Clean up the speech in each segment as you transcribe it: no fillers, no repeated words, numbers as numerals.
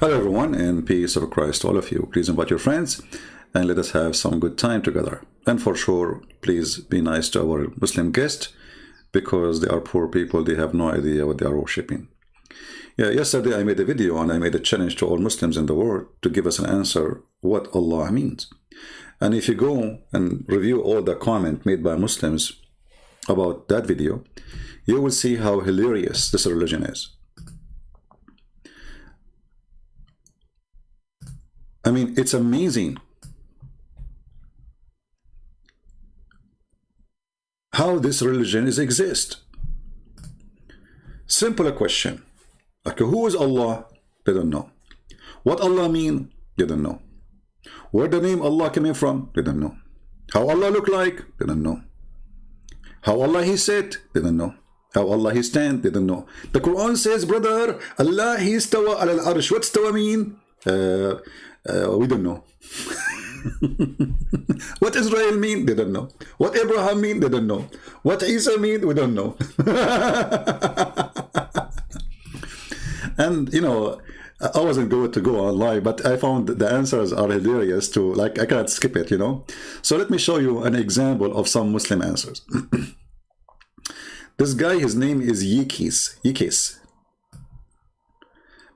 Hello everyone, and peace of Christ to all of you. Please invite your friends and let us have some good time together. And for sure, please be nice to our Muslim guests because they are poor people. They have no idea what they are worshipping. Yeah, yesterday I made a video and I made a challenge to all Muslims in the world to give us an answer what Allah means. And if you go and review all the comments made by Muslims about that video, you will see how hilarious this religion is. I mean, it's amazing how this religion exists. Simple question. Like, who is Allah? They don't know. What Allah mean? They don't know. Where the name Allah came from? They don't know. How Allah look like? They don't know. How Allah He sit? They don't know. How Allah He stand? They don't know. The Quran says, brother, Allah He istawa ala al-arsh. What istawa mean? We don't know. What Israel mean? They don't know. What Abraham mean? They don't know. What Isa mean? We don't know. And you know, I wasn't going to go online, but I found the answers are hilarious too. Like, I can't skip it, you know. So let me show you an example of some Muslim answers. This guy, his name is Yikis.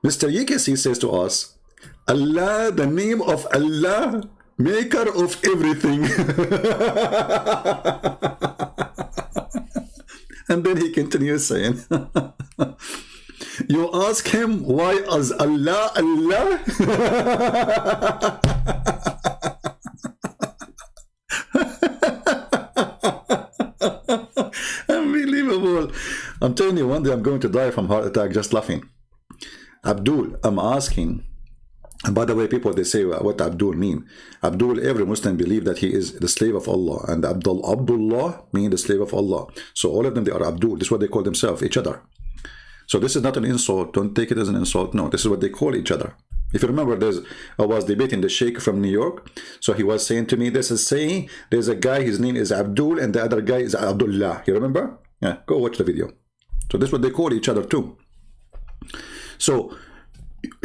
Mr. Yikis, he says to us, Allah, the name of Allah, maker of everything. And then he continues saying, you ask him, why is Allah Allah? Unbelievable. I'm telling you, one day I'm going to die from heart attack just laughing. Abdul, I'm asking. And by the way, people, they say what Abdul mean. Abdul, every Muslim believe that he is the slave of Allah. And Abdullah mean the slave of Allah. So all of them, they are Abdul. This is what they call themselves, each other. So this is not an insult. Don't take it as an insult. No, this is what they call each other. If you remember, I was debating the Sheikh from New York. So he was saying to me, this is saying, there's a guy, his name is Abdul, and the other guy is Abdullah. You remember? Yeah, go watch the video. So this is what they call each other too. So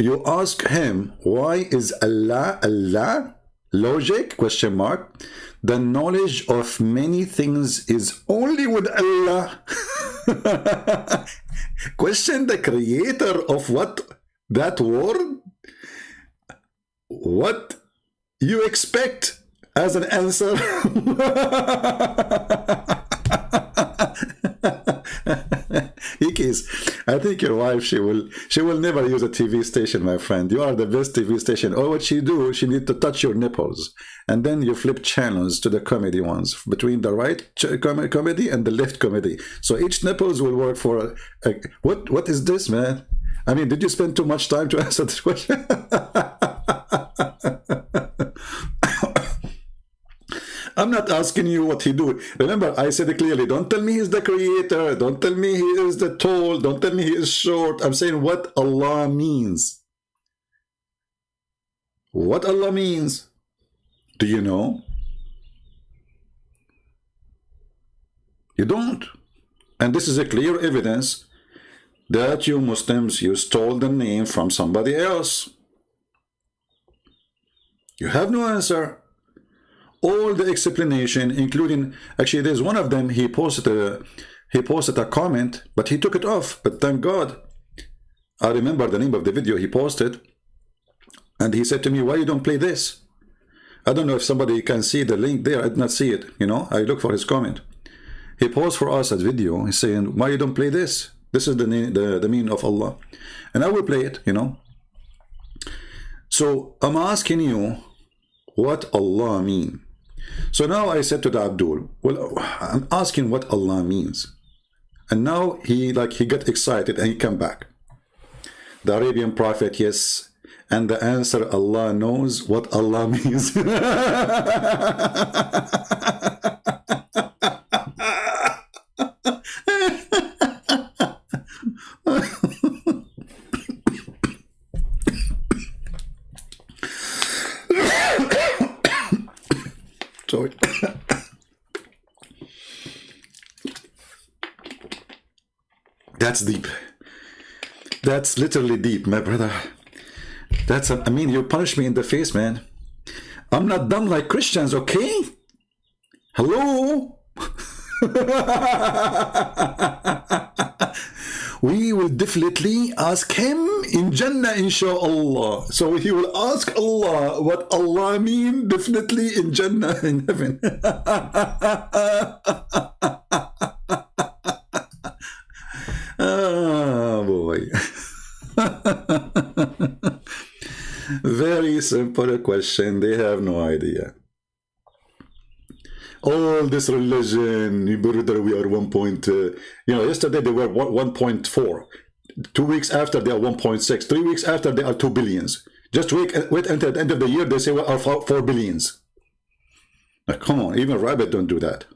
you ask him, why is Allah Allah? Logic, question mark. The knowledge of many things is only with Allah. Question the creator of what? That word? What you expect as an answer? Ikis, I think your wife, she will never use a TV station, my friend. You are the best TV station. All what she do, she need to touch your nipples, and then you flip channels to the comedy ones between the right comedy and the left comedy. So each nipples will work for what is this, man? I mean, did you spend too much time to answer this question? I'm not asking you what he do. Remember, I said it clearly. Don't tell me he's the creator. Don't tell me he is the tall. Don't tell me he is short. I'm saying what Allah means. What Allah means. Do you know? You don't. And this is a clear evidence that you Muslims, you stole the name from somebody else. You have no answer. All the explanation, including, actually there's one of them, he posted a comment, but he took it off. But thank God, I remember the name of the video he posted, and he said to me, why you don't play this? I don't know if somebody can see the link there. I did not see it, you know. I look for his comment. He posed for us a video. He's saying, why you don't play this? This is the meaning of Allah. And I will play it, you know. So I'm asking you what Allah mean. So now I said to the Abdul, well, I'm asking what Allah means. And now he got excited and he come back. The Arabian prophet, yes. And the answer, Allah knows what Allah means. Sorry. That's deep. That's literally deep, my brother. That's, I mean, you punish me in the face, man. I'm not dumb like Christians, okay? Hello? We will definitely ask him in Jannah, inshallah. So he will ask Allah what Allah mean definitely in Jannah, in heaven. Oh boy. Very simple question. They have no idea. All this religion, brother, we are 1 point, yesterday they were 1.4. 2 weeks after they are 1.6. 3 weeks after they are 2 billions. Just wait until the end of the year, they say we are 4 billions. Now, come on, even rabbit don't do that.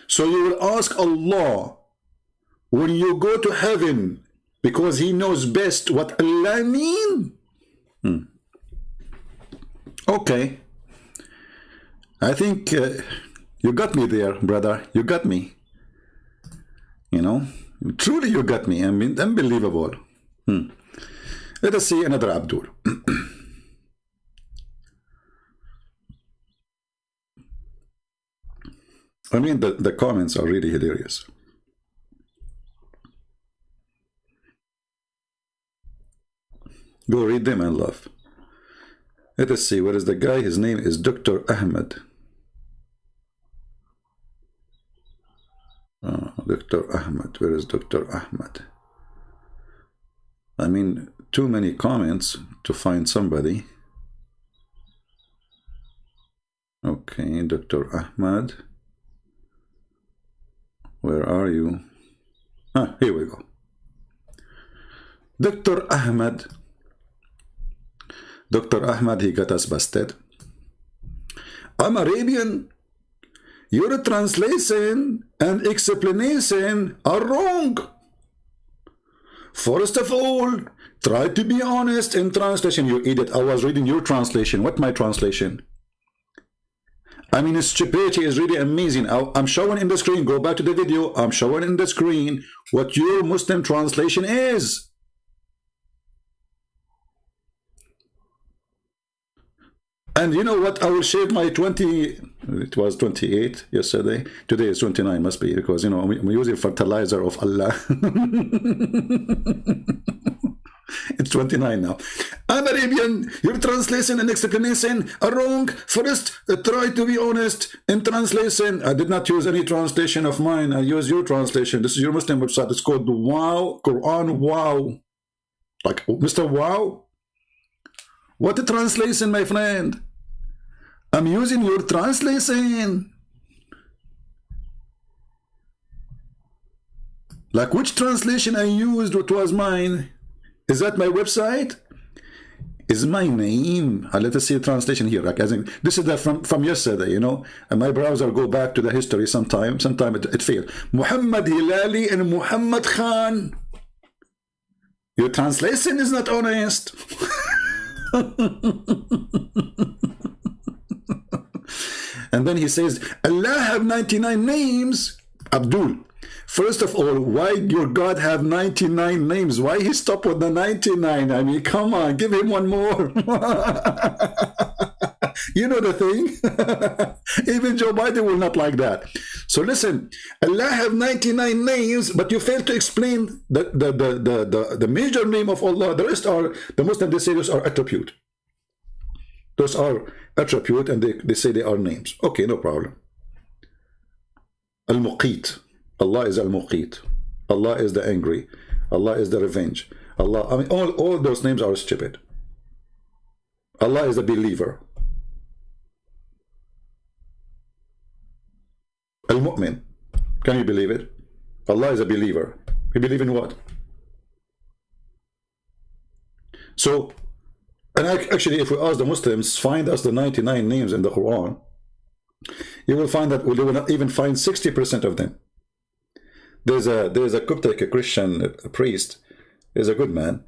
So you will ask Allah when you go to heaven, because he knows best what Allah mean. Okay. I think you got me there, brother. You got me. You know, truly you got me. I mean, unbelievable. Let us see another Abdul. I mean, the comments are really hilarious. Go read them and laugh. Let us see, where is the guy? His name is Dr. Ahmed. Oh, Dr. Ahmed. Where is Dr. Ahmed? I mean, too many comments to find somebody. Okay, Dr. Ahmed. Where are you? Ah, here we go. Dr. Ahmed. Dr. Ahmed, he got us busted. I'm Arabian. Your translation and explanation are wrong. First of all, try to be honest in translation. You idiot. I was reading your translation. What my translation? I mean, stupidity is really amazing. I'm showing in the screen. Go back to the video. I'm showing in the screen what your Muslim translation is. And you know what? I will shave my 20, it was 28 yesterday. Today is 29, must be, because, you know, I'm using fertilizer of Allah. It's 29 now. I'm Arabian. Your translation and explanation are wrong. First, try to be honest in translation. I did not use any translation of mine. I use your translation. This is your Muslim website. It's called Wow, Qur'an Wow. Like Mr. Wow. What a translation, my friend. I'm using your translation. Like which translation I used, what was mine? Is that my website? Is my name? Let us see a translation here. Like, I think this is from yesterday, you know. And my browser go back to the history sometime. Sometime it failed. Muhammad Hilali and Muhammad Khan. Your translation is not honest. And then he says, Allah have 99 names. Abdul, first of all, why your God have 99 names? Why he stop with the 99? I mean, come on, give him one more. You know the thing? Even Joe Biden will not like that. So listen, Allah have 99 names, but you fail to explain the major name of Allah. The rest are, the Muslim, they say those are attribute. Those are attribute, and they say they are names. Okay, no problem. Al-Muqit. Allah is Al-Muqit. Allah is the angry. Allah is the revenge. Allah, I mean, all those names are stupid. Allah is the believer. Al-Mu'min. Can you believe it? Allah is a believer. You believe in what? So, and actually, if we ask the Muslims, find us the 99 names in the Quran, you will find that they will not even find 60% of them. There's a Coptic, a Christian priest, is a good man.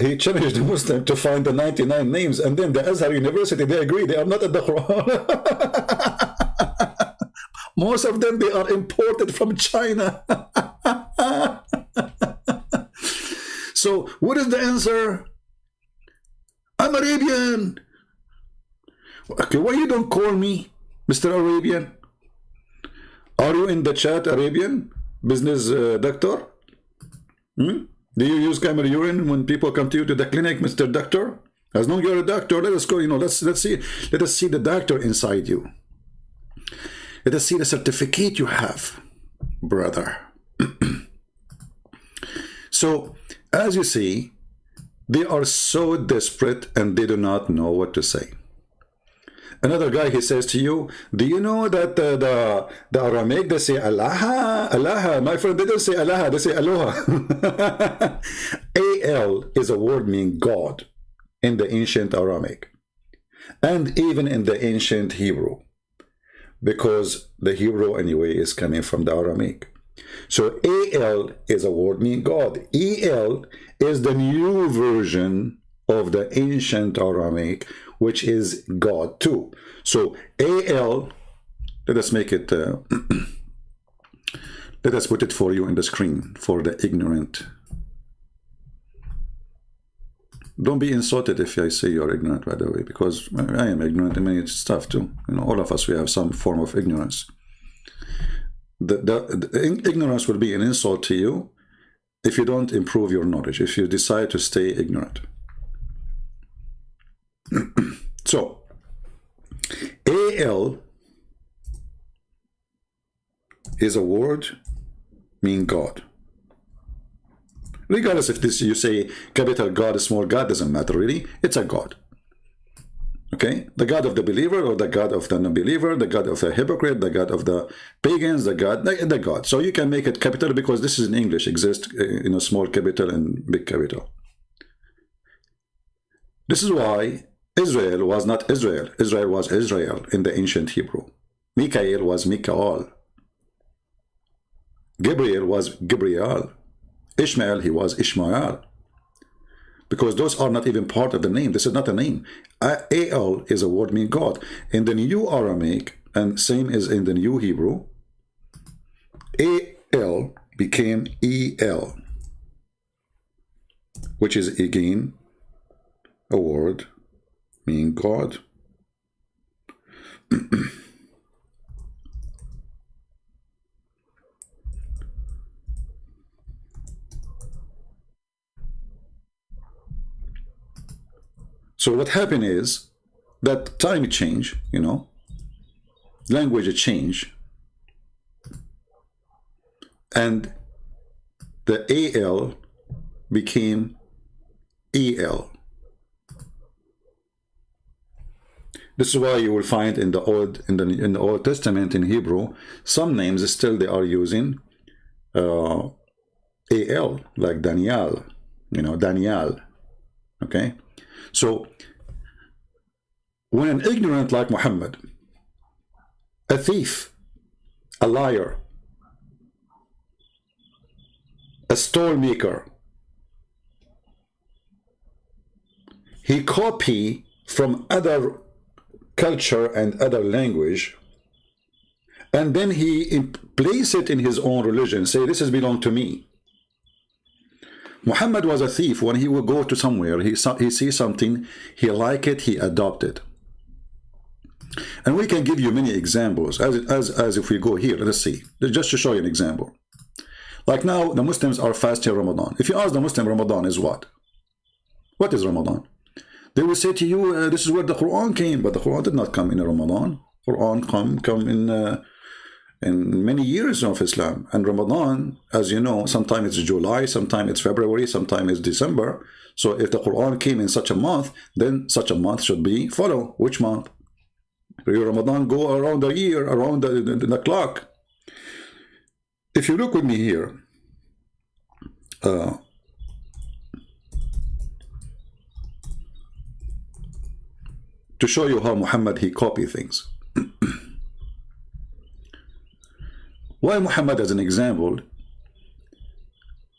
He challenged the Muslim to find the 99 names, and then the Azhar University, they agree they are not in the Quran. Most of them, they are imported from China. So what is the answer? I'm Arabian. Okay, why you don't call me Mr. Arabian? Are you in the chat Arabian? Business doctor? Do you use camera urine when people come to you to the clinic, Mr. Doctor? As long as you're a doctor, let us go, you know, let's see, let us see the doctor inside you. Let us see the certificate you have, brother. So, as you see, they are so desperate and they do not know what to say. Another guy, he says to you, do you know that the Aramaic, they say Allah, Allah. My friend, they don't say Allah, they say Aloha. Al is a word meaning God in the ancient Aramaic and even in the ancient Hebrew, because the Hebrew anyway is coming from the Aramaic. So Al is a word meaning God. El is the new version of the ancient Aramaic, which is God too. So Al, let us make it, let us put it for you in the screen for the ignorant. Don't be insulted if I say you're ignorant, by the way, because I am ignorant in many stuff too. You know, all of us, we have some form of ignorance. The ignorance will be an insult to you if you don't improve your knowledge, if you decide to stay ignorant. So, Al is a word meaning God. Regardless if this you say capital God, small God, doesn't matter really. It's a God. Okay? The God of the believer or the God of the non-believer, the God of the hypocrite, the God of the pagans, the God. So you can make it capital because this is in English, exists in a small capital and big capital. This is why Israel was not Israel. Israel was Israel in the ancient Hebrew. Mikael was Mikael. Gabriel was Gabriel. Ishmael, he was Ishmael. Because those are not even part of the name. This is not a name. Al is a word meaning God. In the new Aramaic, and same as in the new Hebrew, Al became El, which is again a word meaning God. So what happened is that time change, you know, language change, and the AL became EL. This is why you will find in the Old Testament in Hebrew, some names still they are using AL, like Daniel, you know, Daniel. Okay, so when an ignorant like Muhammad, a thief, a liar, a stone maker, he copy from other culture and other language, and then he place it in his own religion, say this has belonged to me. Muhammad was a thief. When he would go to somewhere, he sees something, he like it, he adopt it. And we can give you many examples, as if we go here, let us see, just to show you an example. Like now, the Muslims are fasting Ramadan. If you ask the Muslim, Ramadan is what? What is Ramadan? They will say to you, this is where the Qur'an came, but the Qur'an did not come in Ramadan. Qur'an come in many years of Islam. And Ramadan, as you know, sometimes it's July, sometimes it's February, sometimes it's December. So if the Qur'an came in such a month, then such a month should be follow. Which month? Your Ramadan go around the year, around the clock. If you look with me here, to show you how Muhammad, he copied things. Why Muhammad, as an example,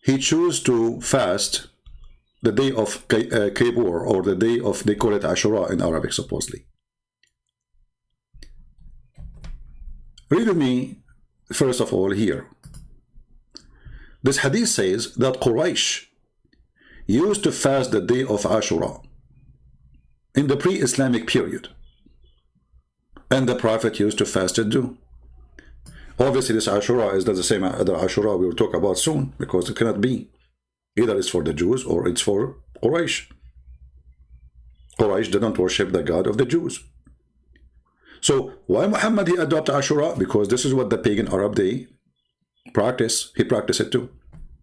he chose to fast the day of Kippur, or the day of, they call it Ashura in Arabic, supposedly. Read with me, first of all, here. This hadith says that Quraysh used to fast the day of Ashura. in the pre-Islamic period. And the Prophet used to fast it too. Obviously, this Ashura is not the same other Ashura we will talk about soon, because it cannot be. Either it's for the Jews or it's for Quraysh. Quraysh didn't worship the God of the Jews. So why Muhammad he adopted Ashura? Because this is what the pagan Arab they practice. He practiced it too.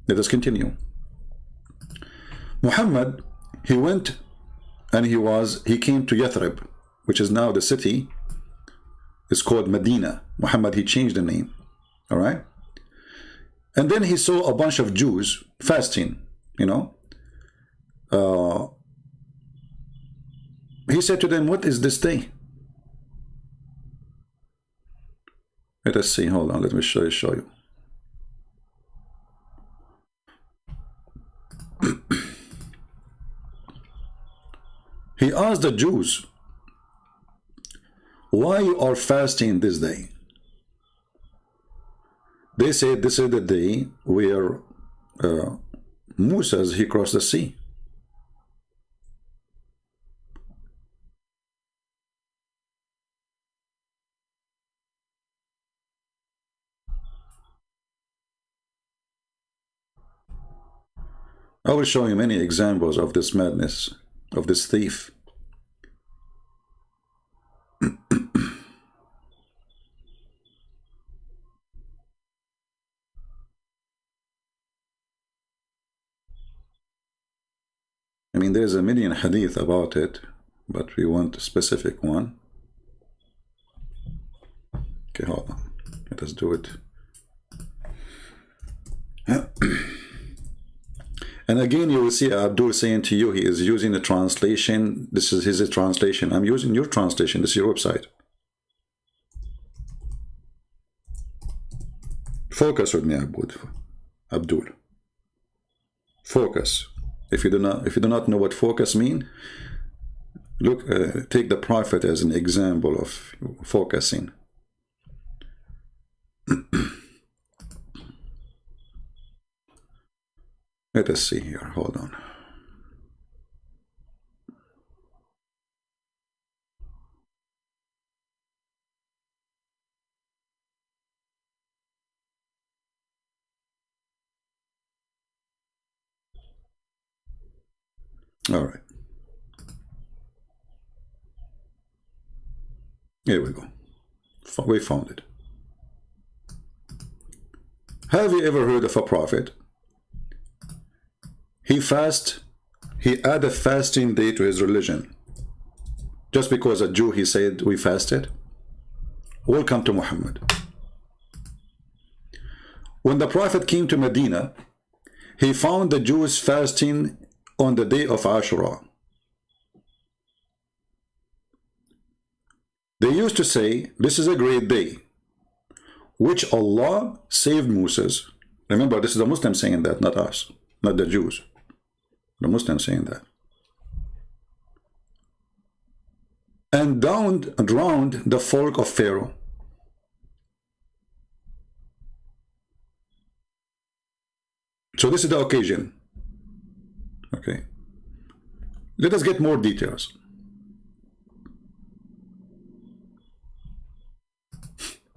Let us continue. Muhammad, he went and he came to Yathrib, which is now the city. It's called Medina. Muhammad, he changed the name. All right. And then he saw a bunch of Jews fasting, you know. He said to them, what is this day? Let us see. Hold on. Let me show you. He asked the Jews, why you are fasting this day? They said this is the day where Moses he crossed the sea. I will show you many examples of this madness, of this thief. I mean, there's a million hadith about it, but we want a specific one. Okay, hold on. Let us do it. And again, you will see Abdul saying to you, he is using a translation. This is his translation. I'm using your translation. This is your website. Focus with me, Abdul. Focus. If you do not know what focus mean, look, take the Prophet as an example of focusing. Let us see here. Hold on. All right. Here we go. We found it. Have you ever heard of a prophet? He added fasting day to his religion. Just because a Jew, he said, we fasted. Welcome to Muhammad. When the Prophet came to Medina, he found the Jews fasting on the day of Ashura. They used to say, this is a great day, which Allah saved Moses. Remember, this is the Muslims saying that, not us, not the Jews. The Muslims saying that. And drowned the folk of Pharaoh. So this is the occasion. Okay. Let us get more details.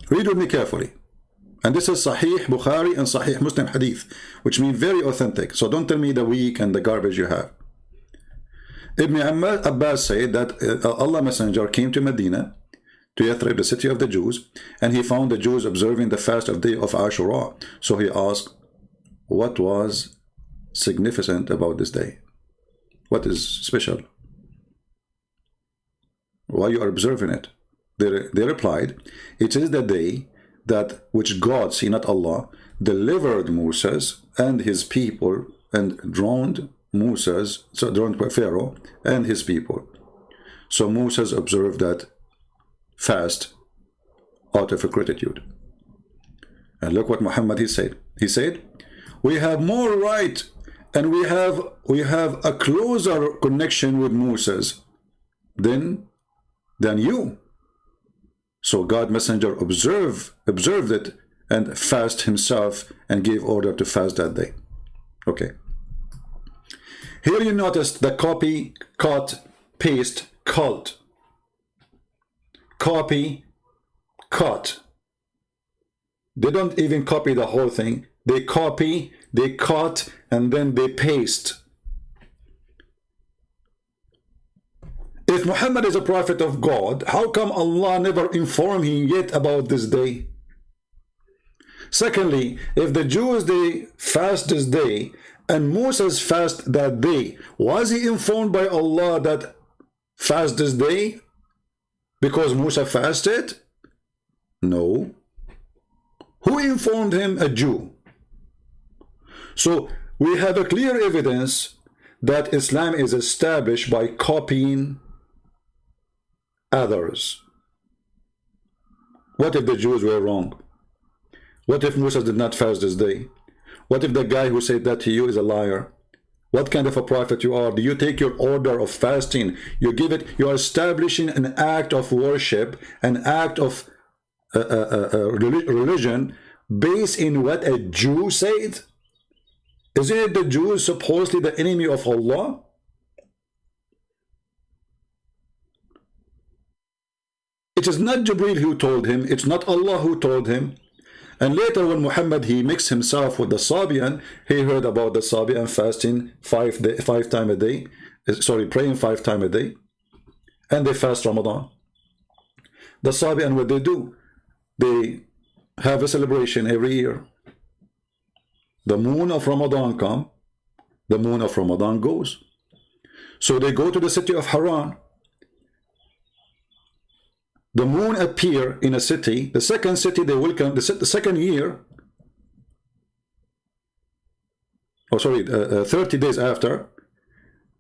Read with me carefully. And this is Sahih Bukhari and Sahih Muslim Hadith, which mean very authentic. So don't tell me the weak and the garbage you have. Ibn Abbas said that Allah Messenger came to Medina, to Yathrib, the city of the Jews, and he found the Jews observing the fast of day of Ashura. So he asked, what was significant about this day? What is special? Why you are observing it? They replied, it is the day that which God, see not Allah, delivered Moses and his people and drowned Pharaoh and his people. So Moses observed that fast out of gratitude. And look what Muhammad he said. He said, we have more right and we have a closer connection with Moses than you. So God Messenger observed it and fast himself and gave order to fast that day. Okay. Here you notice the copy, cut, paste, cult. Copy, cut. They don't even copy the whole thing. They copy, they cut, and then they paste. If Muhammad is a prophet of God, how come Allah never informed him yet about this day? Secondly, if the Jews, they fast this day, and Moses fast that day, was he informed by Allah that fast this day because Musa fasted? No. Who informed him? A Jew. So we have a clear evidence that Islam is established by copying others. What if the Jews were wrong? What if Musa did not fast this day? What if the guy who said that to you is a liar? What kind of a prophet you are? Do you take your order of fasting, you give it, you are establishing an act of worship, an act of religion based in what a Jew said? Isn't it the Jews supposedly the enemy of Allah? It is not Jibreel who told him, it's not Allah who told him. And later when Muhammad, he mixed himself with the Sabian, he heard about the Sabian fasting five times a day, sorry, praying 5 times a day, and they fast Ramadan. The Sabian, what they do? They have a celebration every year. The moon of Ramadan comes, the moon of Ramadan goes. So they go to the city of Haran. The moon appear in a city. The second city they will come, the second year, oh sorry, 30 days after,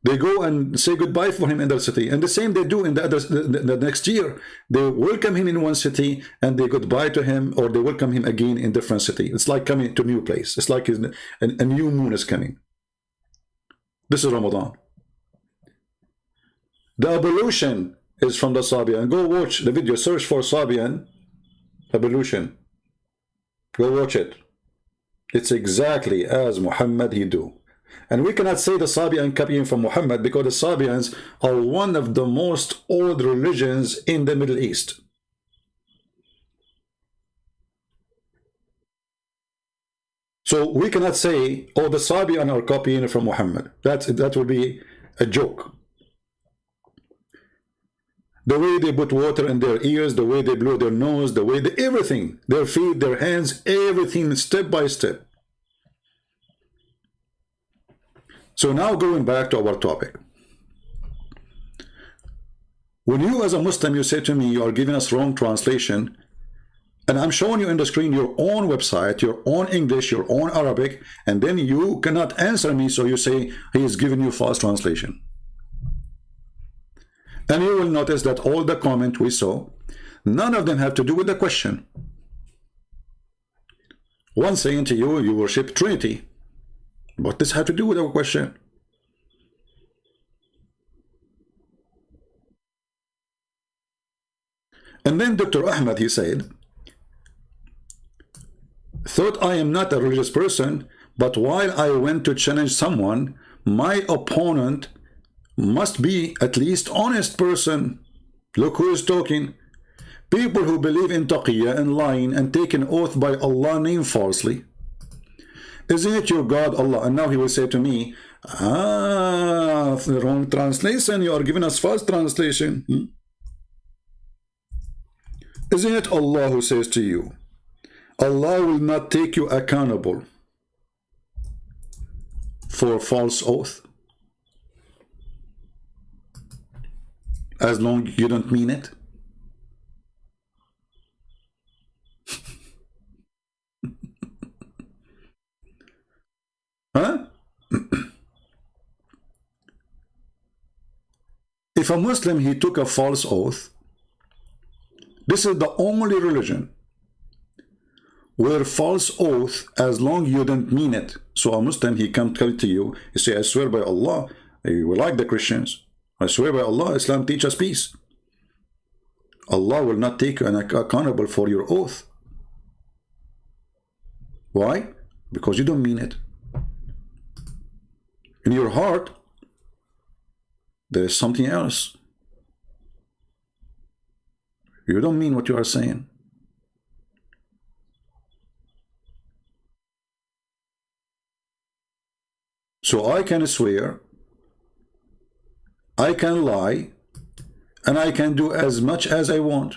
they go and say goodbye for him in their city. And the same they do in the next year. They welcome him in one city and they goodbye to him, or they welcome him again in different city. It's like coming to a new place. It's like a new moon is coming. This is Ramadan. The ablution is from the Sabian. Go watch the video, search for Sabian ablution. Go watch it. It's exactly as Muhammad he do. And we cannot say the Sabian copying from Muhammad, because the Sabians are one of the most old religions in the Middle East. So we cannot say, oh, the Sabian are copying from Muhammad. That would be a joke. The way they put water in their ears, the way they blow their nose, the way they, everything, their feet, their hands, everything step by step. So now going back to our topic. When you as a Muslim, you say to me, you are giving us wrong translation, and I'm showing you on the screen your own website, your own English, your own Arabic, and then you cannot answer me, so you say he is giving you false translation. And you will notice that all the comments we saw, none of them have to do with the question. One saying to you, you worship Trinity. What does this have to do with our question? And then Dr. Ahmed, he said, thought I am not a religious person, but while I went to challenge someone, my opponent must be at least honest person. Look who is talking. People who believe in taqiyya and lying and take an oath by Allah name falsely. Isn't it your God Allah? And now he will say to me, the wrong translation, you are giving us false translation. Isn't it Allah who says to you, Allah will not take you accountable for false oath? As long as you don't mean it. Huh? If a Muslim, he took a false oath, this is the only religion where false oath, as long as you don't mean it. So a Muslim, he come to you, he say, I swear by Allah, we like the Christians. I swear by Allah, Islam teaches peace. Allah will not take you accountable for your oath. Why? Because you don't mean it. In your heart, there is something else. You don't mean what you are saying. So I can swear, I can lie, and I can do as much as I want.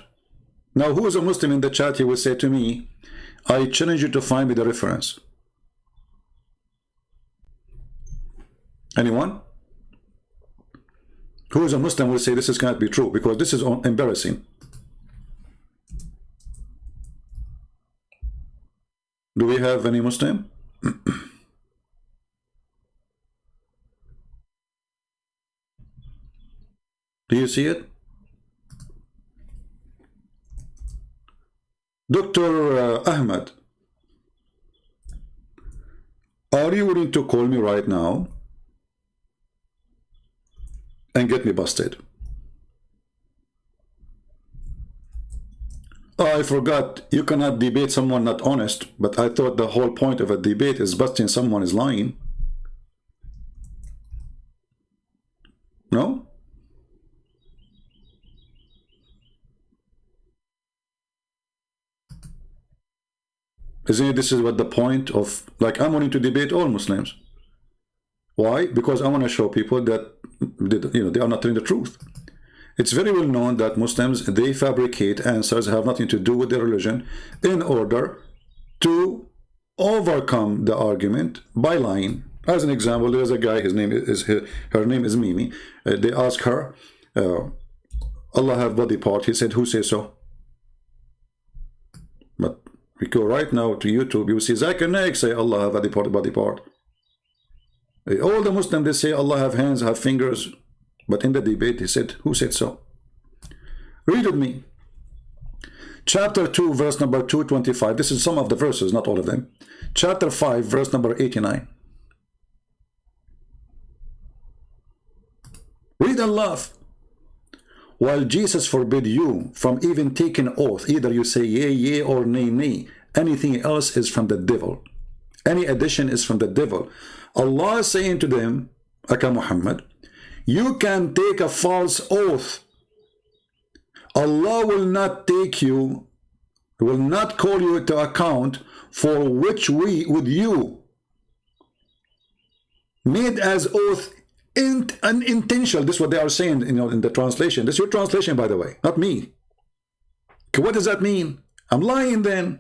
Now, who is a Muslim in the chat? He will say to me, I challenge you to find me the reference. Anyone? Who is a Muslim will say this cannot be true, because this is embarrassing. Do we have any Muslim? Do you see it? Dr. Ahmed, are you willing to call me right now and get me busted? Oh, I forgot, you cannot debate someone not honest, but I thought the whole point of a debate is busting someone is lying. No? Isn't it, this is what the point of, like, I'm wanting to debate all Muslims. Why? Because I want to show people that they are not telling the truth. It's very well known that Muslims, they fabricate answers that have nothing to do with their religion in order to overcome the argument by lying. As an example, there's a guy, her name is Mimi. They ask her, Allah have body part. He said, who says so? But we go right now to YouTube, you see Zakir Naik say Allah have body part. All the Muslims, they say Allah have hands, have fingers. But in the debate, he said, who said so? Read with me. Chapter 2, verse number 225. This is some of the verses, not all of them. Chapter 5, verse number 89. Read and laugh. While Jesus forbid you from even taking oath, either you say yea, yea, or nay, nay. Anything else is from the devil. Any addition is from the devil. Allah is saying to them, Aka Muhammad, you can take a false oath. Allah will not take you, will not call you to account for which we, with you, made as oath unintentional. This is what they are saying, in the translation. This is your translation, by the way, not me. Okay, what does that mean? I'm lying then.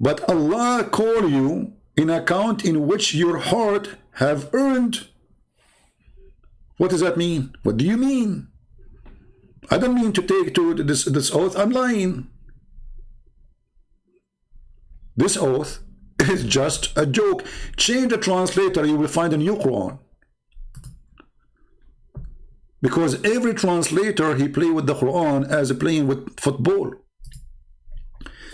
But Allah call you in account in which your heart have earned. What does that mean? What do you mean? I don't mean to take to this oath. I'm lying. This oath is just a joke. Change the translator, you will find a new Qur'an. Because every translator, he play with the Qur'an as playing with football.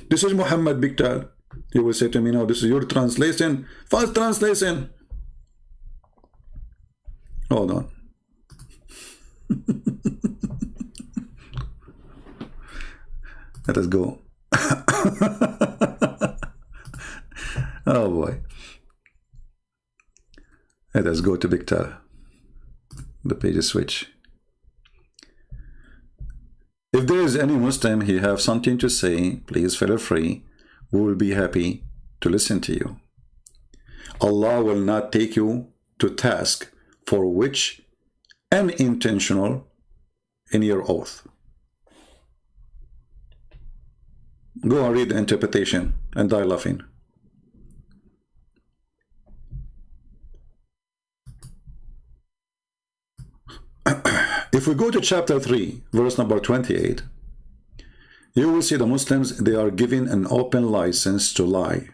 This is Muhammad Biktal. He will say to me, no, this is your translation. False translation. Hold on. Let us go. Oh boy. Let us go to Biktal. The pages switch. If there is any Muslim, he have something to say, please feel free. We will be happy to listen to you. Allah will not take you to task for which unintentional in your oath. Go and read the interpretation and die laughing. If we go to chapter 3, verse number 28, you will see the Muslims, they are given an open license to lie.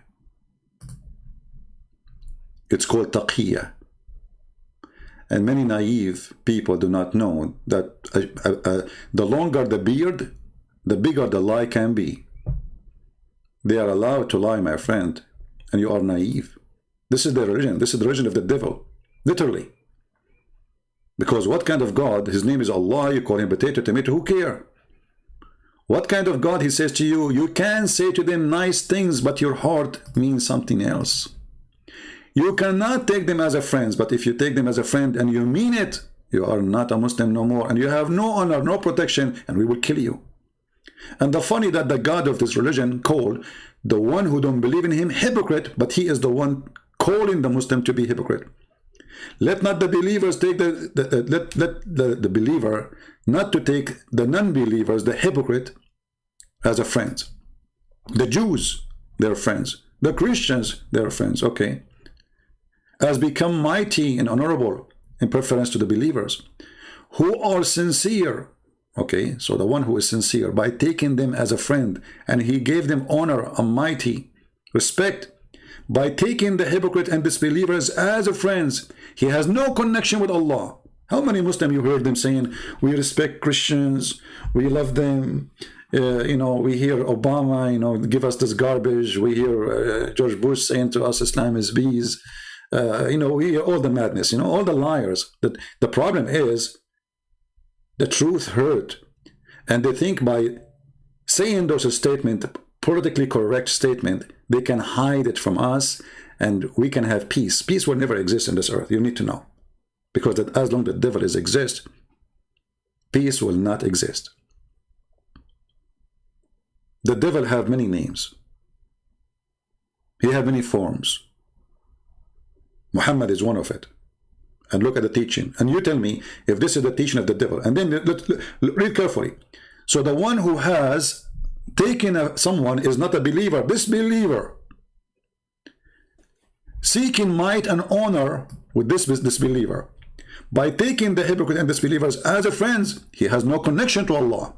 It's called taqiyya. And many naive people do not know that the longer the beard, the bigger the lie can be. They are allowed to lie, my friend, and you are naive. This is their religion. This is the religion of the devil, literally. Because what kind of God? His name is Allah. You call him potato, tomato, who care? What kind of God? He says to you, you can say to them nice things, but your heart means something else. You cannot take them as a friend, but if you take them as a friend and you mean it, You are not a Muslim no more, and you have no honor, no protection, and we will kill you. And the funny that the God of this religion called the one who don't believe in him hypocrite, but he is the one calling the Muslim to be hypocrite. Let not the believers take the believer not to take the non-believers, the hypocrite, as a friend. The Jews, they're friends. The Christians, they're friends. Okay. As become mighty and honorable in preference to the believers who are sincere. Okay, so the one who is sincere, by taking them as a friend, and he gave them honor, a mighty respect, by taking the hypocrite and disbelievers as a friends. He has no connection with Allah. How many Muslims you heard them saying, we respect Christians, we love them, you know, we hear Obama, you know, give us this garbage, we hear George Bush saying to us Islam is bees, you know, we hear all the madness, you know, all the liars. That the problem is the truth hurt, and they think by saying those statements, politically correct statement, they can hide it from us and we can have peace. Peace will never exist in this earth. You need to know, because that as long as the devil is exist, peace will not exist. The devil have many names. He have many forms. Muhammad is one of it. And look at the teaching. And you tell me if this is the teaching of the devil. And then let's read carefully. So the one who has taken someone is not a believer, disbeliever. Seeking might and honor with this disbeliever. By taking the hypocrite and disbelievers as a friends, he has no connection to Allah.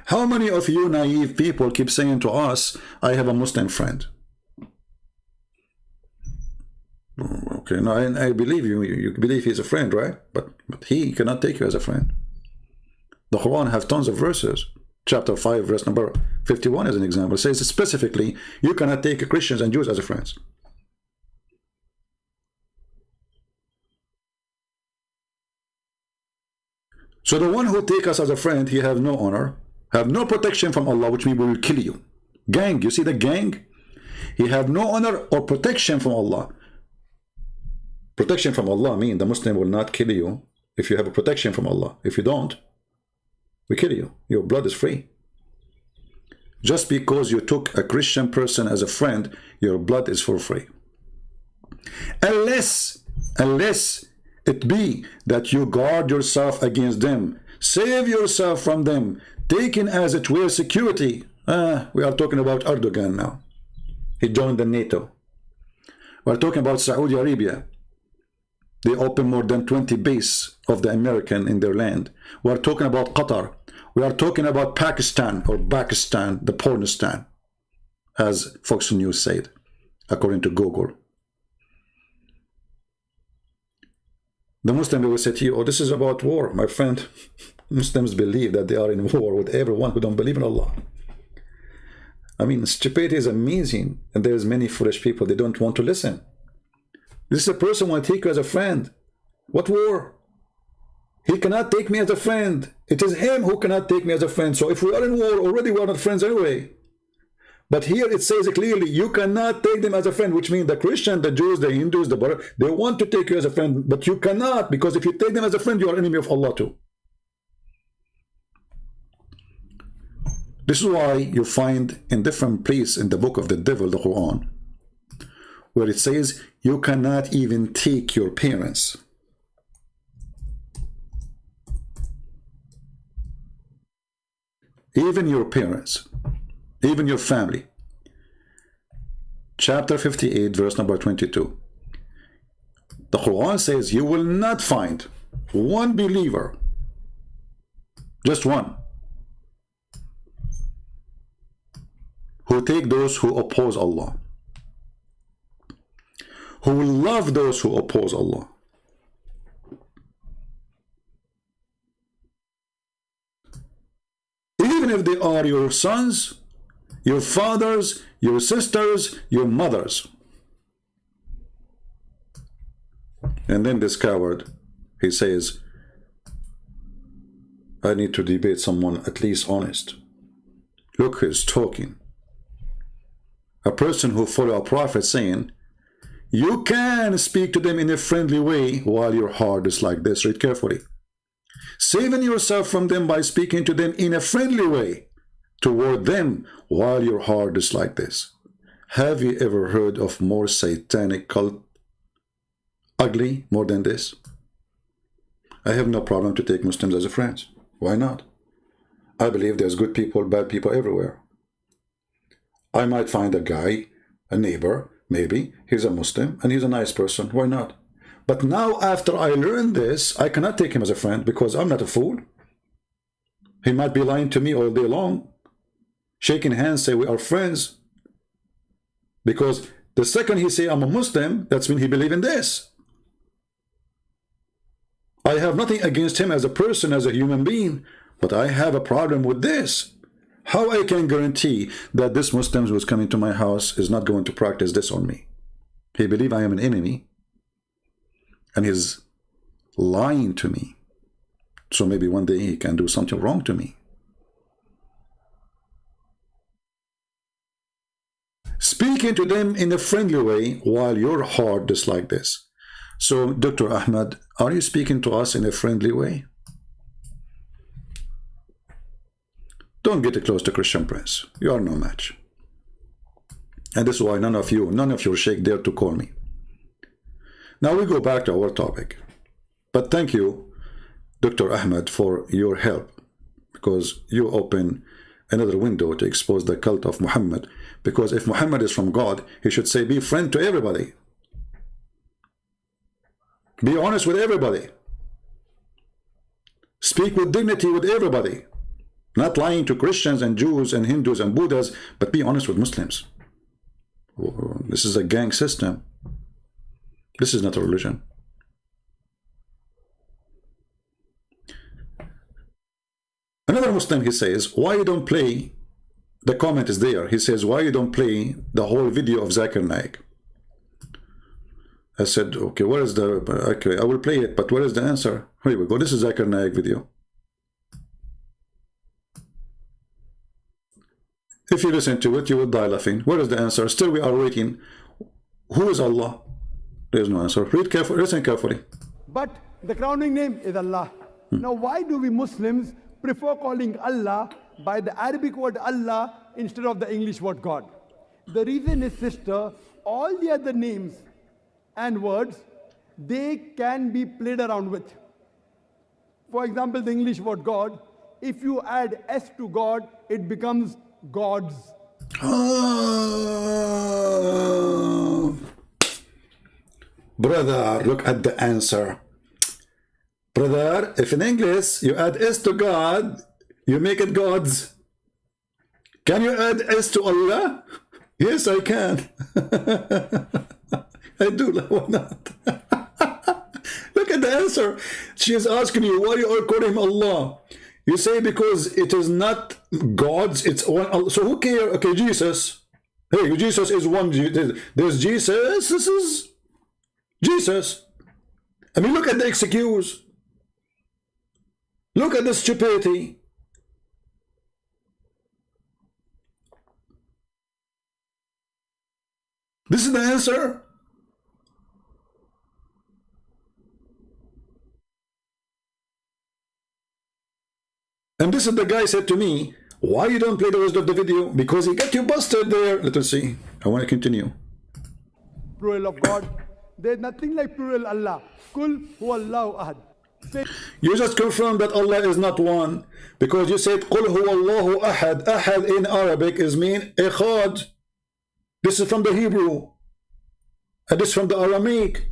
How many of you naive people keep saying to us, I have a Muslim friend? Okay, no, I believe you. You believe he's a friend, right? But he cannot take you as a friend. The Quran has tons of verses. Chapter 5, verse number 51 as an example, says specifically, you cannot take Christians and Jews as a friends. So the one who take us as a friend, he have no honor, have no protection from Allah, which means we will kill you. Gang, you see the gang? He have no honor or protection from Allah. Protection from Allah means the Muslim will not kill you if you have a protection from Allah. If you don't, we kill you. Your blood is free. Just because you took a Christian person as a friend, your blood is for free. Unless it be that you guard yourself against them, save yourself from them, taken as it were security. We are talking about Erdogan now. He joined the NATO. We are talking about Saudi Arabia. They open more than 20 bases of the American in their land. We are talking about Qatar. We are talking about Pakistan, or Pakistan, the Pornistan, as Fox News said, according to Google. The Muslim will say to you, oh, this is about war. My friend, Muslims believe that they are in war with everyone who don't believe in Allah. I mean, stupidity is amazing, and there's many foolish people, they don't want to listen. This is a person who will take you as a friend. What war? He cannot take me as a friend. It is him who cannot take me as a friend. So if we are in war, already we are not friends anyway. But here it says clearly, you cannot take them as a friend, which means the Christian, the Jews, the Hindus, the Buddha, they want to take you as a friend, but you cannot, because if you take them as a friend, you are enemy of Allah too. This is why you find in different places in the book of the devil, the Quran, where it says, you cannot even take your parents. Even your parents, even your family. Chapter 58, verse number 22. The Quran says, you will not find one believer, just one, who take those who oppose Allah, who will love those who oppose Allah. Even if they are your sons, your fathers, your sisters, your mothers. And then this coward, he says, I need to debate someone at least honest. Look who's talking. A person who follows a prophet saying, You can speak to them in a friendly way while your heart is like this. Read carefully. Saving yourself from them by speaking to them in a friendly way toward them while your heart is like this. Have you ever heard of more satanic cult? Ugly more than this? I have no problem to take Muslims as a friends. Why not? I believe there's good people, bad people everywhere. I might find a guy, a neighbor, maybe, he's a Muslim and he's a nice person. Why not? But now after I learned this, I cannot take him as a friend because I'm not a fool. He might be lying to me all day long, shaking hands, say we are friends. Because the second he say I'm a Muslim, that's when he believe in this. I have nothing against him as a person, as a human being, but I have a problem with this. How I can guarantee that this Muslim who is coming to my house is not going to practice this on me? He believe I am an enemy, and he's lying to me. So maybe one day he can do something wrong to me. Speaking to them in a friendly way while your heart is like this. So, Dr. Ahmed, are you speaking to us in a friendly way? Don't get close to Christian Prince. You are no match. And this is why none of your sheikh dare to call me. Now we go back to our topic. But thank you, Dr. Ahmed, for your help, because you open another window to expose the cult of Muhammad. Because if Muhammad is from God, he should say, be friend to everybody. Be honest with everybody. Speak with dignity with everybody. Not lying to Christians and Jews and Hindus and Buddhas, but be honest with Muslims. This is a gang system. This is not a religion. Another Muslim, he says, why you don't play, the comment is there, he says, why you don't play the whole video of Zakir Naik? I said, okay, where is the, okay, I will play it, but where is the answer? Here we go, this is Zakir Naik video. If you listen to it, you will die laughing. Where is the answer? Still we are waiting. Who is Allah? There is no answer. Read carefully, listen carefully. But the crowning name is Allah. Now why do we Muslims prefer calling Allah by the Arabic word Allah instead of the English word God? The reason is, sister, all the other names and words, they can be played around with. For example, the English word God, if you add S to God, it becomes gods. Oh. Brother, look at the answer. Brother, if in English you add S to God, you make it gods. Can you add S to Allah? Yes, I can. I do. Why not? Look at the answer. She is asking you why you are calling him Allah. You say because it is not gods, it's one Allah. So who cares? Okay, Jesus. Hey, Jesus is one. There's Jesus. This is Jesus. I mean, look at the excuse. Look at the stupidity. This is the answer. And this is the guy said to me, why you don't play the rest of the video? Because he got you busted there. Let us see. I want to continue. Plural of God. There's nothing like plural Allah. Kul huwallahu ahad. You just confirmed that Allah is not one, because you said Qul huwallahu ahad. Ahad in Arabic is mean echad. This is from the Hebrew. And this is from the Aramaic.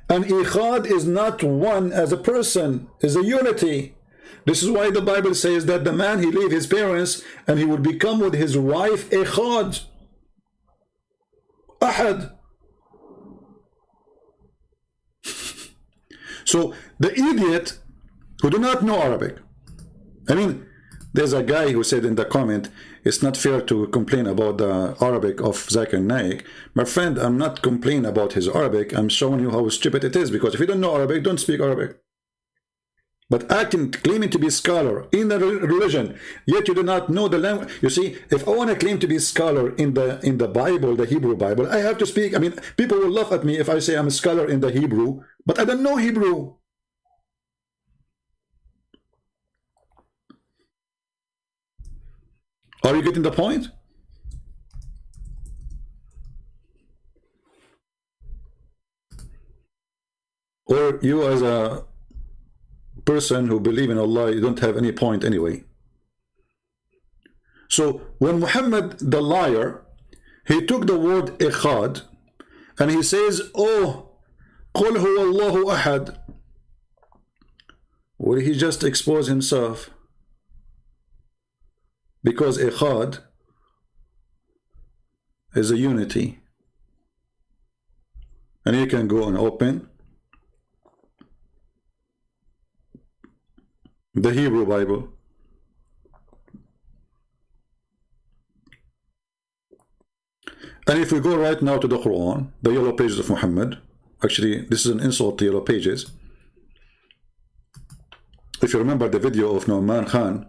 And echad is not one as a person, is a unity. This is why the Bible says that the man, he leave his parents and he would become with his wife echad. Ahad. So the idiot who do not know Arabic, I mean, there's a guy who said in the comment, it's not fair to complain about the Arabic of Zakir Naik. My friend, I'm not complaining about his Arabic. I'm showing you how stupid it is, because if you don't know Arabic, don't speak Arabic. but claiming to be scholar in the religion, yet you do not know the language. You see, if I want to claim to be scholar in the Bible, the Hebrew Bible, I have to speak. I mean, people will laugh at me if I say I'm a scholar in the Hebrew, but I don't know Hebrew. Are you getting the point? Or you, as a person who believe in Allah, you don't have any point anyway. So when Muhammad the liar, he took the word ikhad and he says, oh, qul huwa Allahu ahad. Well, he just exposed himself, because ikhad is a unity. And you can go and open the Hebrew Bible. And if we go right now to the Qur'an, the yellow pages of Muhammad, actually this is an insult to yellow pages. If you remember the video of Nu'man Khan,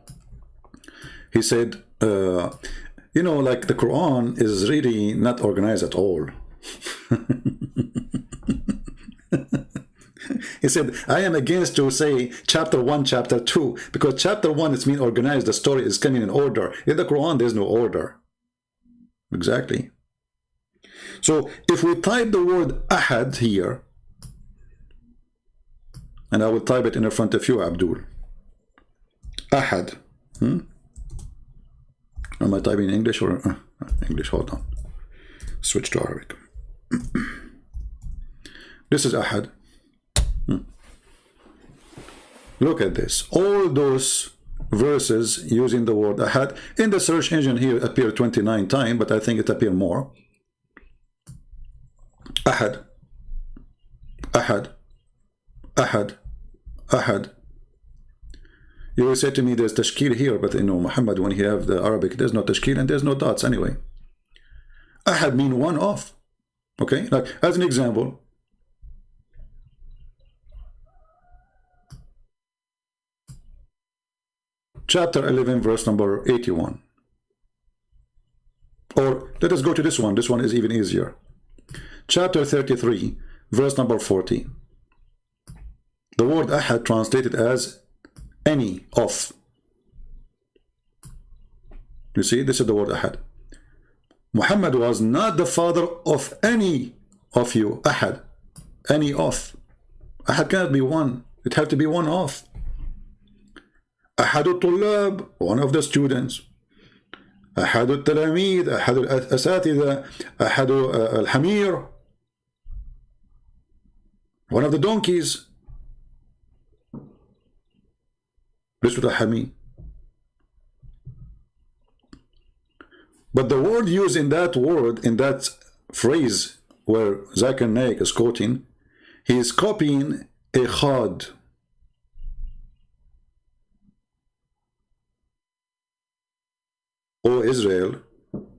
he said, you know, like the Quran is really not organized at all. He said, I am against to say chapter 1, chapter 2, because chapter 1 is mean organized, the story is coming in order. In the Quran, there's no order. Exactly. So if we type the word ahad here, and I will type it in front of you, Abdul. Ahad. Am I typing in English or English? Hold on. Switch to Arabic. This is ahad. Look at this. All those verses using the word ahad in the search engine here appear 29 times, but I think it appear more. Ahad, ahad, ahad, ahad. You will say to me, there's tashkil here, but you know, Muhammad, when he have the Arabic, there's no tashkil and there's no dots anyway. Ahad mean one off. Okay, like as an example, chapter 11, verse number 81. Or let us go to this one. This one is even easier. Chapter 33, verse number 40. The word ahad translated as any of. You see, this is the word ahad. Muhammad was not the father of any of you. Ahad. Any of. Ahad cannot be one. It had to be one of. أحد الطلاب, one of the students. أحد التلاميذ, أحد الأساتذة, أحد الحمير, one of the donkeys. This is what ahad mean. But the word used in that word, in that phrase where Zakir Naik is quoting, he is copying ikhad. O Israel,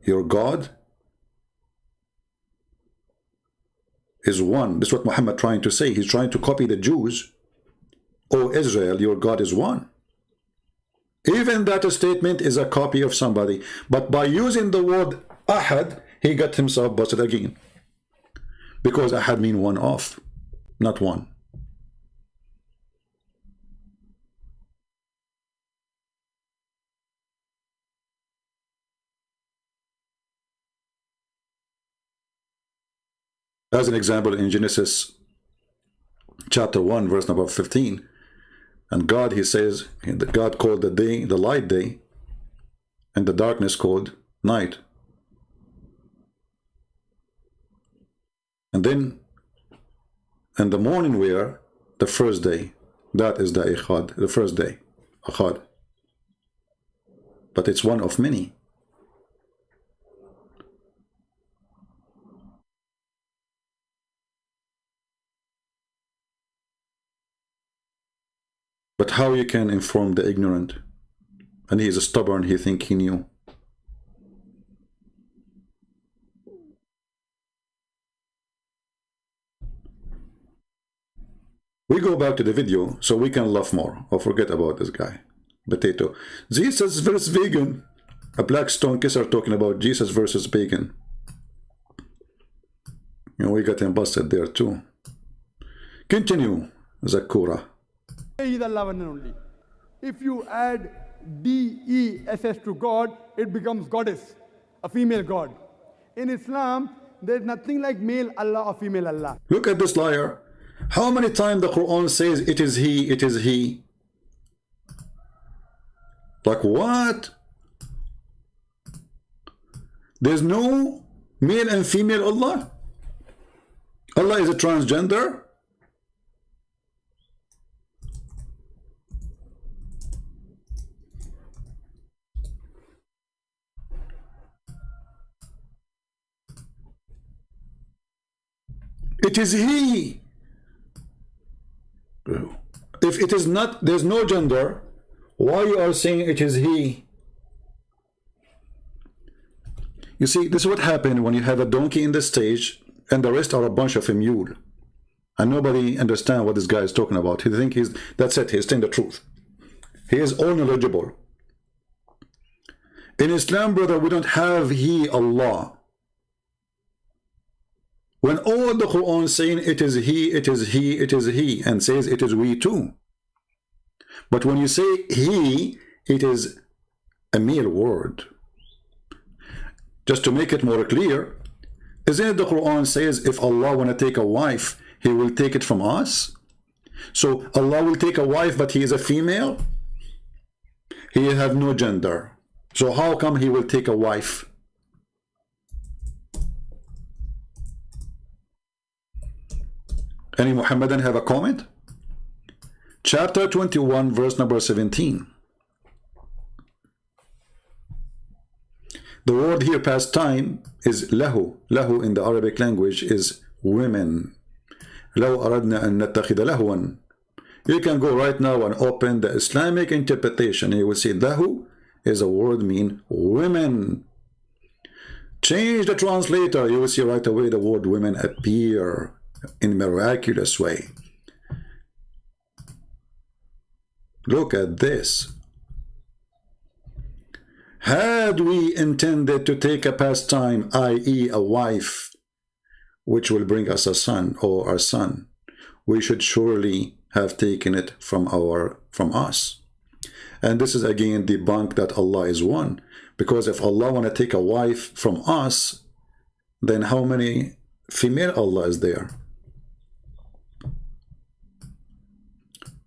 your God is one. This is what Muhammad trying to say. He's trying to copy the Jews. O Israel, your God is one. Even that statement is a copy of somebody. But by using the word ahad, he got himself busted again. Because ahad mean one of, not one. As an example, in Genesis chapter 1, verse number 15, and God, he says, God called the day the light day, and the darkness called night. And then, and the morning were the first day. That is the ikhad, the first day, akhad. But it's one of many. But how you can inform the ignorant? And he is stubborn, he think he knew. We go back to the video so we can laugh more or forget about this guy. Potato. Jesus versus vegan. A black stone kisser talking about Jesus versus vegan. You know, we got him busted there too. Continue, Zakura. He is Allah one and only. If you add D-E-S-S to God, it becomes goddess, a female god. In Islam, there is nothing like male Allah or female Allah. Look at this liar. How many times the Quran says it is he, it is he? Like what? There's no male and female Allah? Allah is a transgender? It is he. If it is not, there's no gender, why you are saying it is he? You see, this is what happened when you have a donkey in the stage and the rest are a bunch of a mule. And nobody understands what this guy is talking about. He think that's it, he's saying the truth. He is all knowledgeable. In Islam, brother, we don't have he, Allah. When all the Quran saying it is he, it is he, it is he, and says it is we too. But when you say he, it is a mere word. Just to make it more clear, isn't it the Quran says if Allah want to take a wife, he will take it from us? So Allah will take a wife, but he is a female? He have no gender. So how come he will take a wife? Any Muhammadan have a comment? Chapter 21, verse number 17. The word here, past time, is lahu. Lahu in the Arabic language is women. لو أردنا أن نتخذ لهوا. You can go right now and open the Islamic interpretation. You will see lahu is a word mean women. Change the translator. You will see right away the word women appear in a miraculous way. Look at this. Had we intended to take a pastime, i.e. a wife, which will bring us a son or our son, we should surely have taken it from us. And this is again debunk that Allah is one. Because if Allah want to take a wife from us, then how many female Allah is there?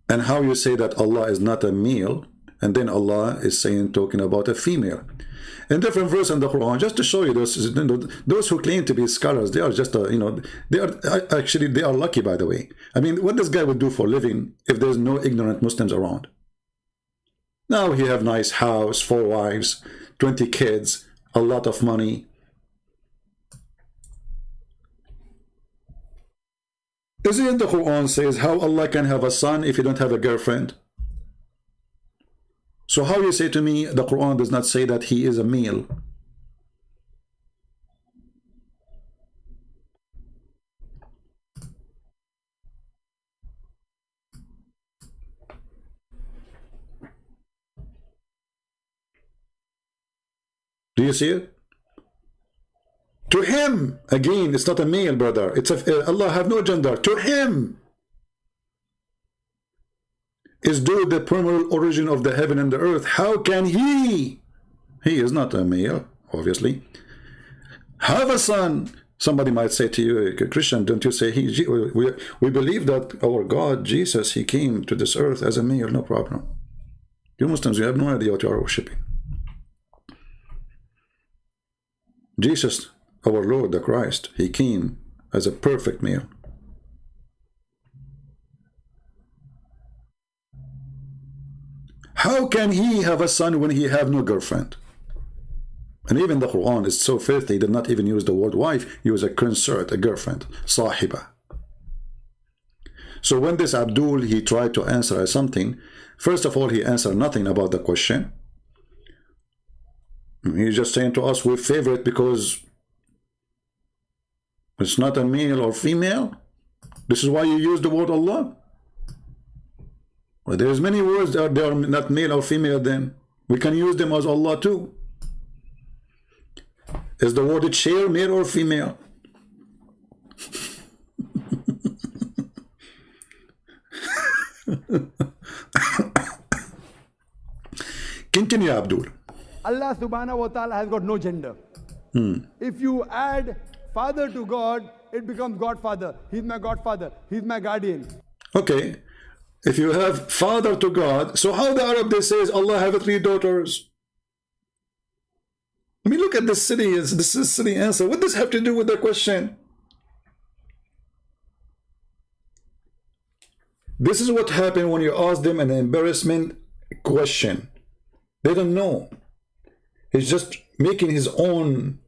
And how you say that Allah is not a male, and then Allah is saying, talking about a female. In different verse in the Quran, just to show you those who claim to be scholars, they are just, they are lucky, by the way. I mean, what this guy would do for a living if there's no ignorant Muslims around? Now he have nice house, 4 wives, 20 kids, a lot of money. Isn't it the Quran says how Allah can have a son if you don't have a girlfriend? So how you say to me the Quran does not say that he is a male? Do you see it? To him, again, it's not a male, brother. It's Allah have no gender. To him is due the primary origin of the heaven and the earth. How can he is not a male, obviously, have a son? Somebody might say to you, Christian, don't you say we believe that our God, Jesus, he came to this earth as a male. No problem. You Muslims, you have no idea what you are worshipping. Jesus, our Lord, the Christ, he came as a perfect male. How can he have a son when he have no girlfriend? And even the Quran is so filthy, he did not even use the word wife, he used a consort, a girlfriend, sahiba. So when this Abdul, he tried to answer something, first of all, he answered nothing about the question. He's just saying to us, we favor it because it's not a male or female. This is why you use the word Allah. Well, there's many words that they are not male or female, then we can use them as Allah too. Is the word chair male or female? Continue, Abdul. Allah subhanahu wa ta'ala has got no gender. If you add father to God, it becomes Godfather. He's my Godfather. He's my guardian. Okay. If you have father to God, so how the Arab they says Allah have 3 daughters? I mean, look at this silly, this is silly answer. What does this have to do with the question? This is what happened when you ask them an embarrassment question. They don't know. He's just making his own,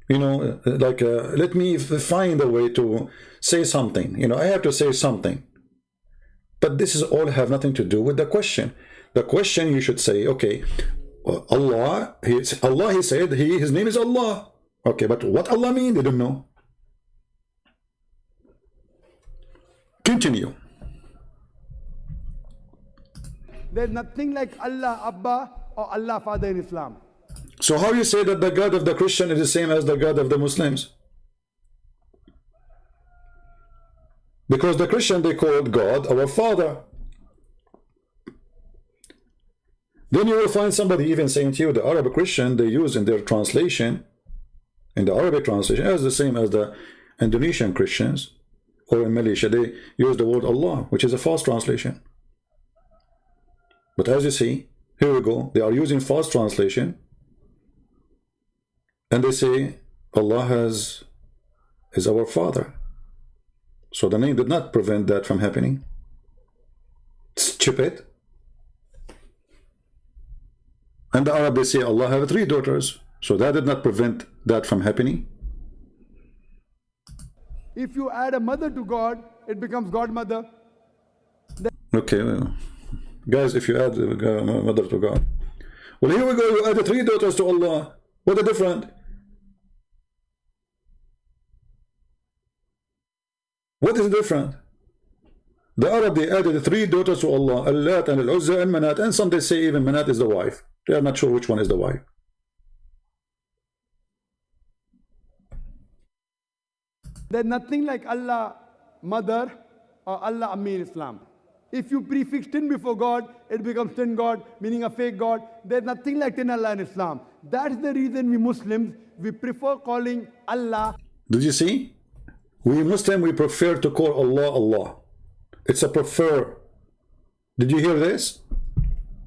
you know, like let me find a way to say something. You know, I have to say something. But this is all have nothing to do with the question. The question you should say, okay, Allah, he said his name is Allah. Okay, but what Allah mean? They don't know. Continue. There's nothing like Allah Abba or Allah Father in Islam. So how you say that the God of the Christian is the same as the God of the Muslims? Because the Christian, they called God our Father. Then you will find somebody even saying to you, the Arab Christian, they use in their translation, in the Arabic translation, as the same as the Indonesian Christians, or in Malaysia, they use the word Allah, which is a false translation. But as you see, here we go, they are using false translation, and they say Allah is our Father. So the name did not prevent that from happening. Stupid. And the Arab, they say Allah have 3 daughters. So that did not prevent that from happening. If you add a mother to God, it becomes Godmother. Okay, well, guys, if you add mother to God. Well, here we go, you add 3 daughters to Allah. What a different. What is different? The Arab, they added 3 daughters to Allah, Al-Lat and Al-Uzza and Manat, and some they say even Manat is the wife. They are not sure which one is the wife. There's nothing like Allah Mother or Allah Ammi in Islam. If you prefix tin before God, it becomes tin God, meaning a fake God. There's nothing like tin Allah in Islam. That's the reason we Muslims, we prefer calling Allah. Did you see? We Muslim, we prefer to call Allah Allah. It's a prefer. Did you hear this?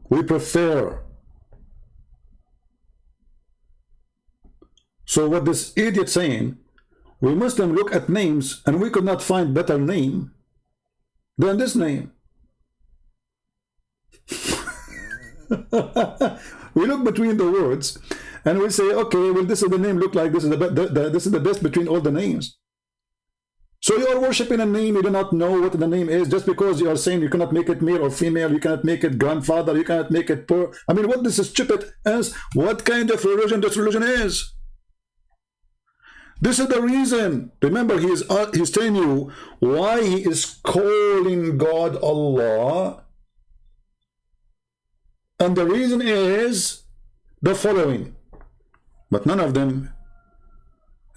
We prefer. So what this idiot saying, we Muslim look at names and we could not find better name than this name. We look between the words and we say, okay, well, this is the name look like this is this is the best between all the names. So you are worshiping a name, you do not know what the name is, just because you are saying you cannot make it male or female, you cannot make it grandfather, you cannot make it poor. I mean, what this is stupid as what kind of religion this religion is. This is the reason. Remember, he's telling you why he is calling God Allah. And the reason is the following. But none of them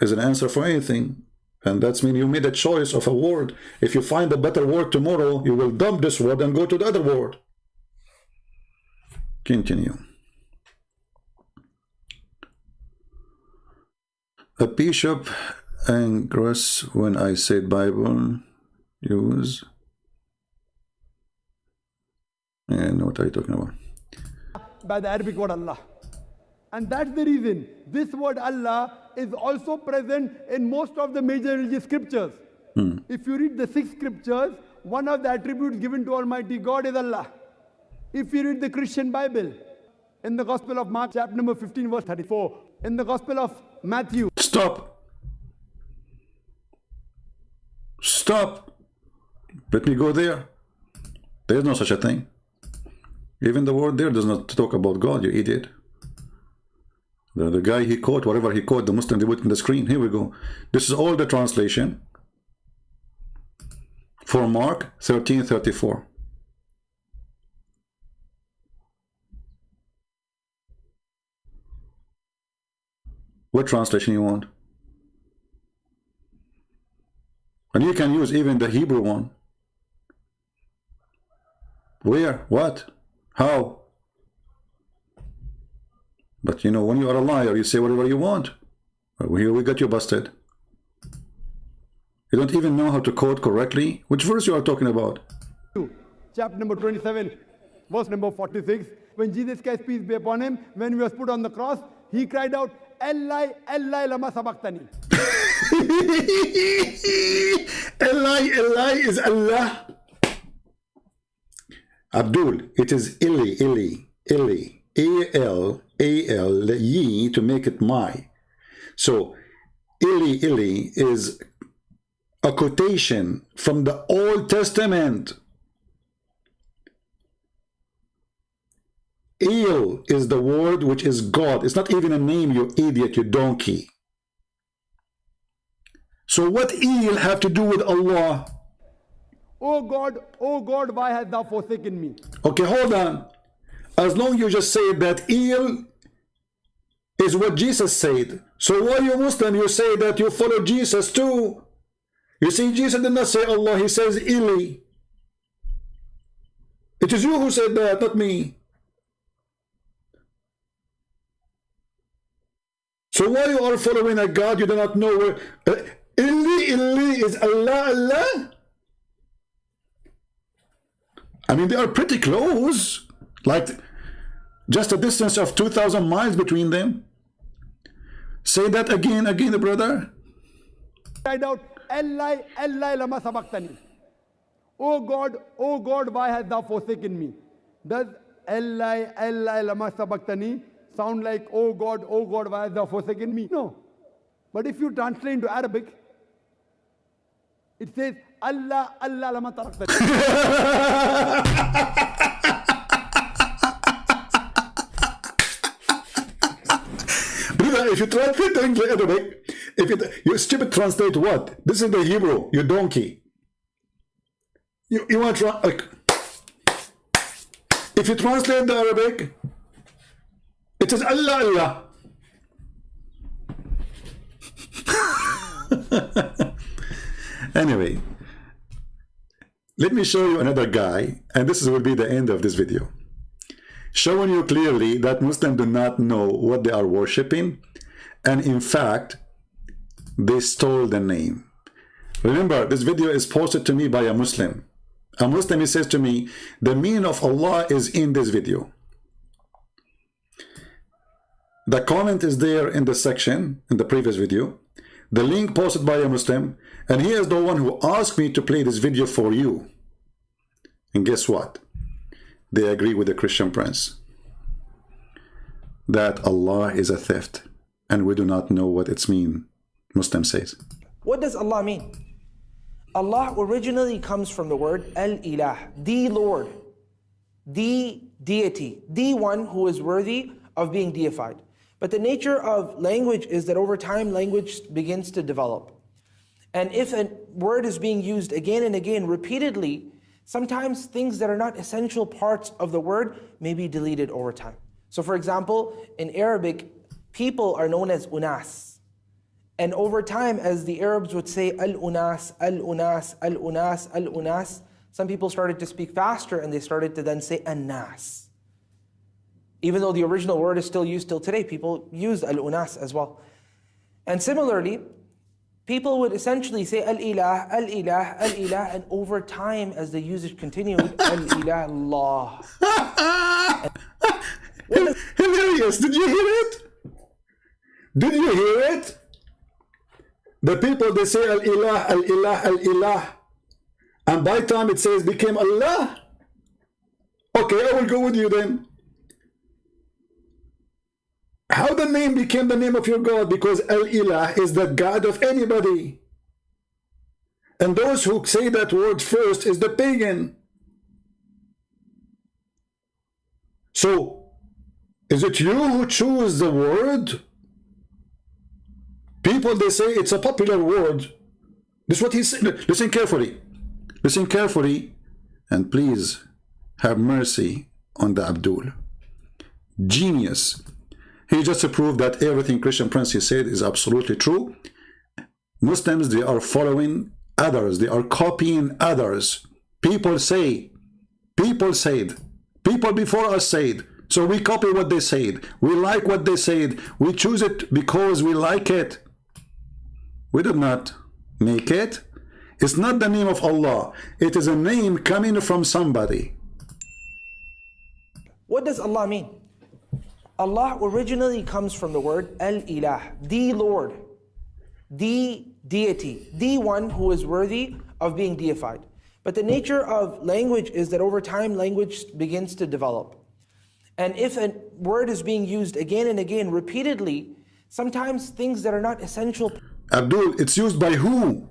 is an answer for anything. And that's mean you made a choice of a word. If you find a better word tomorrow, you will dump this word and go to the other word. Continue. A bishop angers when I said Bible use. And what are you talking about? By the Arabic word Allah. And that's the reason this word Allah is also present in most of the major religious scriptures. If you read the 6 scriptures, one of the attributes given to Almighty God is Allah. If you read the Christian Bible, in the Gospel of Mark, chapter number 15, verse 34, in the Gospel of Matthew. Stop. Stop. Let me go there. There is no such a thing. Even the word there does not talk about God, you idiot. The guy he quote, whatever he quote, the Muslim, they put in the screen. Here we go. This is all the translation for Mark 13:34. What translation you want? And you can use even the Hebrew one. Where? What? How? But you know, when you are a liar, you say whatever you want. Here we got you busted. You don't even know how to quote correctly. Which verse you are talking about? Chapter number 27, verse number 46. When Jesus Christ, peace be upon him, when he was put on the cross, he cried out, Eli, Eli, lama sabachthani. Eli, Eli is Allah. Abdul, it is Ili, Ili, Ili, A-L, ye to make it my. So, Ili, Ili is a quotation from the Old Testament. El is the word which is God. It's not even a name, you idiot, you donkey. So what El have to do with Allah? Oh God, why hast thou forsaken me? Okay, hold on. As long as you just say that El is what Jesus said. So why you Muslim, you say that you follow Jesus too? You see, Jesus did not say Allah, he says Eli. It is you who said that, not me. So why you are following a God you do not know where? Ili is Allah, Allah? I mean, they are pretty close. Like, just a distance of 2,000 miles between them. Say that again, brother. Cried out, Eli, Eli, lama sabachthani. Oh God, why hast thou forsaken me? Does Eli, Eli, lama sabachthani sound like, oh God, why hast thou forsaken me? No. But if you translate into Arabic, it says, Allah, Allah, lama taraktani. If you translate to English Arabic, you stupid translate what? This is the Hebrew, you donkey. You want to like, if you translate the Arabic, it is Allah, Allah. Anyway, let me show you another guy, and this will be the end of this video, showing you clearly that Muslims do not know what they are worshipping, and in fact they stole the name. Remember, this video is posted to me by a Muslim. A Muslim, he says to me, the meaning of Allah is in this video. The comment is there in the section in the previous video, the link posted by a Muslim, and he is the one who asked me to play this video for you. And guess what? They agree with the Christian Prince that Allah is a theft, and we do not know what it's mean. Muslim says. What does Allah mean? Allah originally comes from the word Al-Ilah, the Lord, the deity, the one who is worthy of being deified. But the nature of language is that over time, language begins to develop. And if a word is being used again and again, repeatedly, sometimes things that are not essential parts of the word may be deleted over time. So for example, in Arabic, people are known as unas. And over time, as the Arabs would say al-unas, al-unas, al-unas, al-unas, some people started to speak faster and they started to then say an-nas. Even though the original word is still used till today, people use al-unas as well. And similarly, people would essentially say al-ilah, al-ilah, al-ilah, and over time, as the usage continued, al-ilah, Allah. Hilarious! Did you hear it? Did you hear it? The people, they say al-ilah, al-ilah, al-ilah, and by the time it says became Allah. Okay, I will go with you then. How the name became the name of your God? Because Al-Ilah is the God of anybody. And those who say that word first is the pagan. So, is it you who choose the word? People, they say it's a popular word. This is what he said. Listen carefully. Listen carefully. And please have mercy on the Abdul. Genius. He just proved that everything Christian Prince he said is absolutely true. Muslims, they are following others. They are copying others. People say, people said, people before us said. So we copy what they said. We like what they said. We choose it because we like it. We did not make it. It's not the name of Allah. It is a name coming from somebody. What does Allah mean? Allah originally comes from the word Al-Ilah, the Lord, the deity, the one who is worthy of being deified. But the nature of language is that over time language begins to develop. And if a word is being used again and again repeatedly, sometimes things that are not essential. Abdul, it's used by who?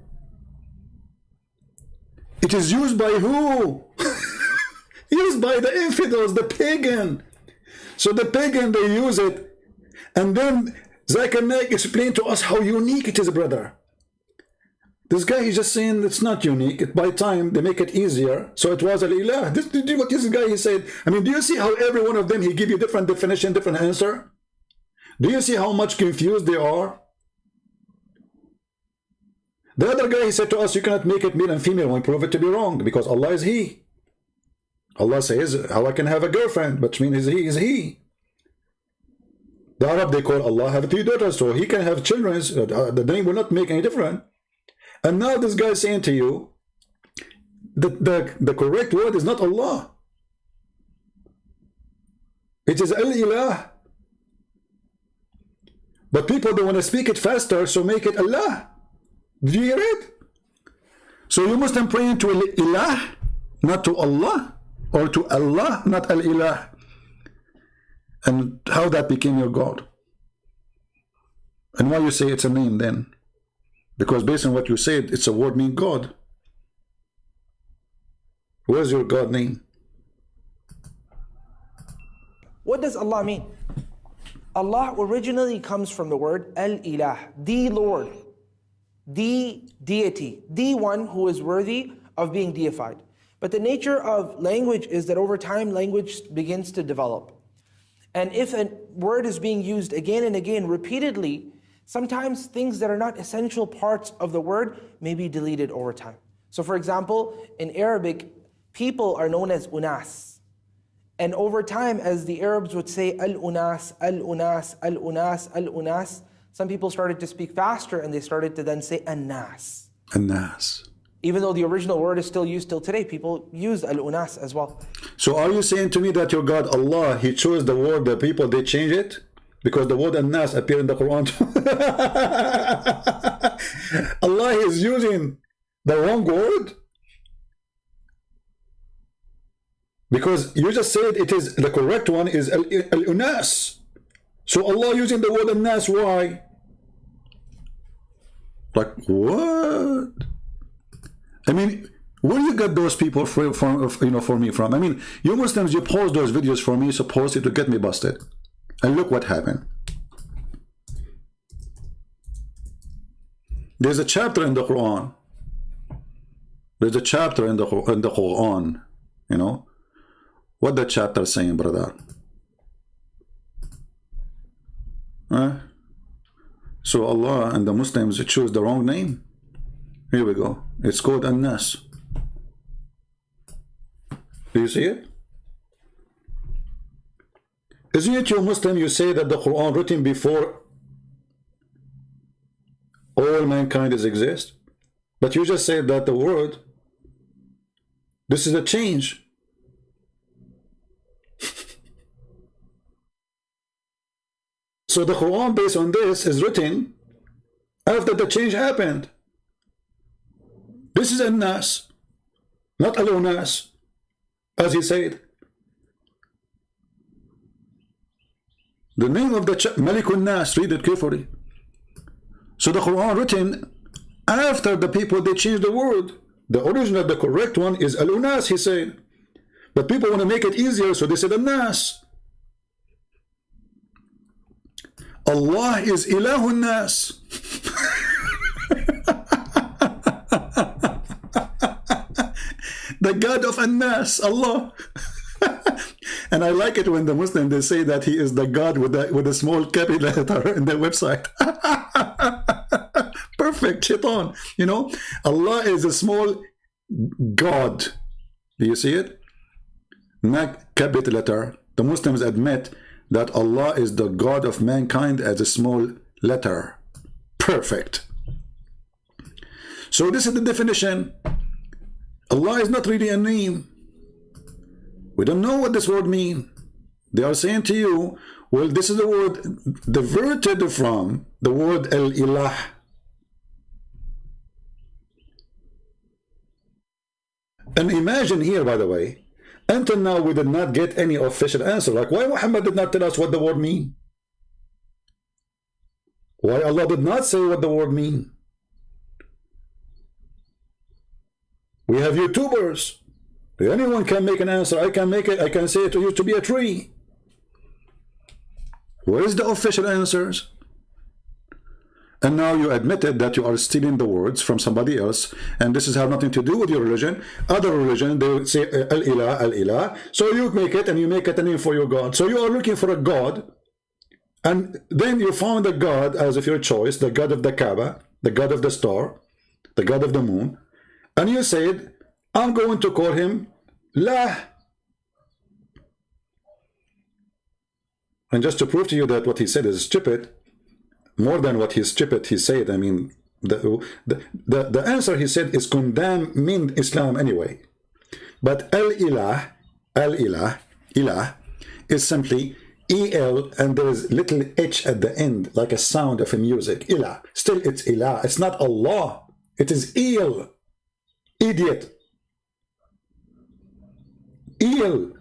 It is used by who? Used by the infidels, the pagan. So the pagan, they use it. And then Zakir Naik explained to us how unique it is, brother. This guy is just saying it's not unique. By time, they make it easier. So it was al-ilah. What this guy he said. I mean, do you see how every one of them, he give you different definition, different answer? Do you see how much confused they are? The other guy, he said to us, you cannot make it male and female when prove it to be wrong because Allah is He. Allah says, how I can have a girlfriend, which means He is He. The Arab, they call Allah have 3 daughters, so He can have children. The name will not make any difference. And now this guy is saying to you, the correct word is not Allah. It is Al-Ilah. But people, they want to speak it faster, so make it Allah. Did you hear it? So you Muslim praying to Ilah, not to Allah, or to Allah, not Al-Ilah. And how that became your God. And why you say it's a name then? Because based on what you said, it's a word meaning God. Where's your God name? What does Allah mean? Allah originally comes from the word Al-Ilah, the Lord, the deity, the one who is worthy of being deified. But the nature of language is that over time language begins to develop. And if a word is being used again and again repeatedly, sometimes things that are not essential parts of the word may be deleted over time. So for example, in Arabic, people are known as unas. And over time, as the Arabs would say al-unas, al-unas, al-unas, al-unas, some people started to speak faster and they started to then say an-nas. An-nas. Even though the original word is still used till today, people use al-unas as well. So are you saying to me that your God, Allah, He chose the word, the people, they change it? Because the word an-nas appear in the Quran. Allah is using the wrong word? Because you just said it is, the correct one is al-unas. So Allah using the word an-nas, why? Like, what? I mean, where you get those people from, for me from? I mean, you Muslims, you post those videos for me, supposedly to get me busted. And look what happened. There's a chapter in the Quran. There's a chapter in the Quran, you know. What the chapter saying, brother? So Allah and the Muslims choose the wrong name. Here we go. It's called An-Nas. Do you see it? Isn't it you Muslim, you say that the Quran written before all mankind exist? But you just said that the word, this is a change. So the Quran based on this is written after the change happened. This is An-Nas, not Al-Unas, as he said. The name of the Malikun Nas, read it carefully. So the Quran written after the people, they changed the word. The original, the correct one is Al-Unas, he said. But people want to make it easier, so they said An-Nas. Allah is Ilahun Nas. The God of An-Nas, Allah. And I like it when the Muslim, they say that he is the God with a small capital letter in their website. Perfect, shaitan. You know, Allah is a small God. Do you see it? Not capital letter. The Muslims admit that Allah is the God of mankind as a small letter. Perfect. So this is the definition. Allah is not really a name. We don't know what this word means. They are saying to you, well, this is the word diverted from the word al-ilah. And imagine here, by the way, until now we did not get any official answer. Like, why Muhammad did not tell us what the word means? Why Allah did not say what the word means? We have YouTubers. Anyone can make an answer. I can make it. I can say it to you to be a tree. Where is the official answers? And now you admitted that you are stealing the words from somebody else, and this has nothing to do with your religion. Other religion, they would say al-ilah, al-ilah. So you make it, and you make it a name for your God. So you are looking for a God, and then you found a God as of your choice, the God of the Kaaba, the God of the star, the God of the moon, and you said, I'm going to call him La. And just to prove to you that what he said is stupid, more than what he's stupid he said, I mean, the answer he said is condemning Islam anyway. But al-ilah, al-ilah, ilah, is simply E-L, and there is little H at the end, like a sound of a music. Ilah. Still, it's ilah. It's not Allah. It is Il. Idiot. Il.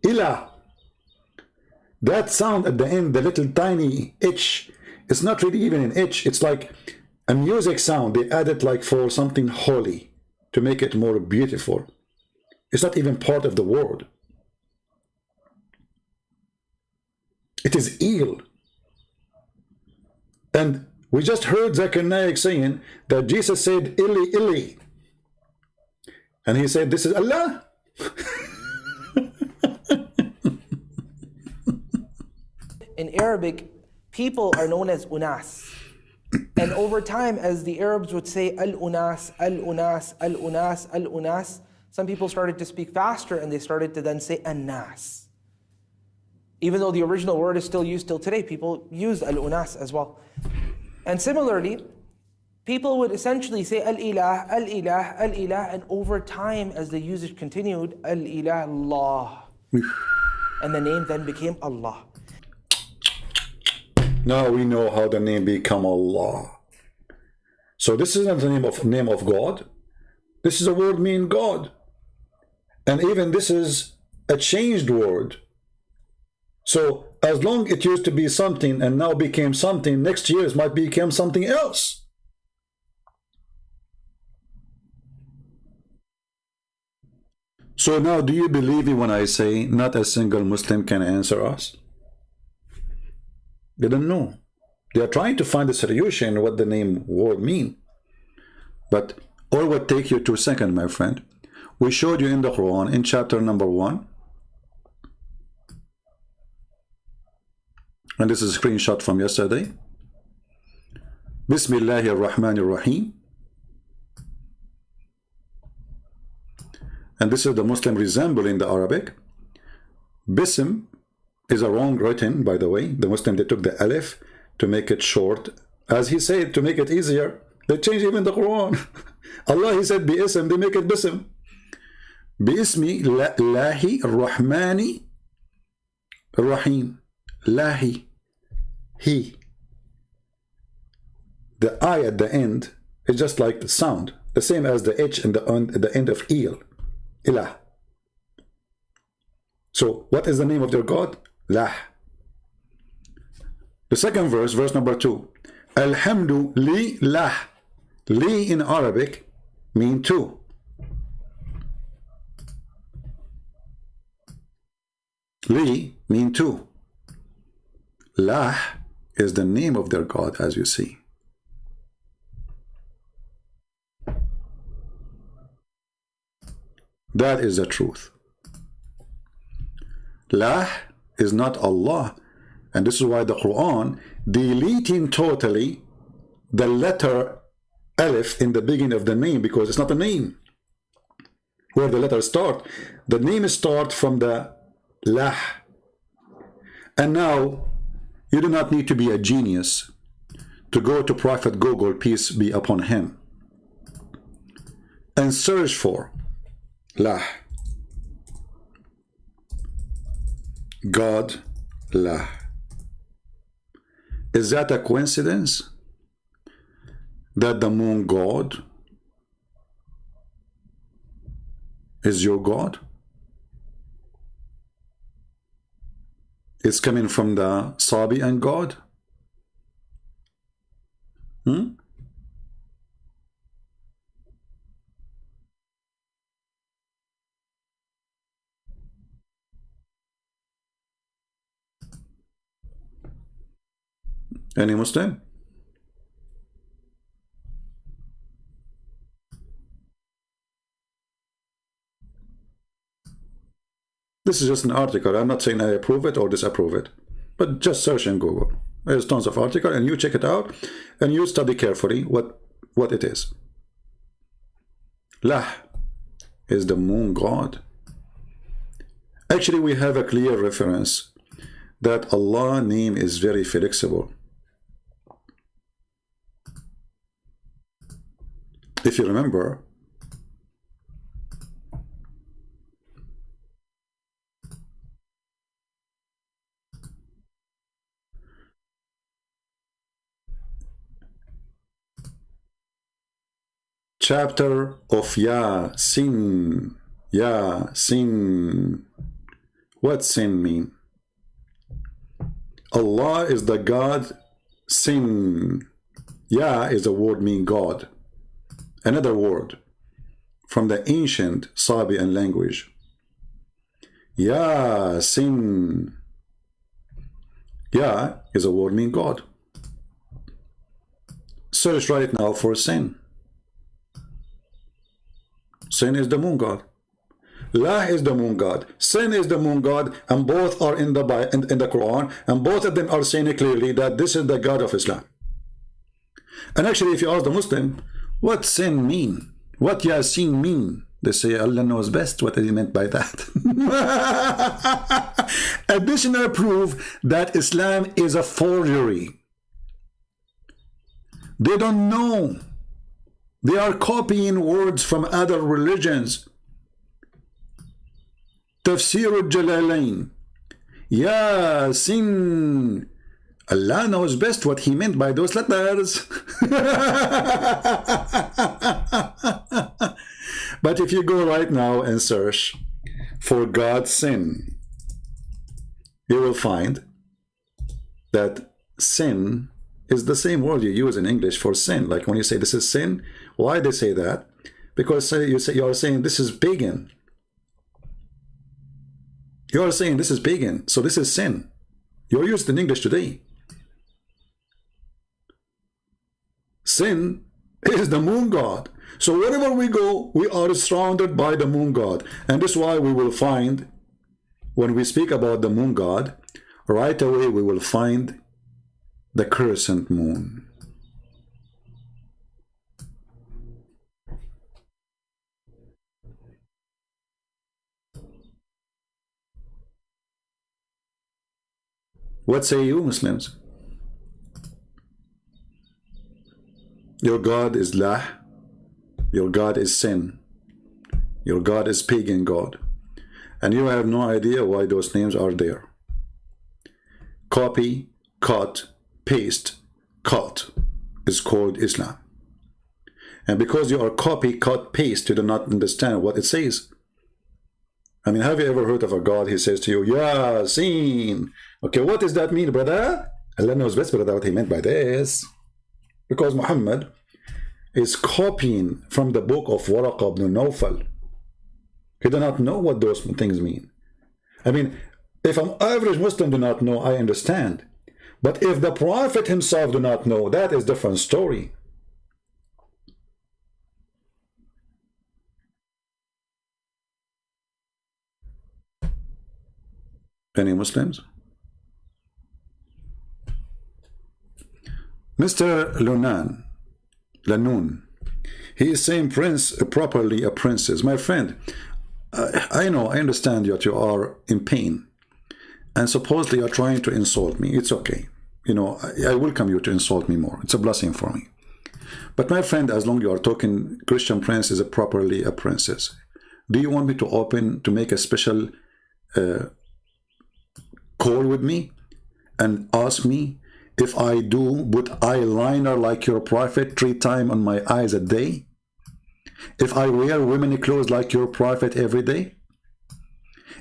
Ilah. That sound at the end, the little tiny H, it's not really even an H. It's like a music sound. They added like for something holy to make it more beautiful. It's not even part of the word. It is Il. And we just heard Zakir Naik saying that Jesus said Ili, Ili. And he said, this is Allah. In Arabic, people are known as unas. And over time, as the Arabs would say al-unas, al-unas, al-unas, al-unas, some people started to speak faster and they started to then say an-nas. Even though the original word is still used till today, people use al-unas as well. And similarly, people would essentially say al-ilah, al-ilah, al-ilah, and over time, as the usage continued, al-ilah, Allah. And the name then became Allah. Now we know how the name become Allah. So this isn't the name of God. This is a word mean God. And even this is a changed word. So as long it used to be something and now became something, next year it might become something else. So now do you believe me when I say not a single Muslim can answer us? They don't know. They are trying to find a solution what the name word mean. But all would take you 2 seconds, my friend. We showed you in the Quran in chapter number 1. And this is a screenshot from yesterday. Bismillahir Rahmanir Rahim. And this is the Muslim resembling the Arabic. Bism is a wrong written, by the way. The Muslim, they took the alif to make it short. As he said, to make it easier, they changed even the Quran. Allah, he said bi-ism, they make it bism. Bi-ismi lahi rahmani rahim. Lahi. He. The I at the end is just like the sound, the same as the H at the end of Il. Ilah. So what is the name of their God? Lah. The second verse, verse number 2. Alhamdu li lah. Li in Arabic mean two. Li mean two. Lah is the name of their God, as you see. That is the truth. Lah is not Allah. And this is why the Qur'an deleting totally the letter Alif in the beginning of the name, because it's not a name. Where the letters start, the name start from the Lah. And now you do not need to be a genius to go to Prophet Google, peace be upon him, and search for Lah, God, Lah. Is that a coincidence that the moon god is your God? It's coming from the Sabian God? Any Muslim? This is just an article. I'm not saying I approve it or disapprove it, but just search in Google. There's tons of articles, and you check it out, and you study carefully what it is. Lah is the moon god. Actually, we have a clear reference that Allah's name is very flexible. If you remember, chapter of Yasin. Yasin. What sin mean? Allah is the God. Sin. Ya is a word mean God. Another word from the ancient Sabian language. Yasin. Ya is a word mean God. Search right now for sin. Sin is the moon god. Lah is the moon god. Sin is the moon god, and both are in the Quran, and both of them are saying clearly that this is the God of Islam. And actually, if you ask the Muslim, what sin mean? What Yasin mean? They say Allah knows best what he meant by that. Additional proof that Islam is a forgery. They don't know. They are copying words from other religions. Tafsir al-Jalalain. Yasin. Allah knows best what he meant by those letters. But if you go right now and search for God's sin, you will find that sin is the same word you use in English for sin. Like when you say this is sin, why they say that? Because you are saying this is pagan. You are saying this is pagan, so this is sin. You're used in English today. Sin is the moon god. So wherever we go, we are surrounded by the moon god. And this is why we will find, when we speak about the moon god, right away we will find the crescent moon. What say you, Muslims? Your God is Lah. Your God is sin. Your God is pagan God. And you have no idea why those names are there. Copy, cut, paste, cut is called Islam. And because you are copy, cut, paste, you do not understand what it says. I mean, have you ever heard of a God? He says to you, Yasin. Okay, what does that mean, brother? Allah knows best, brother, what he meant by this. Because Muhammad is copying from the book of Waraq ibn Nawfal. He do not know what those things mean. I mean, if an average Muslim do not know, I understand. But if the Prophet himself do not know, that is a different story. Any Muslims? Mr. Lanoon, he is saying prince properly a princess. My friend, I know, I understand that you are in pain, and supposedly you're trying to insult me. It's okay. You know, I welcome you to insult me more. It's a blessing for me. But my friend, as long as you are talking Christian prince is properly a princess, do you want me to make a special call with me and ask me if I do put eyeliner like your prophet 3 times on my eyes a day? If I wear women clothes like your prophet every day?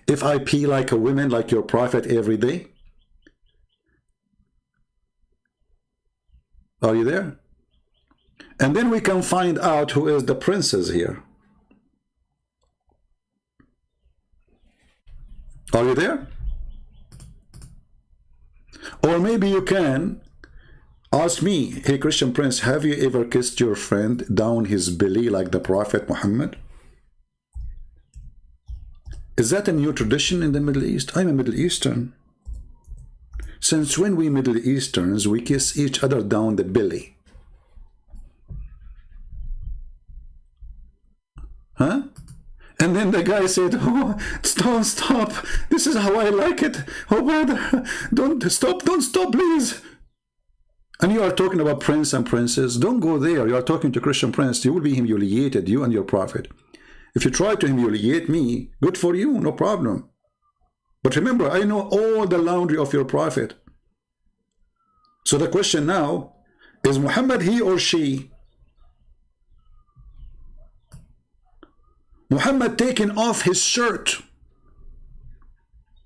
If I pee like a woman like your prophet every day? Are you there? And then we can find out who is the princess here. Are you there? Or maybe you can ask me, hey Christian prince, have you ever kissed your friend down his belly like the Prophet Muhammad? Is that a new tradition in the Middle East? I'm a Middle Eastern. Since when we Middle Easterns, we kiss each other down the belly? Huh? And then the guy said, oh, stop, this is how I like it. Oh, brother, don't stop, please. And you are talking about prince and princess. Don't go there. You are talking to Christian prince. You will be humiliated, you and your prophet. If you try to humiliate me, good for you, no problem. But remember, I know all the laundry of your prophet. So the question now, is Muhammad he or she? Muhammad taking off his shirt.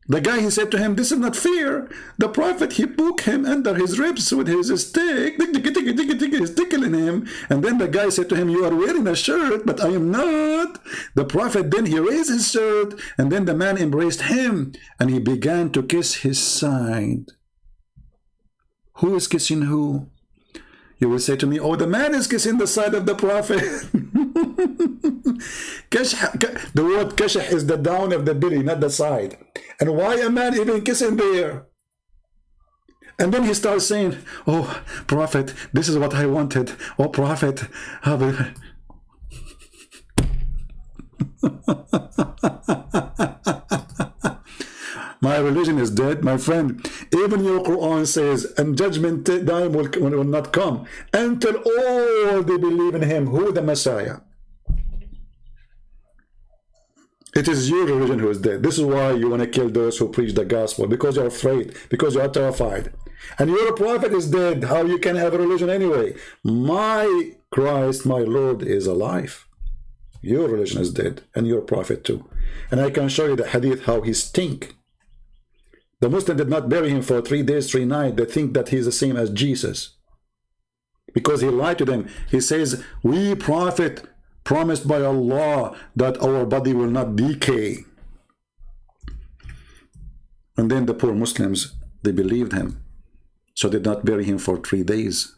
The guy, he said to him, this is not fair. The prophet, he poked him under his ribs with his stick. He's tickling him. And then the guy said to him, you are wearing a shirt, but I am not. The prophet, then he raised his shirt. And then the man embraced him. And he began to kiss his side. Who is kissing who? You will say to me, oh, the man is kissing the side of the prophet. The word kashah is the down of the belly, not the side. And why a man even kissing there? And then he starts saying, oh, prophet, this is what I wanted. Oh, prophet. My religion is dead, my friend. Even your Qur'an says, and judgment time will not come until all they believe in him, who the Messiah. It is your religion who is dead. This is why you want to kill those who preach the gospel, because you're afraid, because you are terrified. And your prophet is dead. How you can have a religion anyway? My Christ, my Lord is alive. Your religion is dead, and your prophet too. And I can show you the hadith how he stink. The Muslim did not bury him for 3 days, 3 nights. They think that he's the same as Jesus, because he lied to them. He says, we prophet promised by Allah that our body will not decay. And then the poor Muslims, they believed him, so they did not bury him for 3 days.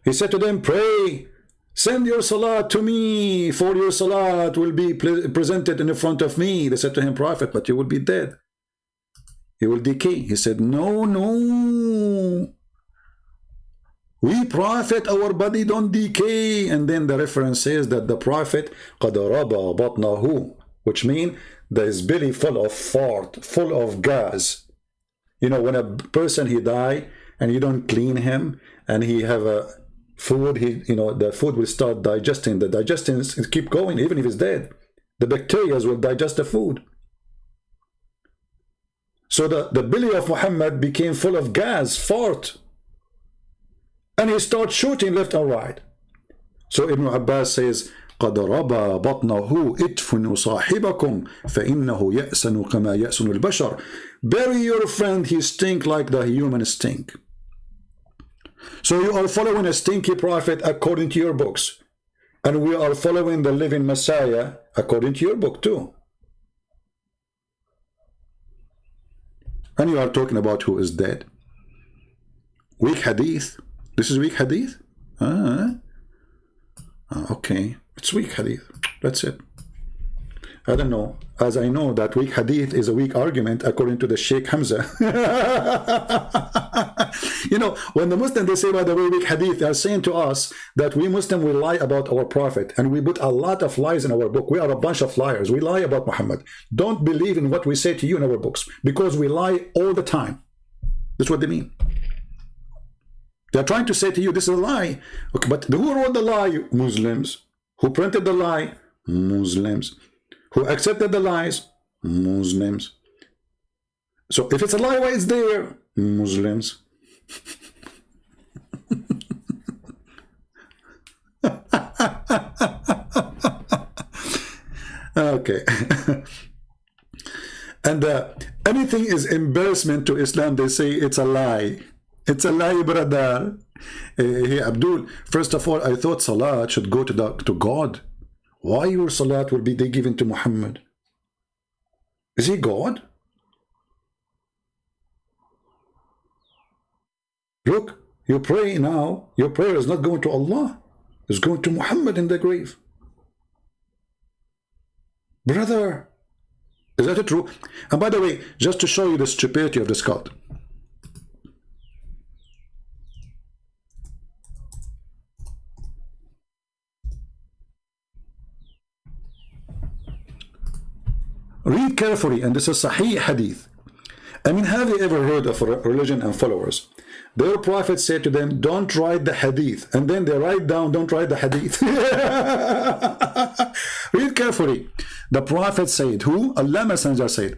He said to them, pray, send your salat to me, for your salat will be presented in the front of me. They said to him, prophet, but you will be dead. You will decay. He said, no. We prophet, our body don't decay. And then the reference says that the prophet قَدْ رَبَى بَطْنَهُ, which means that his belly full of fart, full of gas. You know, when a person he die and you don't clean him and he have a food, the food will start digesting. The digestion keep going even if he's dead. The bacteria will digest the food. So the belly of Muhammad became full of gas, fart. And he starts shooting left and right. So Ibn Abbas says, قَدْ رَبَى بَطْنَهُ إِدْفُنُوا صَاحِبَكُمْ فَإِنَّهُ يَأْسَنُ كَمَا يَأْسُنُ الْبَشَرُ. Bury your friend, he stink like the human stink. So you are following a stinky prophet according to your books. And we are following the living Messiah according to your book too. And you are talking about who is dead. Weak hadith. This is weak hadith? Okay. It's weak hadith. That's it. I don't know. As I know that weak hadith is a weak argument according to the Sheikh Hamza. You know, when the Muslims, they say, by the way, weak hadith, they are saying to us that we Muslims will lie about our prophet, and we put a lot of lies in our book. We are a bunch of liars. We lie about Muhammad. Don't believe in what we say to you in our books, because we lie all the time. That's what they mean. They're trying to say to you, this is a lie. Okay, but who wrote the lie? Muslims. Who printed the lie? Muslims. Who accepted the lies? Muslims. So if it's a lie, why it's there? Muslims. Okay. And anything is embarrassment to Islam, they say it's a lie. It's a lie, brother. Hey, Abdul, first of all, I thought Salat should go to God. Why your Salat will be given to Muhammad? Is he God? Look, you pray now, your prayer is not going to Allah. It's going to Muhammad in the grave. Brother, is that true? And by the way, just to show you the stupidity of this cult, read carefully, and this is Sahih Hadith. I mean, have you ever heard of religion and followers? Their prophet said to them, don't write the Hadith. And then they write down, don't write the Hadith. Read carefully. The prophet said, who? Allah Messenger said,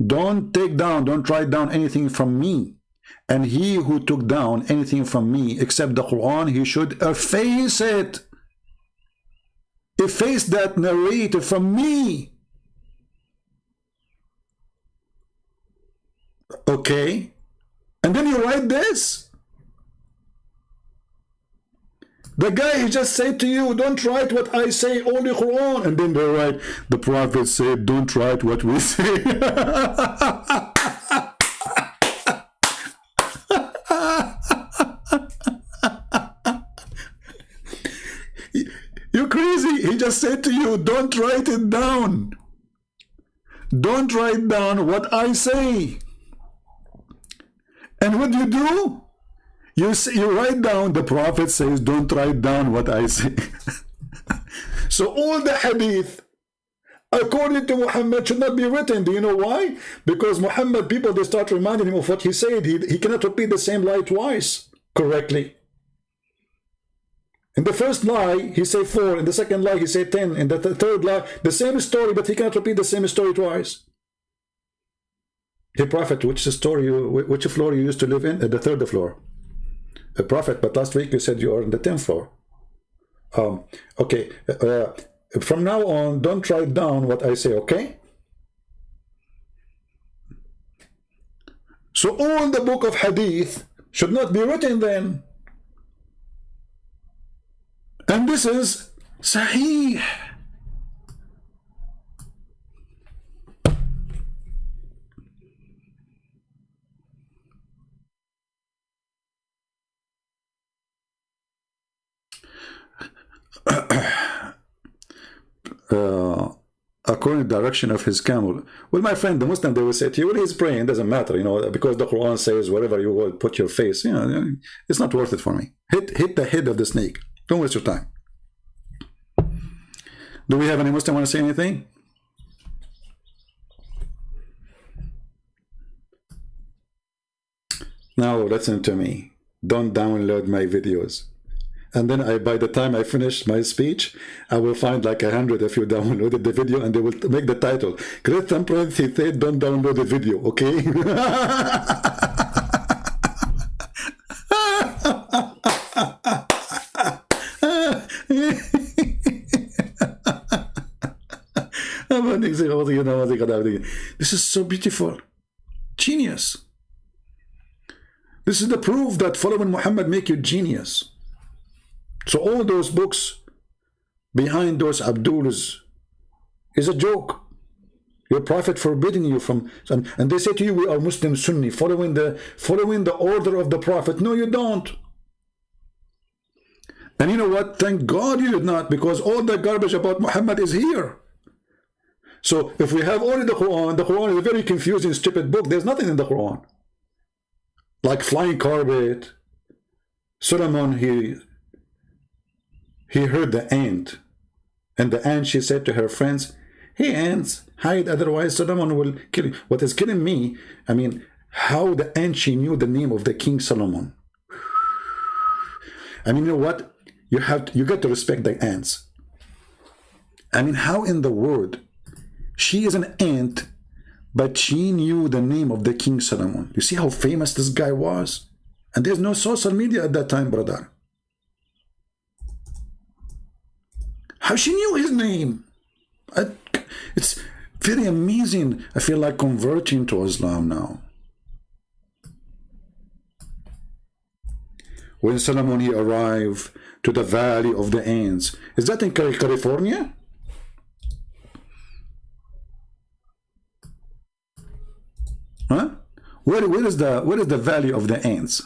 don't take down, don't write down anything from me. And he who took down anything from me, except the Qur'an, he should efface it. Efface that narrative from me. Okay, and then you write this. The guy, he just said to you, don't write what I say, only Quran. And then they write, the prophet said, don't write what we say. You're crazy. He just said to you, don't write it down. Don't write down what I say. And what do? You write down, the prophet says, don't write down what I say. So all the hadith, according to Muhammad, should not be written. Do you know why? Because Muhammad, people, they start reminding him of what he said. He cannot repeat the same lie twice correctly. In the first lie, he said 4. In the second lie, he said 10. In the third lie, the same story, but he cannot repeat the same story twice. Hey, Prophet, which floor you used to live in? The 3rd floor. Prophet, but last week you said you are on the 10th floor. Okay. From now on, don't write down what I say, okay? So all the book of Hadith should not be written then. And this is Sahih. According to the direction of his camel. Well, my friend, the Muslim, they will say to you, well, he's praying, doesn't matter, you know, because the Quran says wherever you will put your face, you know, it's not worth it for me. Hit the head of the snake. Don't waste your time. Do we have any Muslim want to say anything? Now listen to me. Don't download my videos. And then by the time I finish my speech, I will find like 100 if you downloaded the video, and they will make the title. Christian Prince, he said, don't download the video, okay? This is so beautiful. Genius. This is the proof that following Muhammad make you genius. So all those books behind those Abduls is a joke. Your prophet forbidding you from, and they say to you, we are Muslim Sunni, following the order of the prophet. No, you don't. And you know what? Thank God you did not, because all the garbage about Muhammad is here. So if we have only the Quran is a very confusing, stupid book. There's nothing in the Quran. Like flying carpet. Solomon, he heard the ant. And the ant, she said to her friends, hey ants, hide, otherwise Solomon will kill you. What is killing me, I mean, how the ant, she knew the name of the King Solomon. I mean, you know what? You got to respect the ants. I mean, how in the world, she is an ant, but she knew the name of the King Solomon. You see how famous this guy was? And there's no social media at that time, brother. How she knew his name? It's very amazing. I feel like converting to Islam now. When Solomon, he arrived to the Valley of the Ants. Is that in California? Huh? Where is the Valley of the Ants?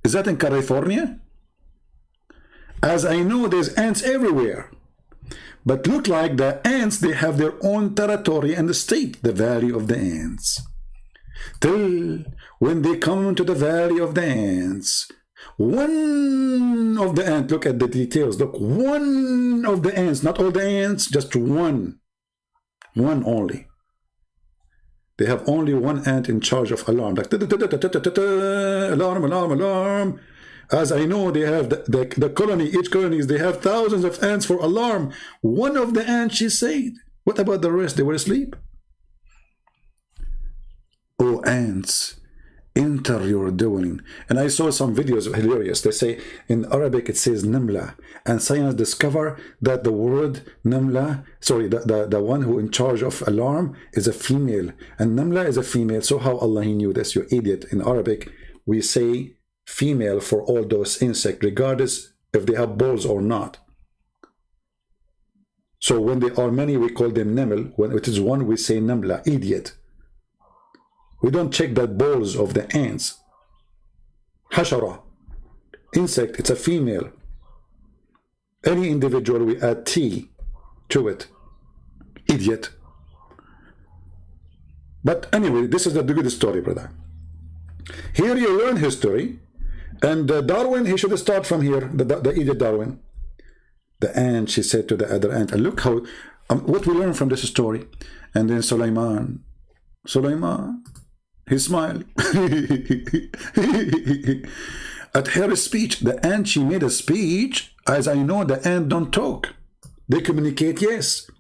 Is that in California? As I know, there's ants everywhere. But look like the ants, they have their own territory and the state, the Valley of the Ants. Till when they come to the Valley of the Ants, one of the ants, look at the details, look, one of the ants, not all the ants, just one only. They have only one ant in charge of alarm, like alarm, alarm, alarm. As I know, they have the colony, each colony, they have thousands of ants for alarm. One of the ants, she said. What about the rest? They were asleep. Oh, ants, enter your dwelling. And I saw some videos, hilarious. They say in Arabic it says namla, and science discover that the word namla, sorry, the one who in charge of alarm is a female, and namla is a female. So how Allah, he knew this? You idiot. In Arabic we say female for all those insects, regardless if they have balls or not. So when they are many, we call them naml. When it is one, we say namla. Idiot. We don't check the balls of the ants. Hashara, insect, it's a female. Any individual, we add T to it. Idiot. But anyway, this is the good story, brother. Here you learn history. And Darwin, he should start from here, the idiot Darwin. The ant, she said to the other ant, and look how, what we learn from this story. And then Sulaiman, he smiled. At her speech, the ant, she made a speech. As I know, the ant don't talk. They communicate, yes.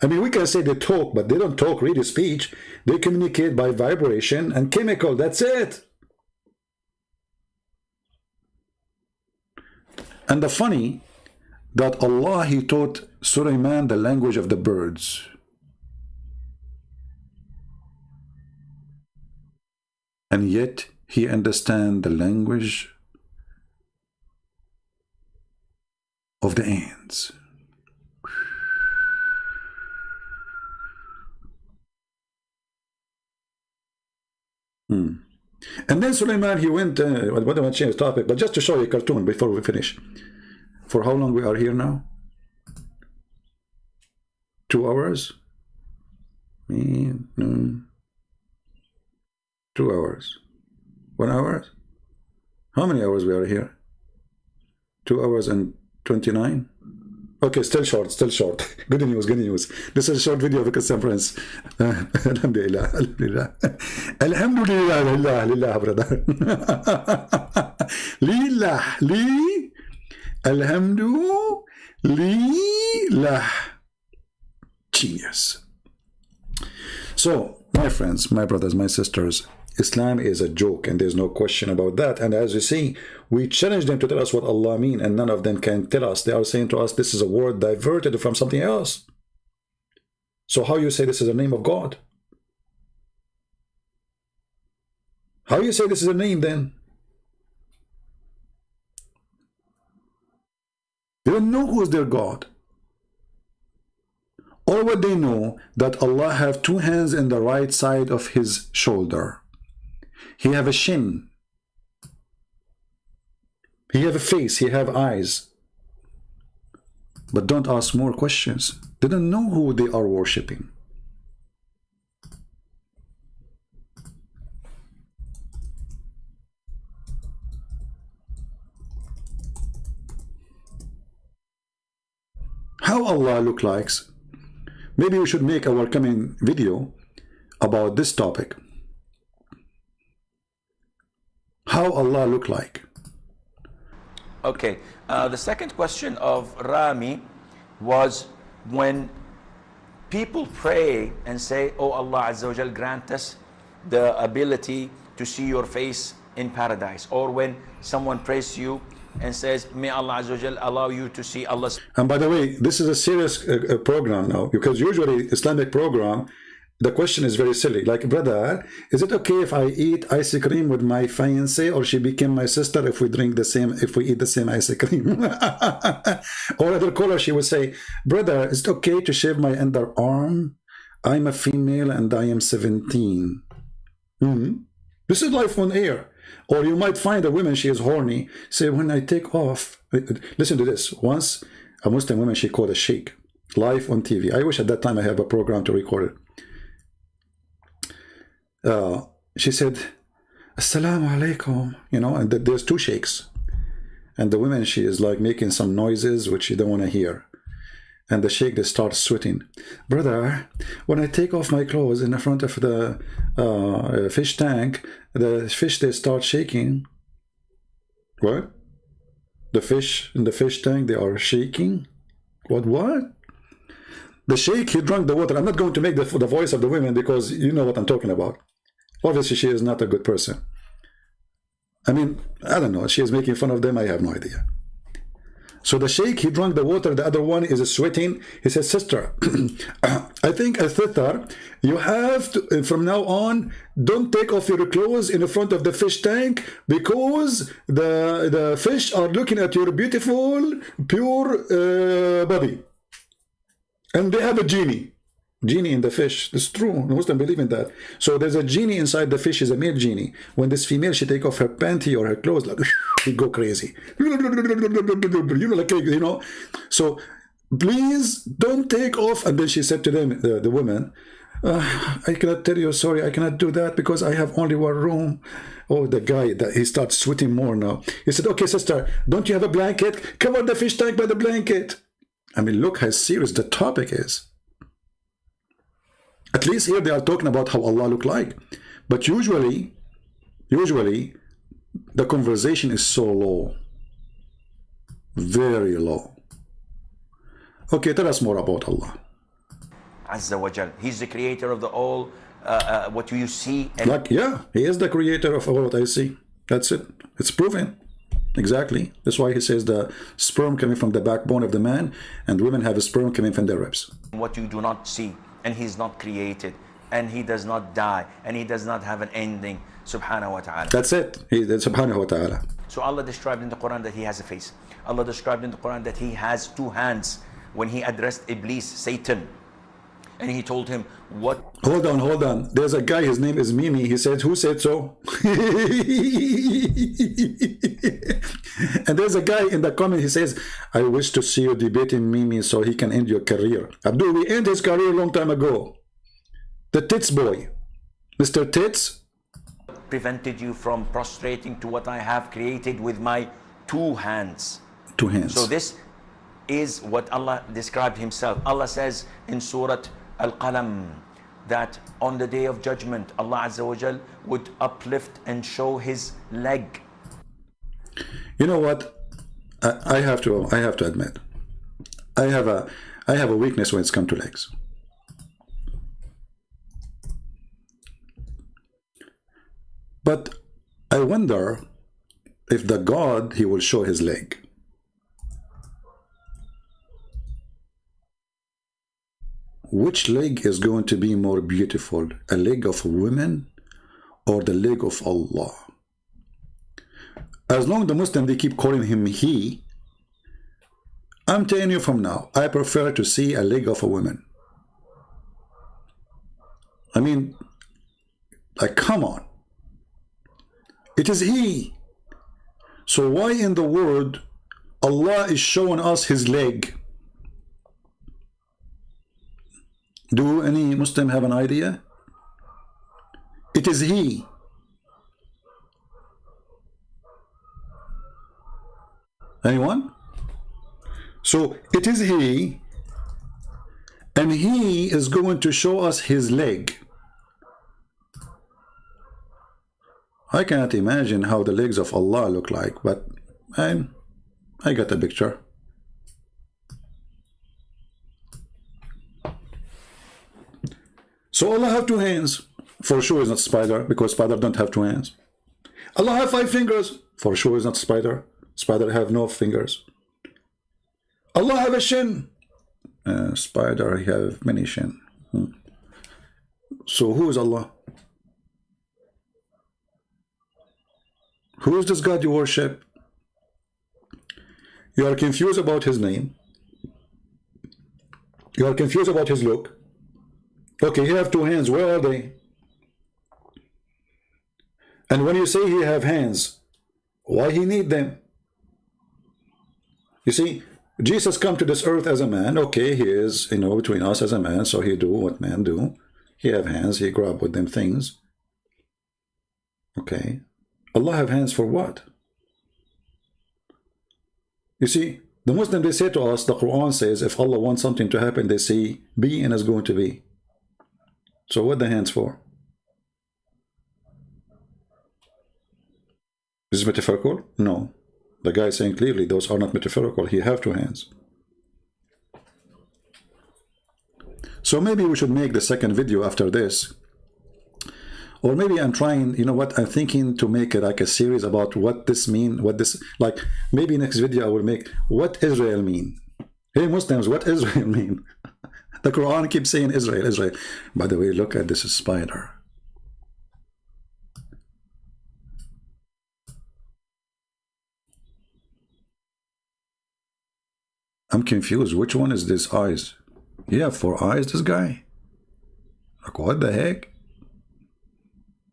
I mean, we can say they talk, but they don't talk really speech. They communicate by vibration and chemical, that's it. And the funny, that Allah, he taught Sulaiman the language of the birds. And yet, he understands the language of the ants. And then Sulaiman, he went, I don't want to change the topic, but just to show you a cartoon before we finish. For how long we are here now? 2 hours? 2 hours. 1 hour? How many hours we are here? 2 hours and 29? Okay, still short, still short. Good news, good news. This is a short video of a conference. Alhamdulillah, alhamdulillah. Alhamdulillah, lillah, lillah, brother. Lillah, li, alhamdulillah. Genius. So, my friends, my brothers, my sisters, Islam is a joke, and there's no question about that. And as you see, we challenge them to tell us what Allah means, and none of them can tell us. They are saying to us, this is a word diverted from something else. So how you say this is the name of God? How you say this is a name then? They don't know who is their God. All what they know, that Allah have 2 hands in the right side of his shoulder. He have a shin. He have a face. He have eyes. but don't ask more questions. They don't know who they are worshipping. How Allah look like? Maybe we should make our coming video about this topic. How Allah look like? Okay, the second question of Rami was when people pray and say, oh Allah Azza wa Jal, grant us the ability to see your face in paradise, or when someone prays to you and says, may Allah Azza wa Jal allow you to see Allah's. And by the way, this is a serious program now, because usually Islamic program, the question is very silly. Like, brother, is it okay if I eat ice cream with my fiancée, or she became my sister if we drink the same, if we eat the same ice cream? Or other caller, she would say, brother, is it okay to shave my underarm? I'm a female and I am 17. This is life on air. Or you might find a woman, she is horny, say, when I take off, listen to this. Once a Muslim woman, she called a sheikh live on TV. I wish at that time I have a program to record it. She said, Assalamu alaikum, you know, and there's two sheikhs. And the woman, she is like making some noises which you don't want to hear. And the sheikh, they start sweating. Brother, when I take off my clothes in the front of the fish tank, the fish, they start shaking. What? The fish in the fish tank, they are shaking? What? The sheikh, he drank the water. I'm not going to make the voice of the women, because you know what I'm talking about. Obviously, she is not a good person. I mean, I don't know. She is making fun of them. I have no idea. So the sheikh, he drank the water. The other one is sweating. He says, sister, I think a sister, you have to, from now on, don't take off your clothes in the front of the fish tank, because the fish are looking at your beautiful, pure body. And they have a genie in the fish. It's true. Muslims believe in that. So there's a genie inside the fish, is a male genie. When this female, she take off her panty or her clothes, like, he go crazy. You know, like, you know. So please don't take off. And then she said to them, the woman, I cannot tell you, sorry, I cannot do that because I have only one room. Oh, the guy, he starts sweating more now. He said, okay, sister, don't you have a blanket? Cover the fish tank by the blanket. I mean, look how serious the topic is. At least here they are talking about how Allah look like. But usually, the conversation is so low. Very low. Okay, tell us more about Allah. Azza wa Jal. He's the creator of the all, what you see. And like, yeah, he is the creator of all what I see. That's it. It's proven. Exactly. That's why he says the sperm coming from the backbone of the man, and women have a sperm coming from their ribs. what you do not see, and he's not created, and he does not die, and he does not have an ending, subhanahu wa ta'ala. That's it. Subhanahu wa ta'ala. So Allah described in the Quran that he has a face. Allah described in the Quran that he has two hands when he addressed Iblis, Satan. And he told him, what? Hold on. There's a guy, his name is Mimi. He said, who said so? And there's a guy in the comment, he says, I wish to see you debating Mimi so he can end your career. Abdul, we ended his career a long time ago. The Tits boy. Mr. Tits. Prevented you from prostrating to what I have created with my two hands. Two hands. So this is what Allah described himself. Allah says in Surah Al-Qalam that on the day of judgment, Allah Azza wa Jal would uplift and show his leg. You know what? I have to admit, I have a weakness when it's come to legs. But I wonder if the God, he will show his leg. Which leg is going to be more beautiful? A leg of a woman or the leg of Allah? As long as the Muslim, they keep calling him he, I'm telling you from now, I prefer to see a leg of a woman. I mean, like, come on. It is he. So why in the world Allah is showing us his leg? Do any Muslim have an idea? It is He. Anyone? So it is He, and He is going to show us His leg. I cannot imagine how the legs of Allah look like, but I got a picture. So Allah have 2 hands. For sure is not spider, because spider don't have 2 hands. Allah have 5 fingers. For sure is not spider. Spider have no fingers. Allah have a shin. Spider have many shin. So who is Allah? Who is this God you worship? You are confused about His name. You are confused about His look. Okay, He have 2 hands. Where are they? And when you say He have hands, why He need them? You see, Jesus come to this earth as a man. Okay, He is, between us as a man, so He do what men do. He have hands. He grab with them things. Okay. Allah have hands for what? You see, the Muslims, they say to us, the Qur'an says, if Allah wants something to happen, they say, be and is going to be. So what the hands for? Is it metaphorical? No. The guy is saying clearly, those are not metaphorical. He have 2 hands. So maybe we should make the second video after this. Or maybe I'm trying, I'm thinking to make it like a series about what this mean, like maybe next video I will make what Israel mean. Hey Muslims, what Israel mean? The Quran keeps saying Israel, Israel. By the way, look at this spider. I'm confused. Which one is this eyes? Yeah, 4 eyes, this guy. Like, what the heck?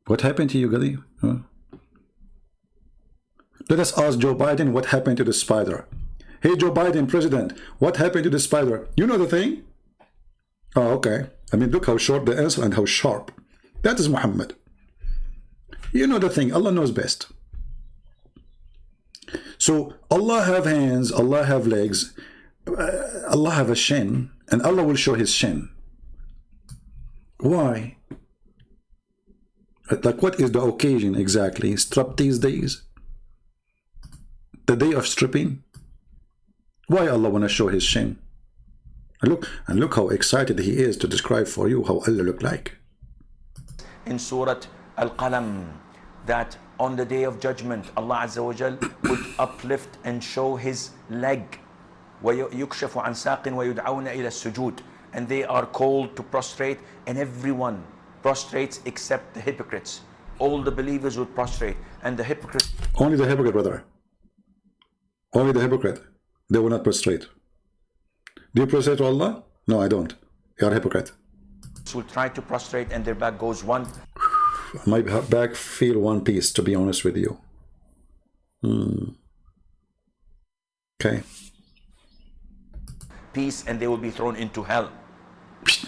What happened to you, Gali? Huh? Let us ask Joe Biden what happened to the spider. Hey, Joe Biden, president, what happened to the spider? You know the thing? Oh, okay. I mean, look how short the answer and how sharp. That is Muhammad. You know the thing. Allah knows best. So Allah have hands, Allah have legs, Allah have a shin, and Allah will show His shin. Why? Like, what is the occasion exactly? Striptease days? The day of stripping? Why Allah want to show His shin? And look how excited He is to describe for you how Allah look like. In Surah Al-Qalam, that on the day of judgment, Allah Azza wa Jal would uplift and show His leg. وَيُكْشَفُ عَنْ سَاقٍ وَيُدْعَوْنَ إِلَى السُّجُودِ. And they are called to prostrate, and everyone prostrates except the hypocrites. All the believers would prostrate, and the hypocrites... Only the hypocrite, brother. Only the hypocrite. They will not prostrate. Do you prostrate to Allah? No, I don't. You are a hypocrite. will try to prostrate, and their back goes one... My back feel one piece, to be honest with you. Okay. piece, and they will be thrown into hell.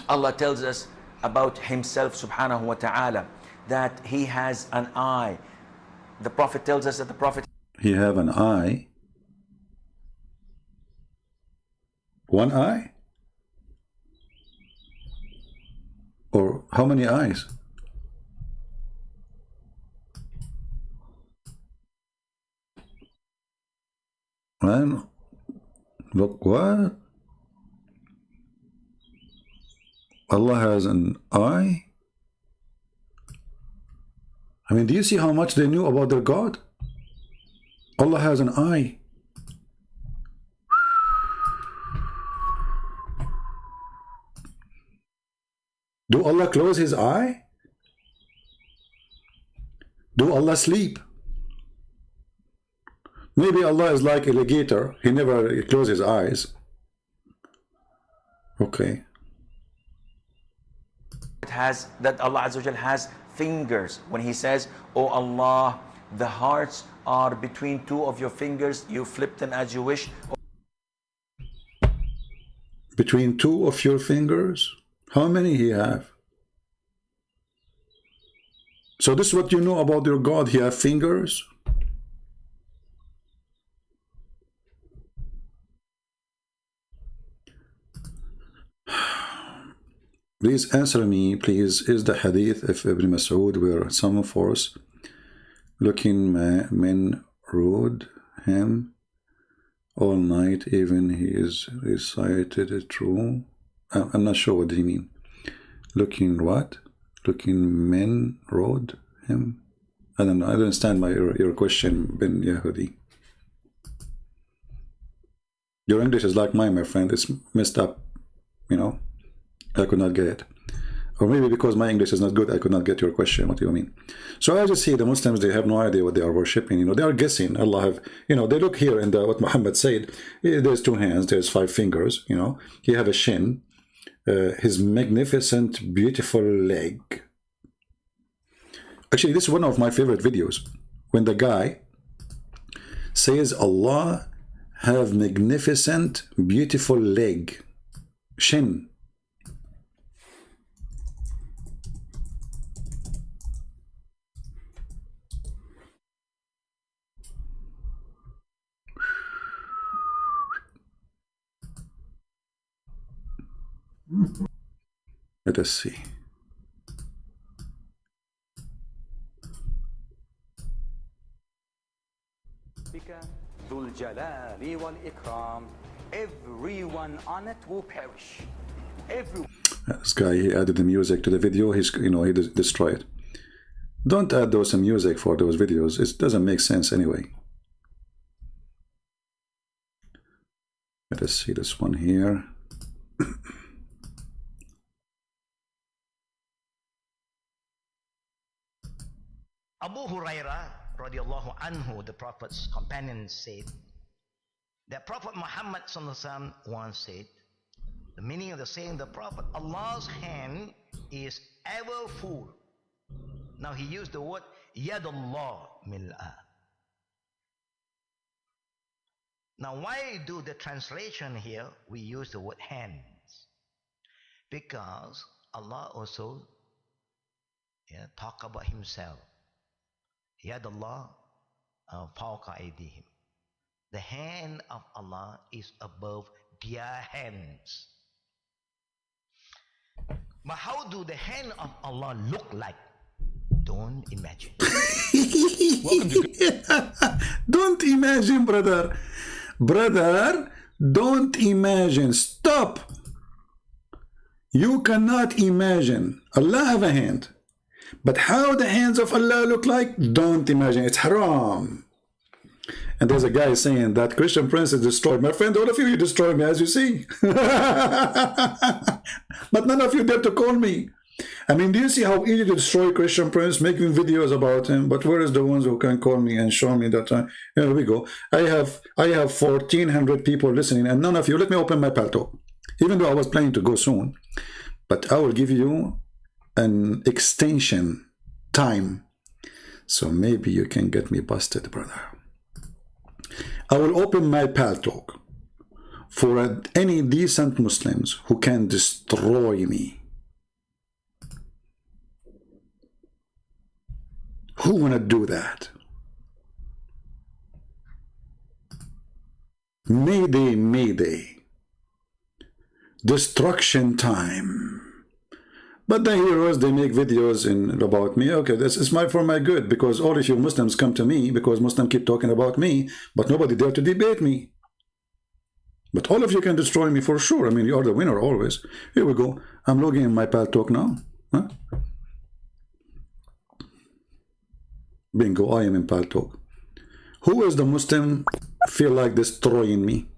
Allah tells us about Himself subhanahu wa ta'ala that He has an eye. The Prophet tells us that the Prophet... He have an eye? One eye? Or how many eyes? Man, look, what? Allah has an eye? I mean, do you see how much they knew about their God? Allah has an eye. Do Allah close His eye? Do Allah sleep? Maybe Allah is like alligator. He never closes his eyes. Okay. That Allah Azza wa Jal has fingers. When He says, "Oh Allah, the hearts are between two of your fingers, you flip them as you wish." Between two of your fingers? How many he have? So this is what you know about your God. He have fingers. Please answer me, please. Is the hadith of Ibn Mas'ud where some force looking men rode him all night, even he is recited it true? I'm not sure what do you mean. Looking what? Looking men rode him? I don't know. I don't understand your question, Ben Yehudi. Your English is like mine, my friend. It's messed up, you know. I could not get it. Or maybe because my English is not good, I could not get your question. What do you mean? So I just see the Muslims, they have no idea what they are worshipping. You know, they are guessing. Allah have, you know, they look here in what Muhammad said. There's 2 hands, there's 5 fingers, you know. He have a shin, his magnificent, beautiful leg. Actually, this is one of my favorite videos. When the guy says Allah have magnificent, beautiful leg, shin. Let us see. Everyone on it will perish. This guy, he added the music to the video. He's, you know, he destroyed it. Don't add those music for those videos. It doesn't make sense anyway. Let us see this one here. Abu Hurairah radiallahu anhu, the Prophet's companion, said that Prophet Muhammad once said, the meaning of the saying, the Prophet, Allah's hand is ever full. Now he used the word Yadullah mil'a. Now why do the translation here we use the word hands? Because Allah also talk about himself. Yadullah fawqa aydihim. The hand of Allah is above their hands. But how do the hand of Allah look like? Don't imagine. Don't imagine, brother. Brother, don't imagine. Stop. You cannot imagine. Allah have a hand. But how the hands of Allah look like, don't imagine. It's haram. And there's a guy saying that Christian Prince is destroyed. My friend, all of you destroy me, as you see. But none of you dare to call me. I mean, do you see how easy to destroy Christian Prince, making videos about him? But where is the ones who can call me and show me that? Here we go. I have 1,400 people listening, and none of you. Let me open my palto. Even though I was planning to go soon, but I will give you an extension time, so maybe you can get me busted, brother. I will open my paltalk for any decent Muslims who can destroy me. Who wanna do that? Mayday, mayday. Destruction time. But the heroes, they make videos about me. Okay, this is for my good, because all of you Muslims come to me because Muslims keep talking about me, but nobody dare to debate me. But all of you can destroy me for sure. I mean, you are the winner always. Here we go. I'm logging in my paltalk now. Huh? Bingo, I am in paltalk. Who is the Muslim feel like destroying me?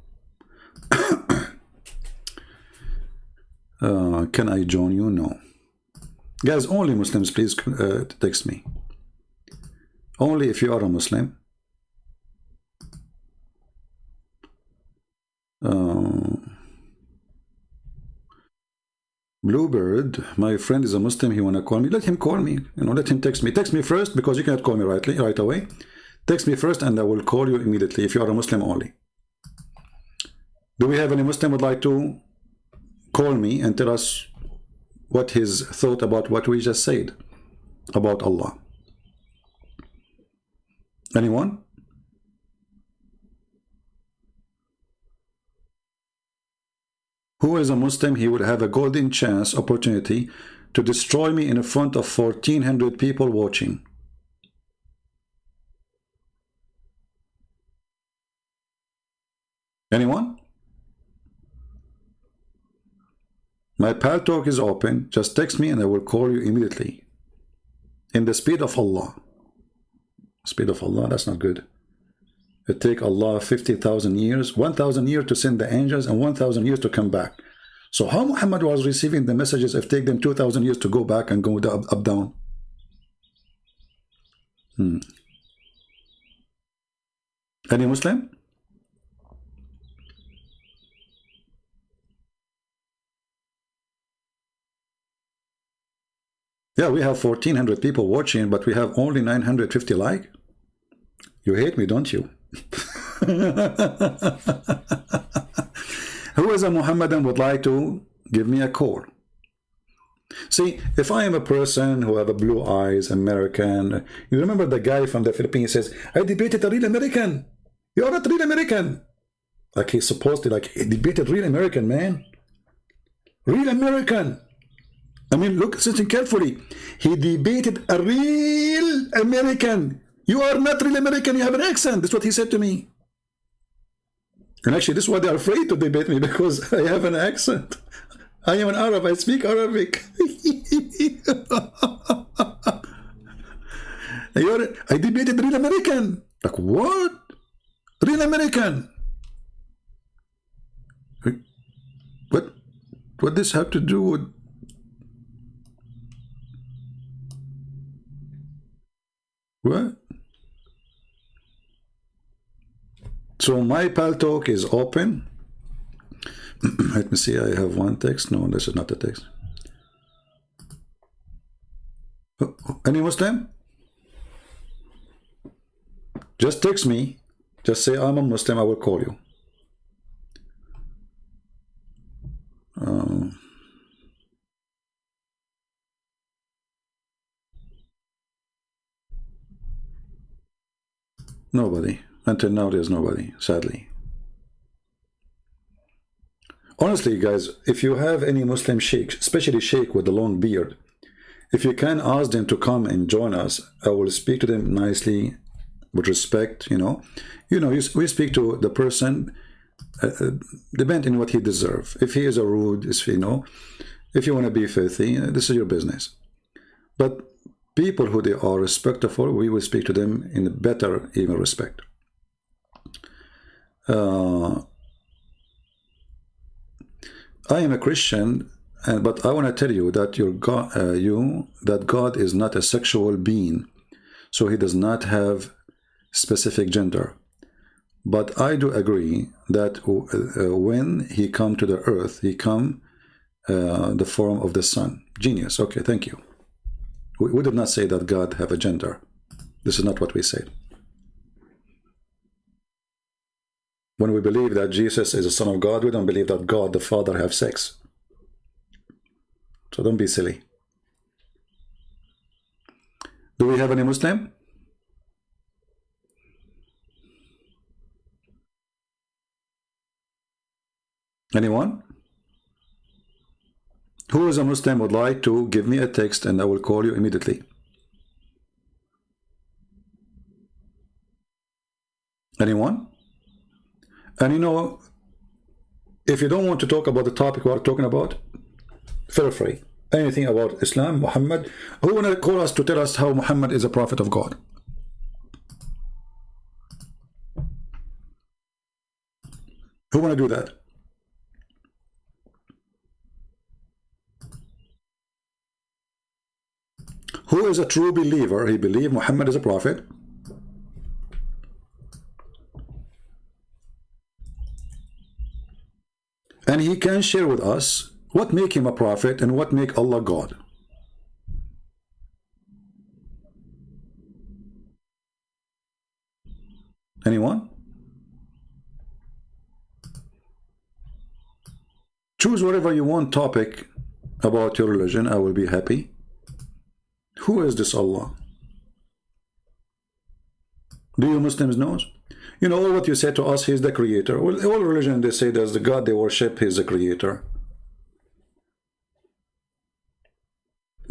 Can I join you? No. Guys, only Muslims, please text me. Only if you are a Muslim. Bluebird, my friend is a Muslim. He wanna call me. Let him call me. You know, let him text me. Text me first, because you cannot call me right away. Text me first, and I will call you immediately if you are a Muslim only. Do we have any Muslim would like to call me and tell us what his thought about what we just said about Allah. Anyone? Who is a Muslim? He would have a golden chance, opportunity to destroy me in front of 1,400 people watching. Anyone? My pal talk is open. Just text me and I will call you immediately. In the speed of Allah. Speed of Allah, that's not good. It take Allah 50,000 years, 1,000 years to send the angels and 1,000 years to come back. So how Muhammad was receiving the messages if take them 2,000 years to go back and go up down? Any Muslim? Yeah, we have 1,400 people watching, but we have only 950 like. You hate me, don't you? Who is a Muhammadan would like to give me a call? See, if I am a person who have a blue eyes, American, you remember the guy from the Philippines says, I debated a real American. You are not real American. Like he's supposed to, like, he debated real American, man. Real American. I mean, look, listen carefully. He debated a real American. You are not real American, you have an accent. That's what he said to me. And actually, this is why they're afraid to debate me, because I have an accent. I am an Arab, I speak Arabic. I debated real American. Like, what? Real American? What this have to do with... What? So my pal talk is open. Let me see, I have one text. No, this is not the text. Any Muslim? Just text me. Just say I'm a Muslim, I will call you. Nobody. Until now, there's nobody, sadly. Honestly, guys, if you have any Muslim sheikh, especially sheikh with a long beard, if you can ask them to come and join us, I will speak to them nicely, with respect, we speak to the person, depending on what he deserves. If he is a rude, if you want to be filthy, this is your business. But people who they are respectful, we will speak to them in better, even respect. I am a Christian, but I want to tell you that that God is not a sexual being, so he does not have specific gender. But I do agree that when he come to the earth, he come the form of the sun. Genius. Okay, thank you. We did not say that God have a gender. This is not what we said. When we believe that Jesus is the Son of God, we don't believe that God the Father have sex. So don't be silly. Do we have any Muslim? Anyone? Who is a Muslim would like to give me a text and I will call you immediately. Anyone? And if you don't want to talk about the topic we are talking about, feel free. Anything about Islam, Muhammad. Who want to call us to tell us how Muhammad is a prophet of God? Who want to do that? Who is a true believer? He believes Muhammad is a prophet. And he can share with us what make him a prophet and what make Allah God. Anyone? Choose whatever you want topic about your religion, I will be happy. Who is this Allah? Do you Muslims know? You know, all what you say to us, He's the creator. Well, all religion, they say there's the God they worship, He's the creator.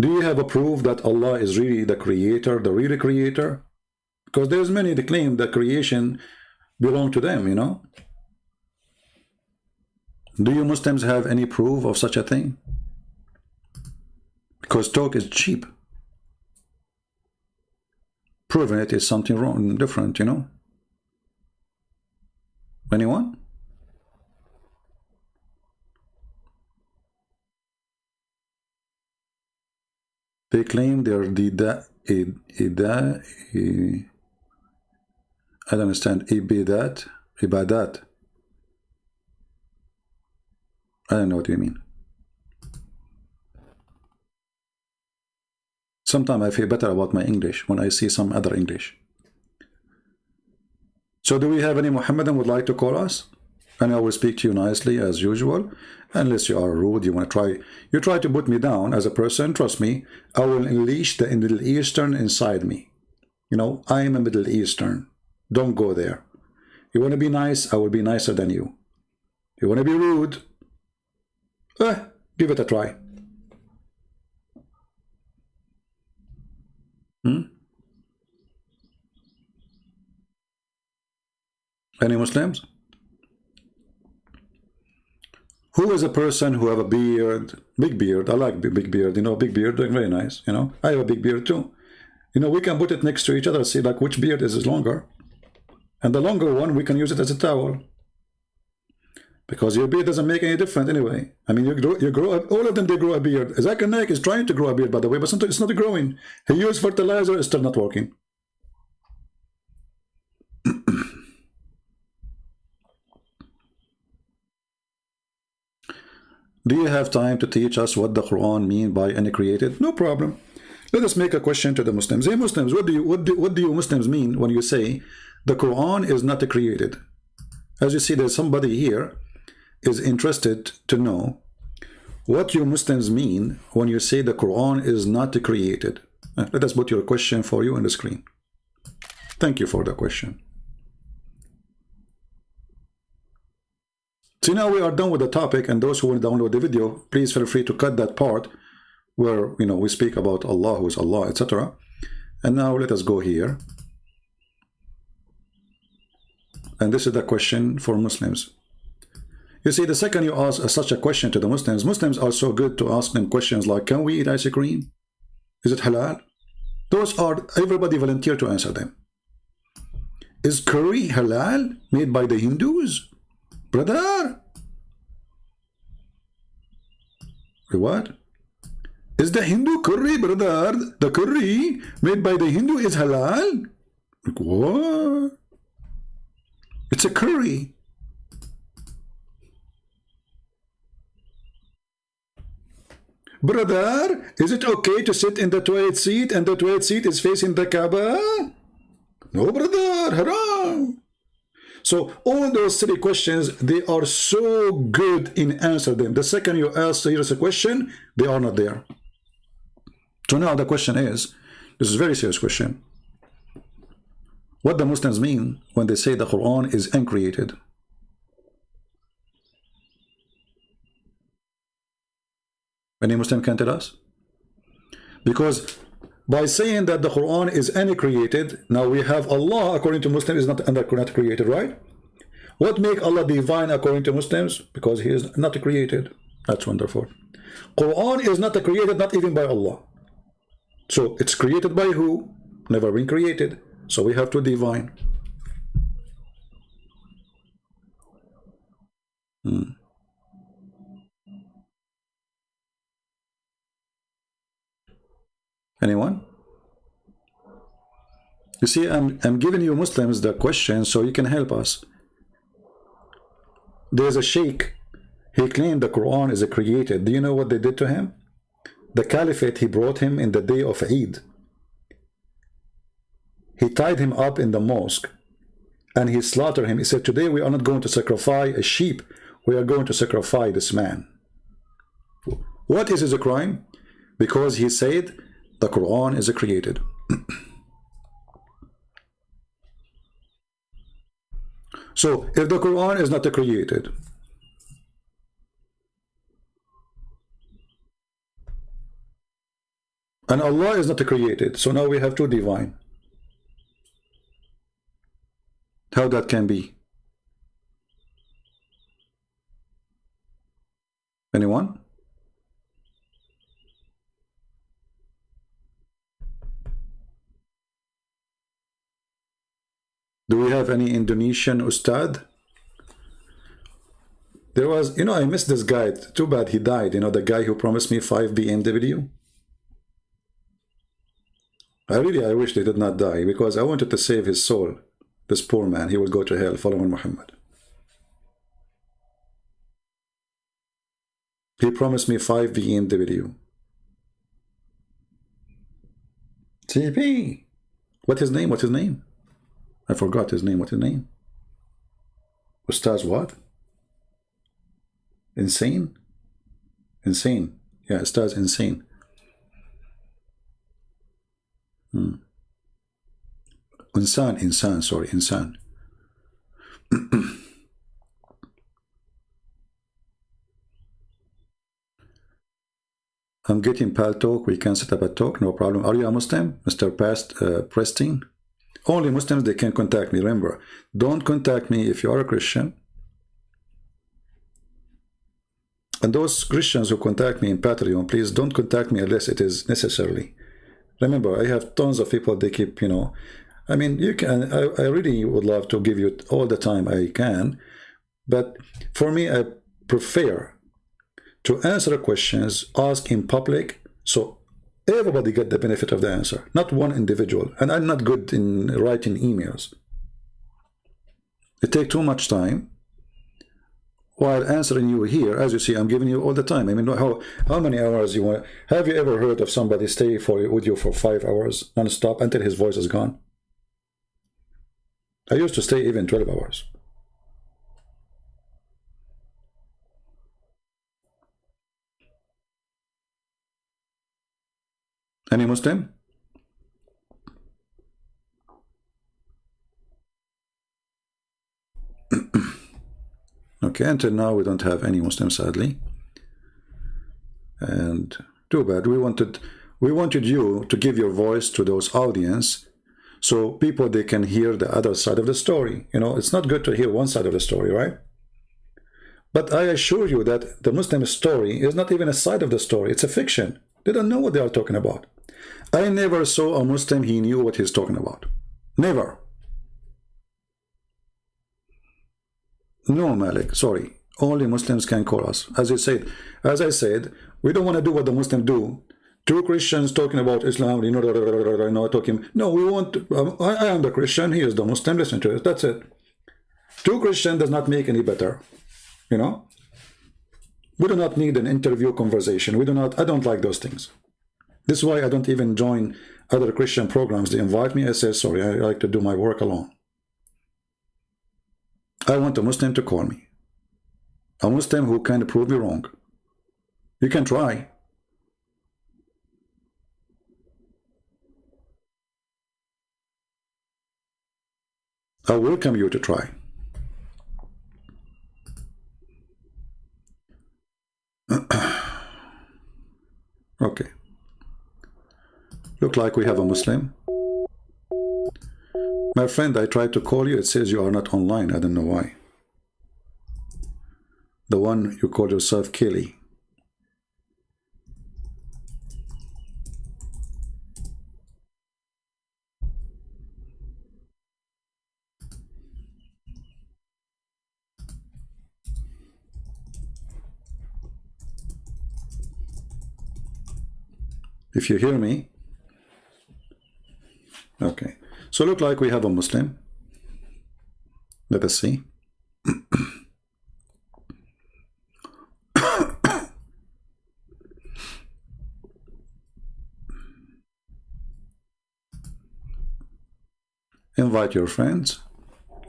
Do you have a proof that Allah is really the creator, the real creator? Because there's many that claim that creation belong to them, you know. Do you Muslims have any proof of such a thing? Because talk is cheap. Proving it is something wrong, different, you know. Anyone? They claim they are I don't understand. Ibadat. I don't know what you mean. Sometimes I feel better about my English when I see some other English. So do we have any Muhammadan would like to call us? And I will speak to you nicely as usual. Unless you are rude, you try to put me down as a person, trust me, I will unleash the Middle Eastern inside me. You know, I am a Middle Eastern. Don't go there. You want to be nice, I will be nicer than you. You want to be rude? Give it a try. Any Muslims? Who is a person who have a beard, big beard? I like big beard, you know, big beard, very nice, you know. I have a big beard too. You know, we can put it next to each other, see like which beard is longer. And the longer one, we can use it as a towel. Because your beard doesn't make any difference anyway. I mean, you grow up, all of them, they grow a beard. Zakir Naik is trying to grow a beard, by the way, but sometimes it's not growing. He used fertilizer, it's still not working. Do you have time to teach us what the Quran means by uncreated? No problem. Let us make a question to the Muslims. Hey Muslims, what do you Muslims mean when you say the Quran is not created? As you see, there's somebody here is interested to know what you Muslims mean when you say the Quran is not created. Let us put your question for you on the screen. Thank you for the question. See, now we are done with the topic, and those who want to download the video, please feel free to cut that part where, you know, we speak about Allah, who is Allah, etc. And now let us go here. And this is the question for Muslims. You see, the second you ask such a question to the Muslims, Muslims are so good to ask them questions like, can we eat ice cream? Is it halal? Those are, everybody volunteer to answer them. Is curry halal made by the Hindus? Brother? What? Is the Hindu curry, brother, the curry made by the Hindu is halal? Like, what? It's a curry. Brother, is it okay to sit in the toilet seat and the toilet seat is facing the Kaaba? No, brother, haram. So all those three questions, they are so good in answer them. The second you ask serious a question, they are not there. So now the question is, this is a very serious question. What the Muslims mean when they say the Quran is uncreated? Any Muslim can tell us? Because by saying that the Quran is uncreated, now we have Allah, according to Muslims, is not created, right? What make Allah divine according to Muslims? Because He is not created. That's wonderful. Quran is not created, not even by Allah. So it's created by who? Never been created. So we have to divine. Anyone? You see, I'm giving you Muslims the question so you can help us. There's a sheikh. He claimed the Quran is created. Do you know what they did to him? The caliphate, he brought him in the day of Eid. He tied him up in the mosque and he slaughtered him. He said, today we are not going to sacrifice a sheep. We are going to sacrifice this man. What is a crime? Because he said the Quran is created. So if the Quran is not created, and Allah is not created, so now we have two divine. How that can be? Anyone? Do we have any Indonesian Ustad? There was, I missed this guy. Too bad he died. The guy who promised me 5 BMW. I wish he did not die, because I wanted to save his soul. This poor man, he will go to hell following Muhammad. He promised me 5 BMW. CP. What's his name? What's his name? I forgot his name. What's his name? Ustaz what? Insane? Insane. Yeah, Ustaz Insane. Insan, sorry, Insan. I'm getting pal talk. We can set up a talk, no problem. Are you a Muslim, Mr. Preston? Only Muslims, they can contact me. Remember, don't contact me if you are a Christian. And those Christians who contact me in Patreon, please don't contact me unless it is necessarily. Remember, I have tons of people, they keep, I mean, you can, I really would love to give you all the time I can, but for me, I prefer to answer questions asked in public, so everybody get the benefit of the answer, not one individual. And I'm not good in writing emails. It takes too much time. While answering you here, as you see, I'm giving you all the time. I mean, how many hours you want? Have you ever heard of somebody stay with you for 5 hours non-stop until his voice is gone? I used to stay even 12 hours. Any Muslim? Okay, until now we don't have any Muslims, sadly. And too bad. We wanted you to give your voice to those audience, so people, they can hear the other side of the story. It's not good to hear one side of the story, right? But I assure you that the Muslim story is not even a side of the story. It's a fiction. They don't know what they are talking about. I never saw a Muslim, he knew what he's talking about. Never. No, Malik, sorry. Only Muslims can call us. As I said, we don't want to do what the Muslims do. Two Christians talking about Islam, talking. No, we want. I am the Christian. He is the Muslim. Listen to it. That's it. Two Christians does not make any better. We do not need an interview conversation. We do not. I don't like those things. This is why I don't even join other Christian programs. They invite me. I say sorry. I like to do my work alone. I want a Muslim to call me. A Muslim who can prove me wrong. You can try. I welcome you to try. Okay. Look like we have a Muslim. My friend, I tried to call you. It says you are not online. I don't know why. The one you call yourself Kelly. If you hear me. Okay. So look like we have a Muslim. Let us see. Invite your friends.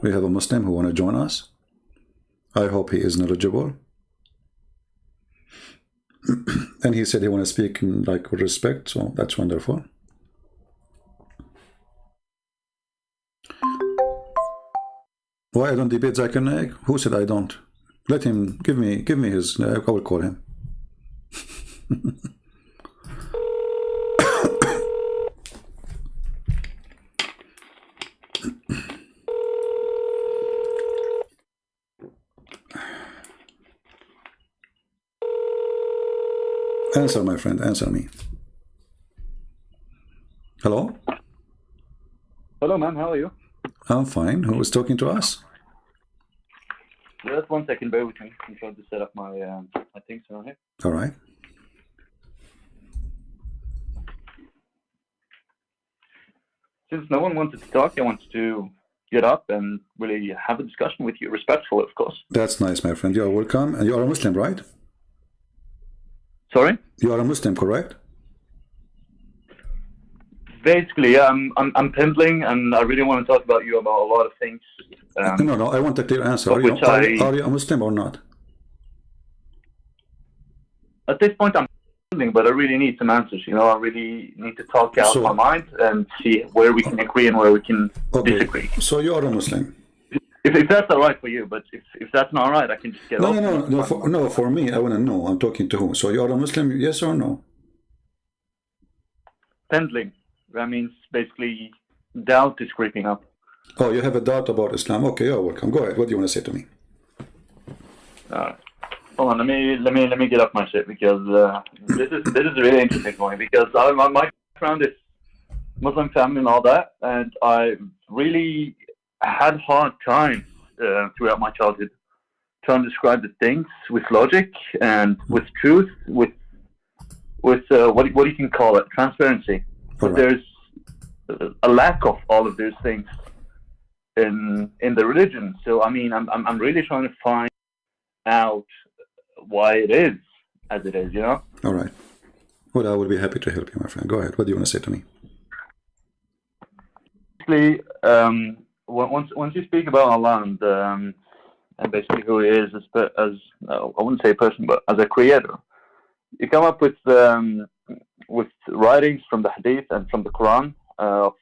We have a Muslim who want to join us. I hope he is knowledgeable. And he said he want to speak like with respect, so that's wonderful. Why I don't debate Zakir Naik? Who said I don't? Let him give me his. I will call him. Answer, my friend, answer me. Hello? Hello, man. How are you? I'm fine. Who is talking to us? Just 1 second. Bear with me. I'm trying to set up my my things around here. All right. Since no one wanted to talk, I wanted to get up and really have a discussion with you, respectful, of course. That's nice, my friend. You are welcome. And you are a Muslim, right? Sorry? You are a Muslim, correct? Basically, yeah, I'm pendling, and I really want to talk about you about a lot of things. No, I want a clear answer. Are you a Muslim or not? At this point, I'm pendling, but I really need some answers. You know, I really need to talk out my mind and see where we can agree and where we can disagree. So you are a Muslim. If that's all right for you, but if that's not all right, I can just get off. No. For me, I want to know. I'm talking to who? So you are a Muslim, yes or no? Pendling. That means basically doubt is creeping up. Oh, you have a doubt about Islam. Okay, you're welcome. Go ahead. What do you want to say to me? Hold on. Let me get up my shit, because this is really interesting for me, because my background is Muslim family and all that, and I really had hard time throughout my childhood trying to describe the things with logic and with truth, with what you can call it, transparency. But there's a lack of all of those things in the religion. So I mean, I'm really trying to find out why it is as it is, you know. All right. Well, I will be happy to help you, my friend. Go ahead. What do you want to say to me? Basically, once you speak about Allah and basically who He is as I wouldn't say a person, but as a creator, you come up with writings from the Hadith and from the Qur'an of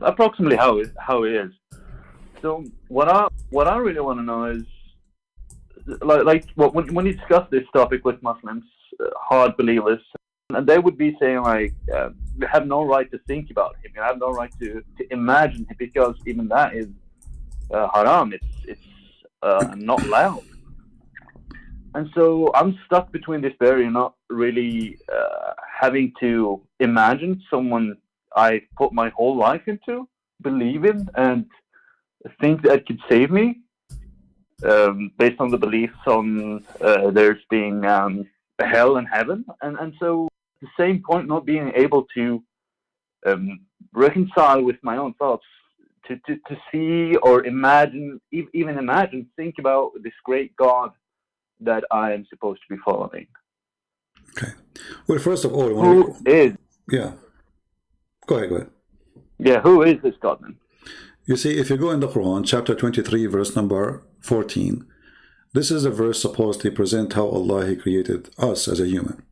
approximately how it is. So what I really want to know is when you discuss this topic with Muslims, hard believers, and they would be saying like, you have no right to think about him, you have no right to imagine him, because even that is haram. It's not allowed. And so I'm stuck between this barrier, not really having to imagine someone I put my whole life into, believe in, and think that could save me, based on the beliefs on there's being hell and heaven. And so at the same point, not being able to reconcile with my own thoughts, to see or imagine, even imagine, think about this great God that I am supposed to be following. Okay. Well, first of all, who is? Yeah. Go ahead. Yeah, who is this God then? You see, if you go in the Quran, chapter 23, verse number 14, this is a verse supposed to present how Allah He created us as a human.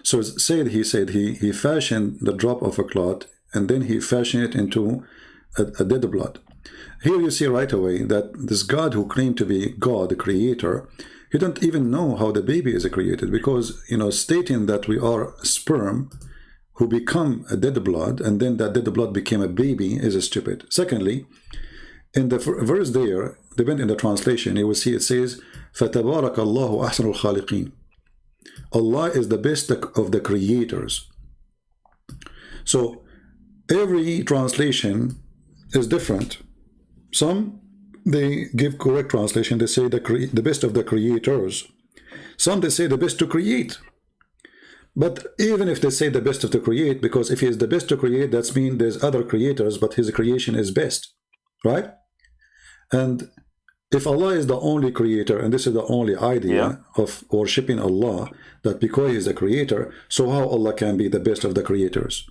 So He said He fashioned the drop of a clot, and then He fashioned it into a dead blood. Here you see right away that this God who claimed to be God, the creator, He don't even know how the baby is created, because, you know, stating that we are sperm who become a dead blood, and then that dead blood became a baby, is stupid. Secondly, in the verse there, depending on the translation, you will see it says, فَتَبَارَكَ اللَّهُ أَحْسَنُ الْخَالِقِينَ. Allah is the best of the creators. So every translation is different. Some, they give correct translation. They say the best of the creators. Some, they say the best to create. But even if they say the best of to create, because if He is the best to create, that means there's other creators, but His creation is best, right? And if Allah is the only creator, and this is the only idea of worshipping Allah, that because He is the creator, so how Allah can be the best of the creators?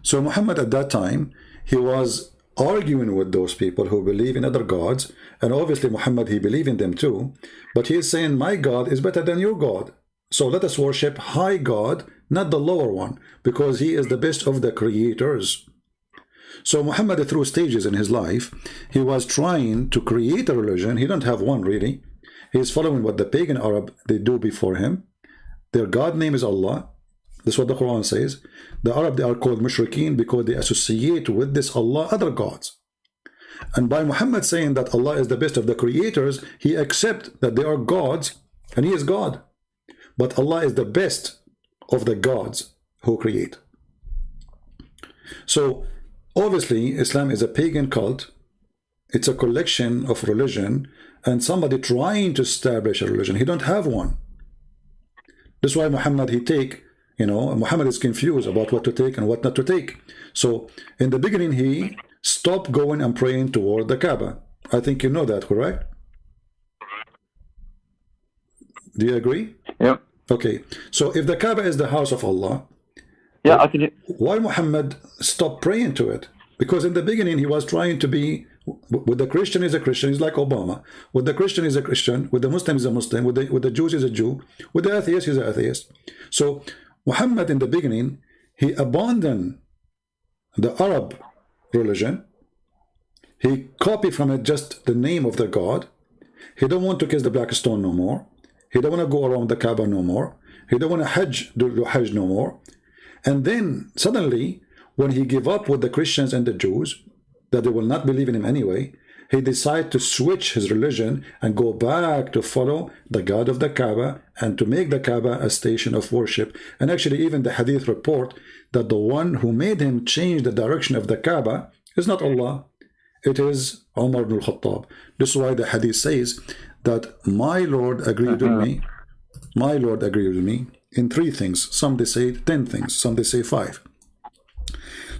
So Muhammad at that time, he was arguing with those people who believe in other gods, and obviously Muhammad, he believed in them too, but he is saying my God is better than your God, so let us worship high God, not the lower one, because he is the best of the creators. So Muhammad, through stages in his life, he was trying to create a religion. He don't have one really. He is following what the pagan Arab they do before him. Their God name is Allah. That's what the Quran says. The Arab, they are called mushrikeen because they associate with this Allah other gods. And by Muhammad saying that Allah is the best of the creators, he accepts that they are gods and he is God. But Allah is the best of the gods who create. So obviously Islam is a pagan cult. It's a collection of religion and somebody trying to establish a religion. He don't have one. That's why Muhammad, Muhammad is confused about what to take and what not to take. So in the beginning, he stopped going and praying toward the Kaaba. I think you know that, correct? Do you agree? Yeah. Okay. So if the Kaaba is the house of Allah, yeah, I can. Why Muhammad stopped praying to it? Because in the beginning, he was trying to be, with the Christian is a Christian, he's like Obama. With the Christian is a Christian, with the Muslim is a Muslim, with the Jews is a Jew, with the atheist is an atheist. So Muhammad in the beginning, he abandoned the Arab religion. He copied from it just the name of the God. He don't want to kiss the black stone no more. He don't want to go around the Kaaba no more. He don't want to do Hajj no more. And then suddenly, when he gave up with the Christians and the Jews, that they will not believe in him anyway, he decided to switch his religion and go back to follow the God of the Kaaba and to make the Kaaba a station of worship. And actually even the hadith report that the one who made him change the direction of the Kaaba is not Allah, it is Umar ibn al-Khattab. This is why the hadith says that my Lord agreed with me, my Lord agreed with me in 3 things. Some they say 10 things, some they say 5.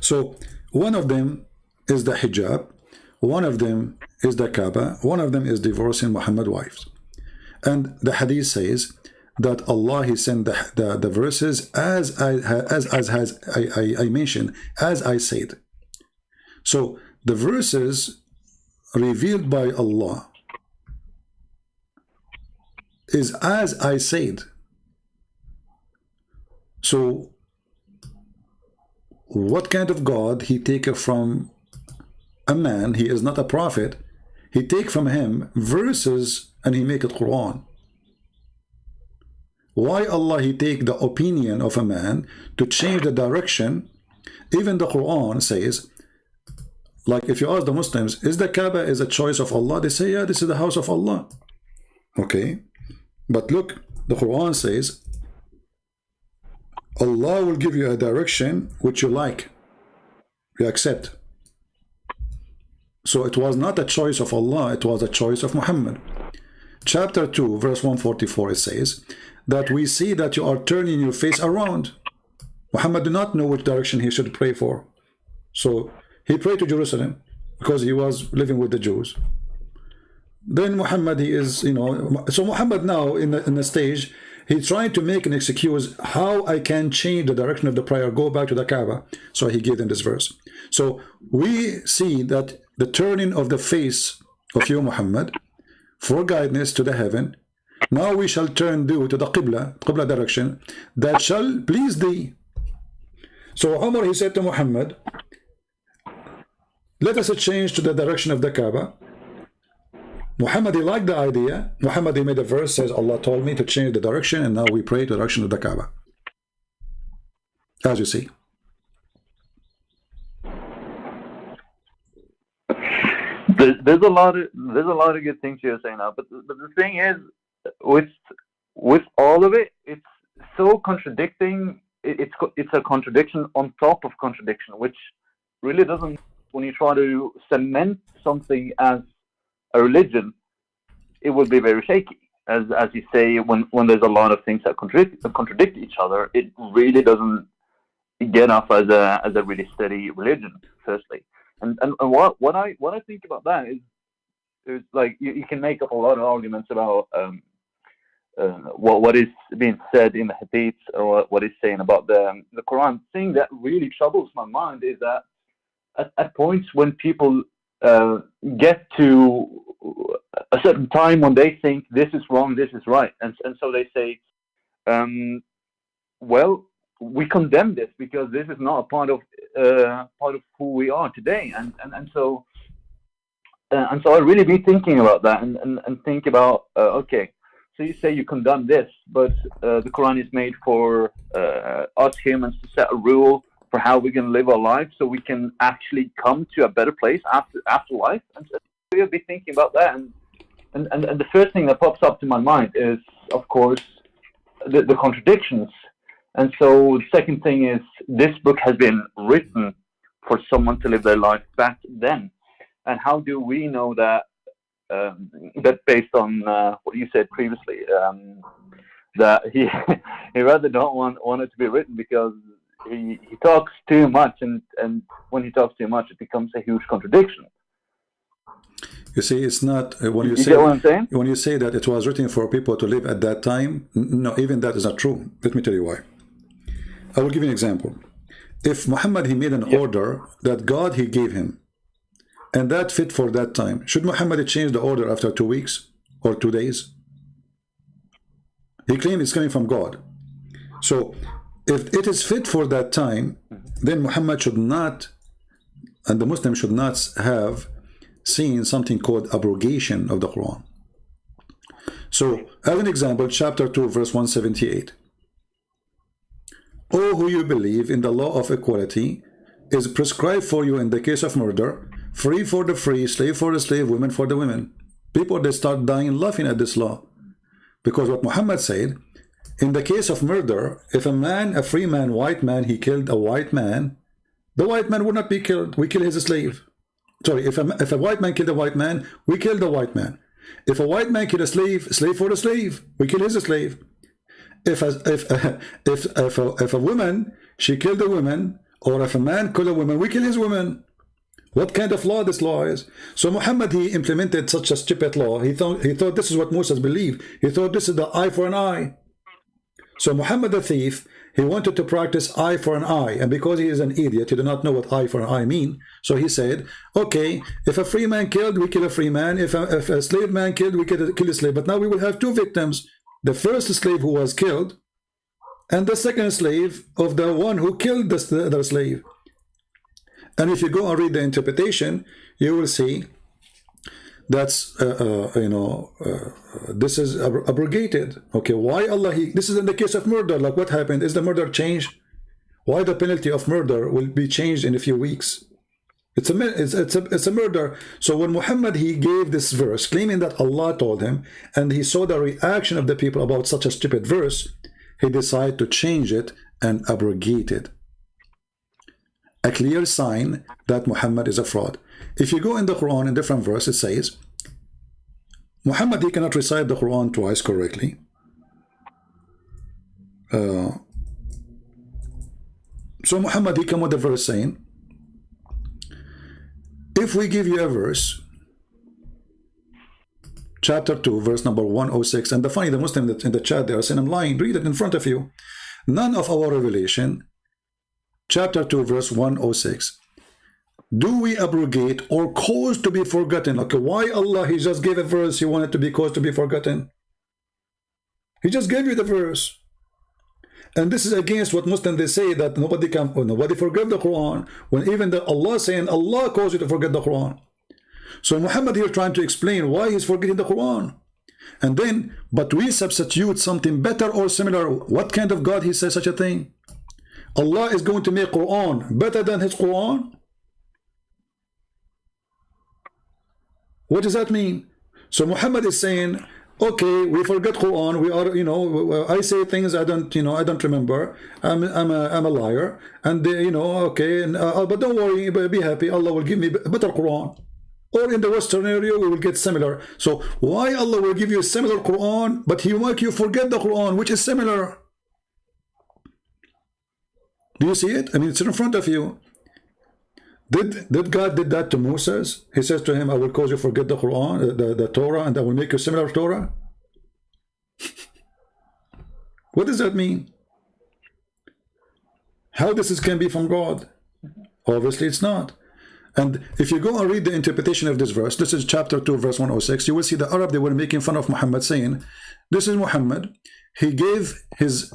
So one of them is the hijab, one of them is the Kaaba, one of them is divorcing Muhammad's wives. And the hadith says that Allah, he sent the verses as I mentioned, as I said. So the verses revealed by Allah is as I said. So what kind of God he take from a man? He is not a prophet. He take from him verses and he make it Qur'an. Why Allah he take the opinion of a man to change the direction? Even the Qur'an says, like if you ask the Muslims, is the Kaaba is a choice of Allah? They say, yeah, this is the house of Allah. Okay, but look, the Qur'an says Allah will give you a direction which you like, you accept. So it was not a choice of Allah, it was a choice of Muhammad. Chapter 2, verse 144, it says that we see that you are turning your face around. Muhammad did not know which direction he should pray for. So he prayed to Jerusalem because he was living with the Jews. Then Muhammad, he is, so Muhammad now in the stage, he's trying to make an excuse how I can change the direction of the prayer, go back to the Kaaba. So he gave them this verse. So we see that the turning of the face of you, Muhammad, for guidance to the heaven. Now we shall turn thee to the Qibla direction, that shall please thee. So Umar, he said to Muhammad, let us change to the direction of the Kaaba. Muhammad, he liked the idea. Muhammad, he made a verse, says, Allah told me to change the direction, and now we pray to the direction of the Kaaba. As you see. There's a lot of good things you're saying now, but the thing is, with all of it, it's so contradicting. It's a contradiction on top of contradiction, which really doesn't. When you try to cement something as a religion, it would be very shaky. As you say, when there's a lot of things that contradict each other, it really doesn't get off as a really steady religion. Firstly, and what I think about that is like you can make up a lot of arguments about what is being said in the hadiths or what is saying about the Quran. The thing that really troubles my mind is that at points when people get to a certain time when they think this is wrong, this is right, and so they say, well, we condemn this because this is not a part of who we are today, and so I really be thinking about that and think about okay, so you say you condemn this, but the Quran is made for us humans to set a rule for how we can live our life, so we can actually come to a better place after life, and so we'll be thinking about that, and the first thing that pops up to my mind is, of course, the contradictions. And so the second thing is, this book has been written for someone to live their life back then. And how do we know that, that based on what you said previously, that he rather don't want it to be written because he talks too much, and when he talks too much, it becomes a huge contradiction. You see, it's not when you get what I'm saying? When you say that it was written for people to live at that time. No, even that is not true. Let me tell you why. I will give you an example. If Muhammad, he made an order that God he gave him, and that fit for that time, should Muhammad change the order after 2 weeks or 2 days? He claimed it's coming from God. So if it is fit for that time, then Muhammad should not, and the Muslim should not have seen something called abrogation of the Quran. So as an example, chapter 2 verse 178, "O who you believe in the law of equality is prescribed for you in the case of murder, free for the free, slave for the slave, women for the women." People, they start dying laughing at this law, because what Muhammad said, in the case of murder, if a man, a free man, white man, he killed a white man, the white man would not be killed, we kill his slave. Sorry, if a white man killed a white man, we kill the white man. If a white man killed a slave, slave for the slave, we kill his slave. If a woman, she killed a woman, or if a man killed a woman, we kill his woman. What kind of law this law is? So Muhammad, he implemented such a stupid law. He thought this is what Moses believed. He thought this is the eye for an eye. So Muhammad the thief, he wanted to practice eye for an eye, and because he is an idiot, he did not know what eye for an eye mean. So he said, okay, if a free man killed, we kill a free man. If a slave man killed, we kill a slave. But now we will have two victims: the first slave who was killed, and the second slave of the one who killed the slave. And if you go and read the interpretation, you will see that's this is abrogated. Okay, why Allah? This is in the case of murder. Like, what happened? Is the murder changed? Why the penalty of murder will be changed in a few weeks? It's a murder. So when Muhammad, he gave this verse claiming that Allah told him, and he saw the reaction of the people about such a stupid verse, he decided to change it and abrogate it. A clear sign that Muhammad is a fraud. If you go in the Quran, in different verse, it says Muhammad, he cannot recite the Quran twice correctly. So Muhammad, he come with a verse saying, if we give you a verse, chapter 2, verse number 106, and the Muslim that in the chat, they are saying, I'm lying, read it in front of you. None of our revelation, chapter 2, verse 106, do we abrogate or cause to be forgotten? Okay, why Allah, he just gave a verse, he wanted to be caused to be forgotten? He just gave you the verse. And this is against what Muslims, they say that nobody forgive the Quran, when even Allah saying Allah caused you to forget the Quran. So Muhammad here trying to explain why he's forgetting the Quran. And then, but we substitute something better or similar. What kind of God he says such a thing? Allah is going to make Quran better than his Quran? What does that mean? So Muhammad is saying, okay, we forget Quran. We are, I say things I don't remember. I'm a liar, and okay. But don't worry, be happy. Allah will give me better Quran. Or in the Western area, we will get similar. So why Allah will give you a similar Quran, but He will make you forget the Quran, which is similar? Do you see it? I mean, it's in front of you. Did God did that to Moses? He says to him, I will cause you forget the Quran, the Torah, and I will make you similar Torah. What does that mean? How this can be from God? Obviously it's not. And if you go and read the interpretation of this verse, this is chapter 2, verse 106, you will see the Arab, they were making fun of Muhammad, saying, this is Muhammad. He gave his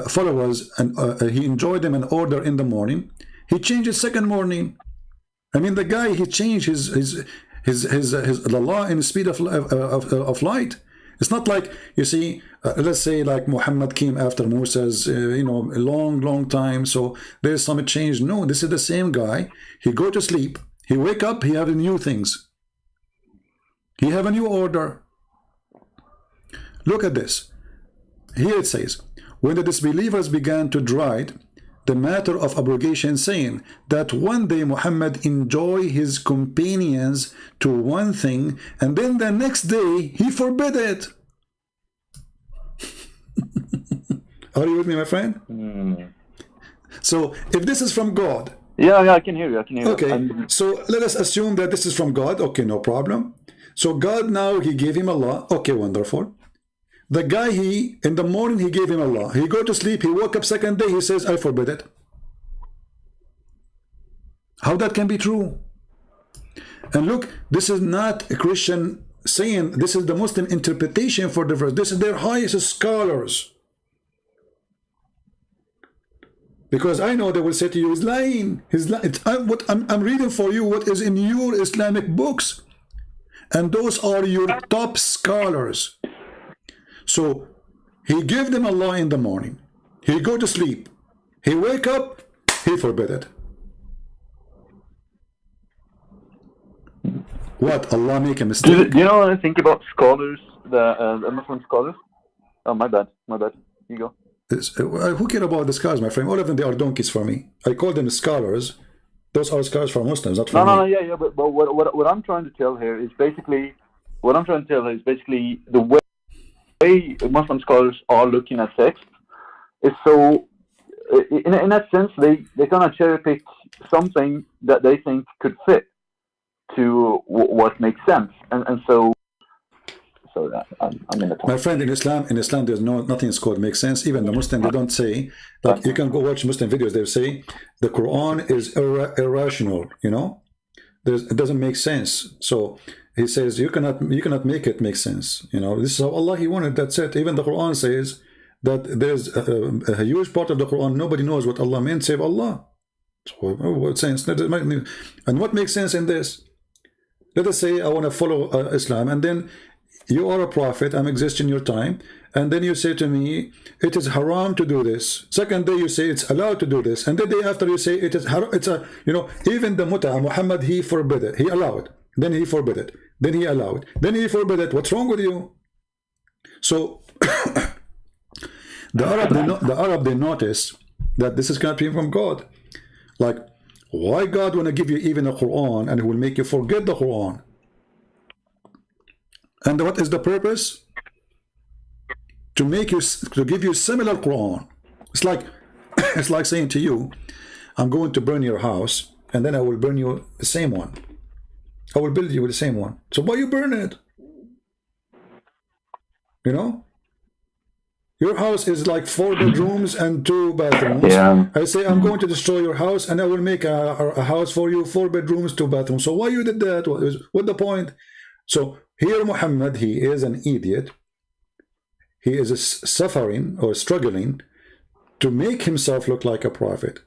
followers, and he enjoyed them an order in the morning. He changed it second morning. I mean, the guy, he changed the law in the speed of light. It's not like, you see, let's say like Muhammad came after Musa's, you know, a long time, so there's some change. No, this is the same guy. He go to sleep, he wake up, he have new things. He have a new order. Look at this. Here it says, when the disbelievers began to deride the matter of abrogation, saying that one day Muhammad enjoy his companions to one thing, and then the next day he forbid it. Are you with me, my friend? So if this is from God, yeah, I can hear you. I can hear you. Okay, so let us assume that this is from God. Okay, no problem. So God now, he gave him a law. Okay, wonderful. The guy, in the morning he gave him a law. He go to sleep, he woke up second day, he says, I forbid it. How that can be true? And look, this is not a Christian saying, this is the Muslim interpretation for the verse. This is their highest scholars. Because I know they will say to you, he's lying. I'm reading for you what is in your Islamic books. And those are your top scholars. So he gave them a law in the morning. He go to sleep. He wake up, he forbid it. What? Allah make a mistake? Do you know what I think about scholars, the Muslim scholars? Oh, my bad. You go. Who care about the scholars, my friend? All of them, they are donkeys for me. I call them scholars. Those are scholars for Muslims, not for me. No, yeah, but what I'm trying to tell here is basically, the way Muslim scholars are looking at text is so, in that sense, they kind of cherry pick something that they think could fit to what makes sense, and so that I'm in the point. My friend, in Islam there's nothing is called makes sense. Even the Muslim, they don't say, like, you can go watch Muslim videos, they say the Quran is irrational, you know, it doesn't make sense. So he says you cannot make it make sense, you know. This is how Allah he wanted, that's it. Even the Quran says that there's a huge part of the Quran nobody knows what Allah meant save Allah. So what sense? And what makes sense in this? Let us say I want to follow Islam, and then you are a prophet, I'm existing in your time, and then you say to me it is haram to do this. Second day you say it's allowed to do this, and the day after you say it is haram. It's a, you know, even the mut'a, Muhammad, he forbid it, he allowed, then he forbid it, then he allowed, then he forbid it. What's wrong with you? So the Arab they notice that this is coming from God. Like, why God want to give you even a Quran and he will make you forget the Quran? And what is the purpose? To give you similar Quran. It's like it's like saying to you, I'm going to burn your house, and then I will burn you the same one. I will build you with the same one. So why you burn it? You know? Your house is like 4 bedrooms and 2 bathrooms. Yeah. I say I'm going to destroy your house, and I will make a house for you, 4 bedrooms, 2 bathrooms. So why you did that? What's the point? So here Muhammad, he is an idiot. He is suffering or struggling to make himself look like a prophet.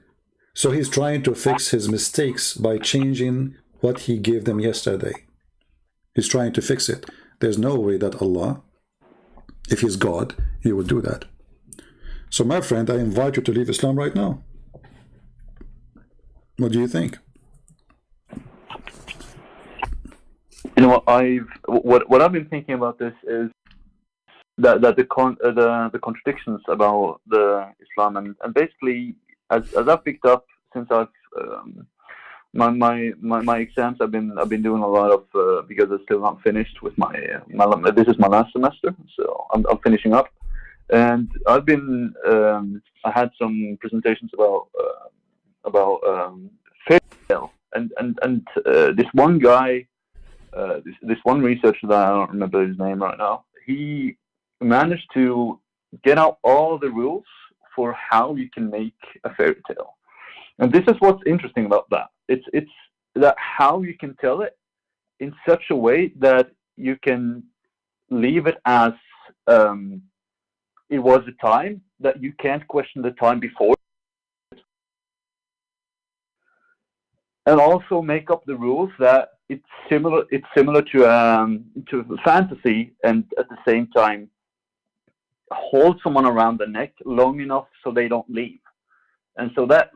So he's trying to fix his mistakes by changing what he gave them yesterday. He's trying to fix it. There's no way that Allah, if he's God, he would do that. So my friend, I invite you to leave Islam right now. What do you think? You know what I've been thinking about this is that the contradictions about the Islam, and basically as I've picked up since I've my exams, I've been doing a lot of because I'm still not finished with my this is my last semester, so I'm finishing up, and I've been I had some presentations about fairy tale, and this one guy. This one researcher that I don't remember his name right now, he managed to get out all the rules for how you can make a fairy tale. And this is what's interesting about that. It's that how you can tell it in such a way that you can leave it as it was a time, that you can't question the time before, and also make up the rules that it's similar to fantasy, and at the same time hold someone around the neck long enough so they don't leave. And so that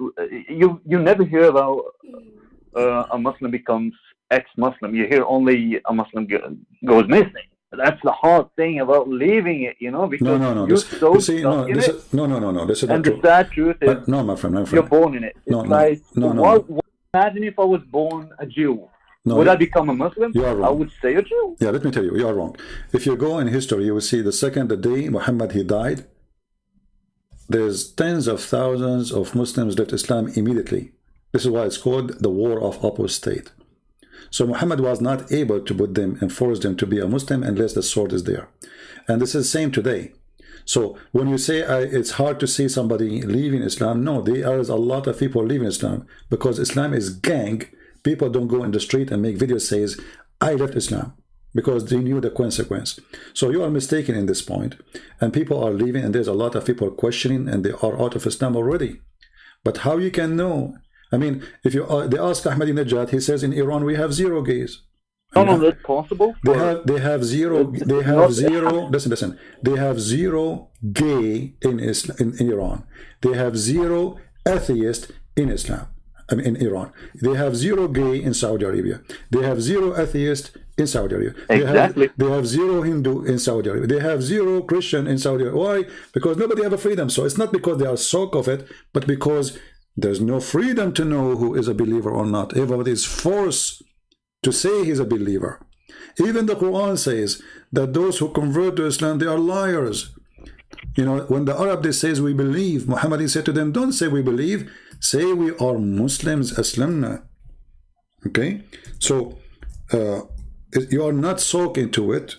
you never hear about a Muslim becomes ex-Muslim. You hear only a Muslim goes missing. That's the hard thing about leaving it, because you're so stuck in it. No. This is not and true. the sad truth is, no, my friend. you're born in it. Imagine if I was born a Jew. Would I become a Muslim? You are wrong. I would stay a Jew. Yeah, let me tell you, you are wrong. If you go in history, you will see the day Muhammad he died, there's tens of thousands of Muslims left Islam immediately. This is why it's called the War of Apostate. So Muhammad was not able to put them and force them to be a Muslim unless the sword is there. And this is the same today. So when you say it's hard to see somebody leaving Islam, no, there is a lot of people leaving Islam because Islam is gang. People don't go in the street and make videos says, I left Islam, because they knew the consequence. So you are mistaken in this point. And people are leaving, and there's a lot of people questioning, and they are out of Islam already. But how you can know? I mean, if you they ask Ahmadinejad, he says in Iran we have 0 gays. No, that's possible. They have zero. Listen. They have 0 gay in Iran. They have 0 atheist in Islam. I mean, in Iran. They have 0 gay in Saudi Arabia. They have 0 atheist in Saudi Arabia. Exactly. They have 0 Hindu in Saudi Arabia. They have 0 Christian in Saudi Arabia. Why? Because nobody have a freedom. So it's not because they are shocked of it, but because there's no freedom to know who is a believer or not. Everybody is forced to say he's a believer. Even the Qur'an says that those who convert to Islam, they are liars. When the Arab they says we believe, Muhammad said to them, don't say we believe, say we are Muslims, Aslamna. Okay? So you are not soaked into it.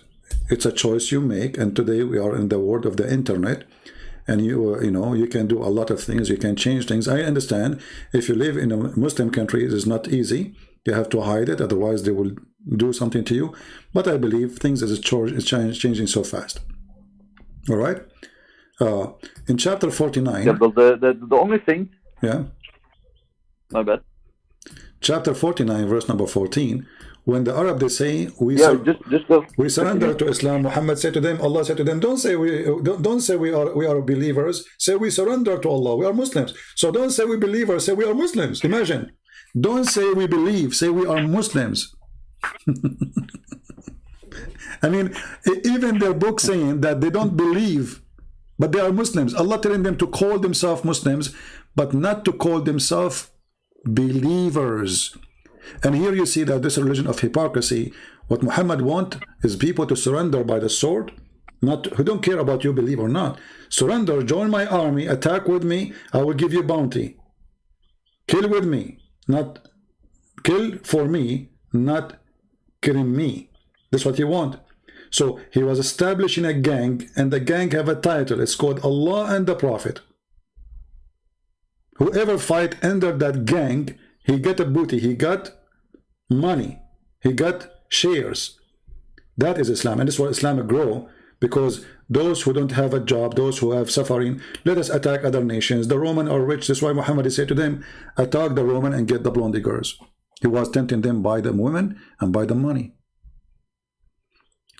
It's a choice you make. And today we are in the world of the internet. And you can do a lot of things. You can change things. I understand if you live in a Muslim country, it is not easy. You have to hide it, otherwise they will do something to you. But I believe things is changing so fast. All right. In chapter 49. Yeah, but the only thing. Yeah. My bad. Chapter 49, verse number 14. When the Arab they say we surrender to Islam, Muhammad said to them, Allah said to them, don't say we are believers, say we surrender to Allah, we are Muslims. So don't say we believers, say we are Muslims. Imagine, don't say we believe, say we are Muslims. I mean, even their book saying that they don't believe, but they are Muslims. Allah telling them to call themselves Muslims, but not to call themselves believers. And here you see that this religion of hypocrisy, what Muhammad wants is people to surrender by the sword, who don't care about you believe or not. Surrender, join my army, attack with me, I will give you bounty. Kill with me, not kill for me, not killing me. That's what he want. So he was establishing a gang, and the gang have a title. It's called Allah and the Prophet. Whoever fight under that gang, he got a booty, he got money, he got shares. That is Islam, and this is why Islam grow, because those who don't have a job, those who have suffering, let us attack other nations. The Roman are rich. That's why Muhammad said to them, attack the Roman and get the blondie girls. He was tempting them by the women and by the money.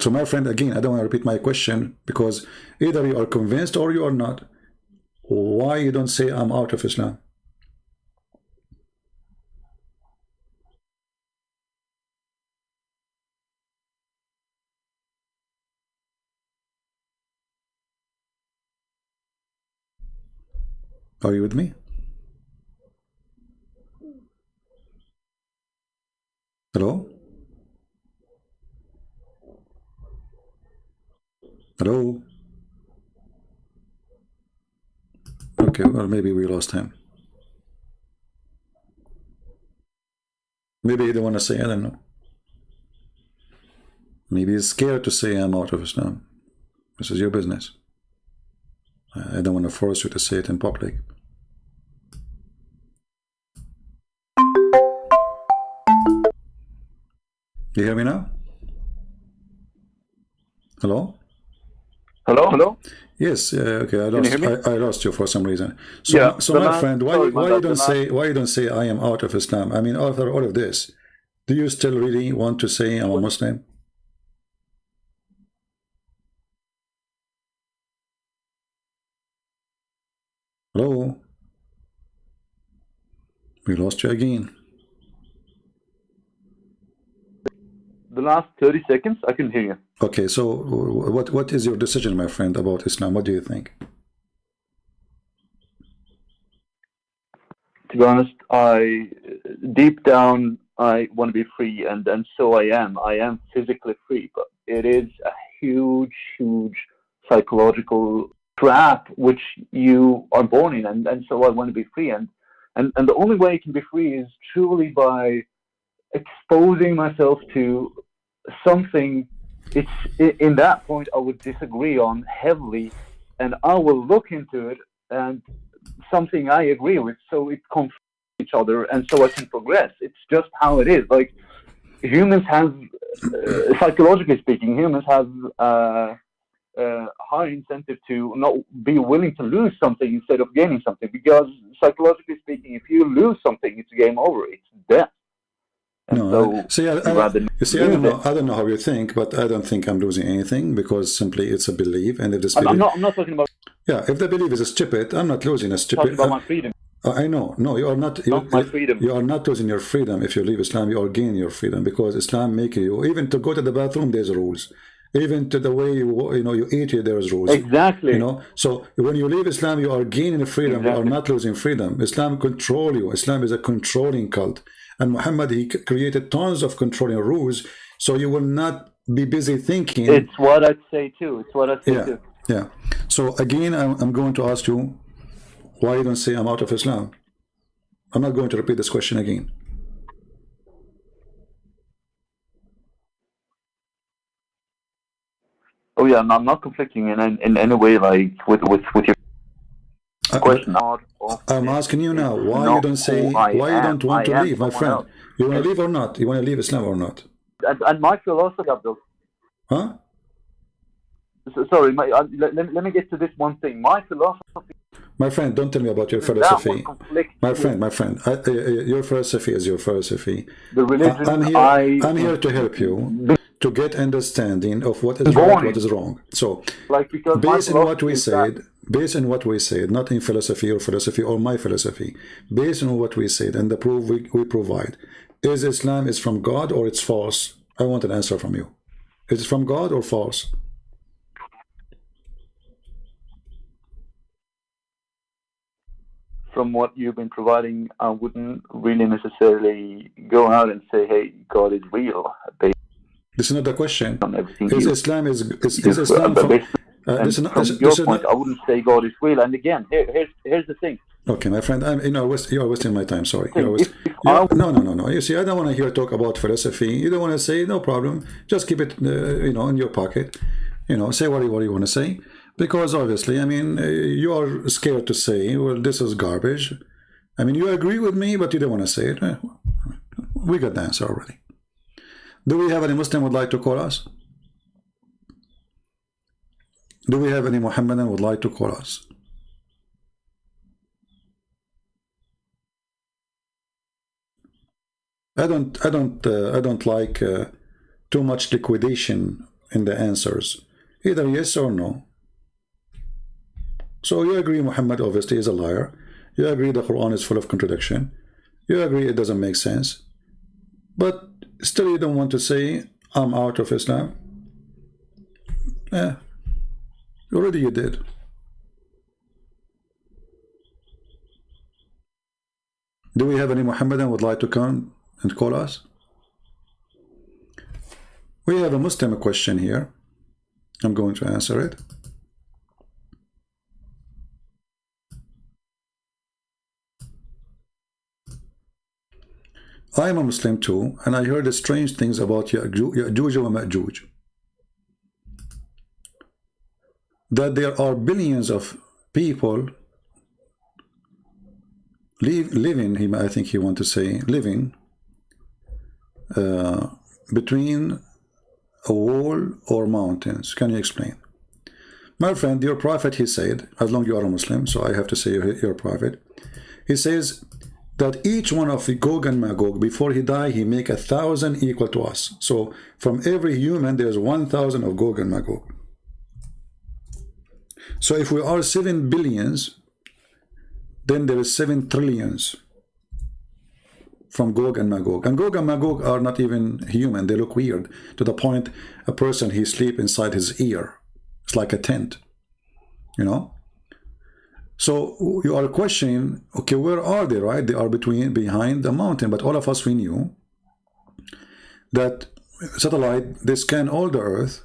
So my friend, again, I don't want to repeat my question, because either you are convinced or you are not. Why you don't say I'm out of Islam? Are you with me? Hello? Hello? Okay, well, maybe we lost him. Maybe he don't want to say, I don't know. Maybe he's scared to say I'm out of Islam. This is your business. I don't want to force you to say it in public. You hear me now? Hello? Hello? Hello? Yes. Okay. I lost you for some reason. So, Yeah, so the my last- friend, why sorry, why my you bad, don't the say I am out of Islam? I mean, after all of this, do you still really want to say I'm a Muslim? Hello? We lost you again. The last 30 seconds, I can hear you. Okay, so what is your decision, my friend, about Islam? What do you think? To be honest, deep down, I want to be free, and so I am. I am physically free, but it is a huge, huge psychological trap which you are born in, and so I want to be free, and the only way I can be free is truly by exposing myself to something. It's in that point I would disagree on heavily, and I will look into it and something I agree with, so it conflicts each other, and so I can progress. It's just how it is. Like humans have, psychologically speaking, humans have high incentive to not be willing to lose something instead of gaining something, because psychologically speaking, if you lose something, it's game over. It's death. And No, so see, I don't know how you think, but I don't think I'm losing anything, because simply it's a belief, and if this belief, I'm not talking about. Yeah, if the belief is stupid, I'm not losing a I'm stupid. talking about my freedom. I know. No, you are not. Not my freedom. You are not losing your freedom if you leave Islam. You are gaining your freedom, because Islam makes you, even to go to the bathroom, there's rules. Even to the way you eat, there's rules. Exactly. So when you leave Islam, you are gaining freedom. Exactly. You are not losing freedom. Islam control you. Islam is a controlling cult, and Muhammad, he created tons of controlling rules. So you will not be busy thinking. It's what I'd say too. It's what I'd say too. Yeah. So again, I'm going to ask you, why you don't say I'm out of Islam? I'm not going to repeat this question again. Oh yeah, I'm not conflicting in any way, like with your question. I'm asking you now, why you don't say, why you don't want to leave, my friend? Else. You want to leave or not? You want to leave Islam or not? And my philosophy, Abdul. Huh? Sorry, let me get to this one thing. My philosophy. My friend, don't tell me about your philosophy. My friend, your philosophy is your philosophy. The religion. I'm here to help you to get understanding of what is right, what is wrong. So, based on what we said, not in philosophy or my philosophy, based on what we said and the proof we provide, is Islam is from God or it's false? I want an answer from you. Is it from God or false? From what you've been providing, I wouldn't really necessarily go out and say, "Hey, God is real." This is not the question. Is Islam Islam from? From your point, I wouldn't say God is real. And again, here's the thing. Okay, my friend, you are wasting my time. Sorry. No. You see, I don't want to hear talk about philosophy. You don't want to say, no problem. Just keep it, in your pocket. Say what you want to say. Because obviously, you are scared to say, well, this is garbage. You agree with me, but you don't want to say it. We got the answer already. Do we have any Muslim would like to call us? Do we have any Muhammadan would like to call us? I don't like too much liquidation in the answers. Either yes or no. So you agree Muhammad obviously is a liar. You agree the Qur'an is full of contradiction. You agree it doesn't make sense. But still you don't want to say, I'm out of Islam. Already you did. Do we have any Muhammadan would like to come and call us? We have a Muslim question here. I'm going to answer it. I am a Muslim too, and I heard strange things about Ya'juj wa Ma'juj. That there are billions of people living, I think he wants to say, living between a wall or mountains? Can you explain? My friend, your prophet, he said, as long as you are a Muslim, so I have to say your prophet, he says that each one of Gog and Magog, before he die, he make 1,000 equal to us. So from every human, there's 1,000 of Gog and Magog. So if we are 7 billions, then there is 7 trillions from Gog and Magog. And Gog and Magog are not even human. They look weird, to the point a person, he sleep inside his ear. It's like a tent, you know. So you are questioning, okay, where are they, right? They are behind the mountain. But all of us, we knew that satellite, they scan all the earth.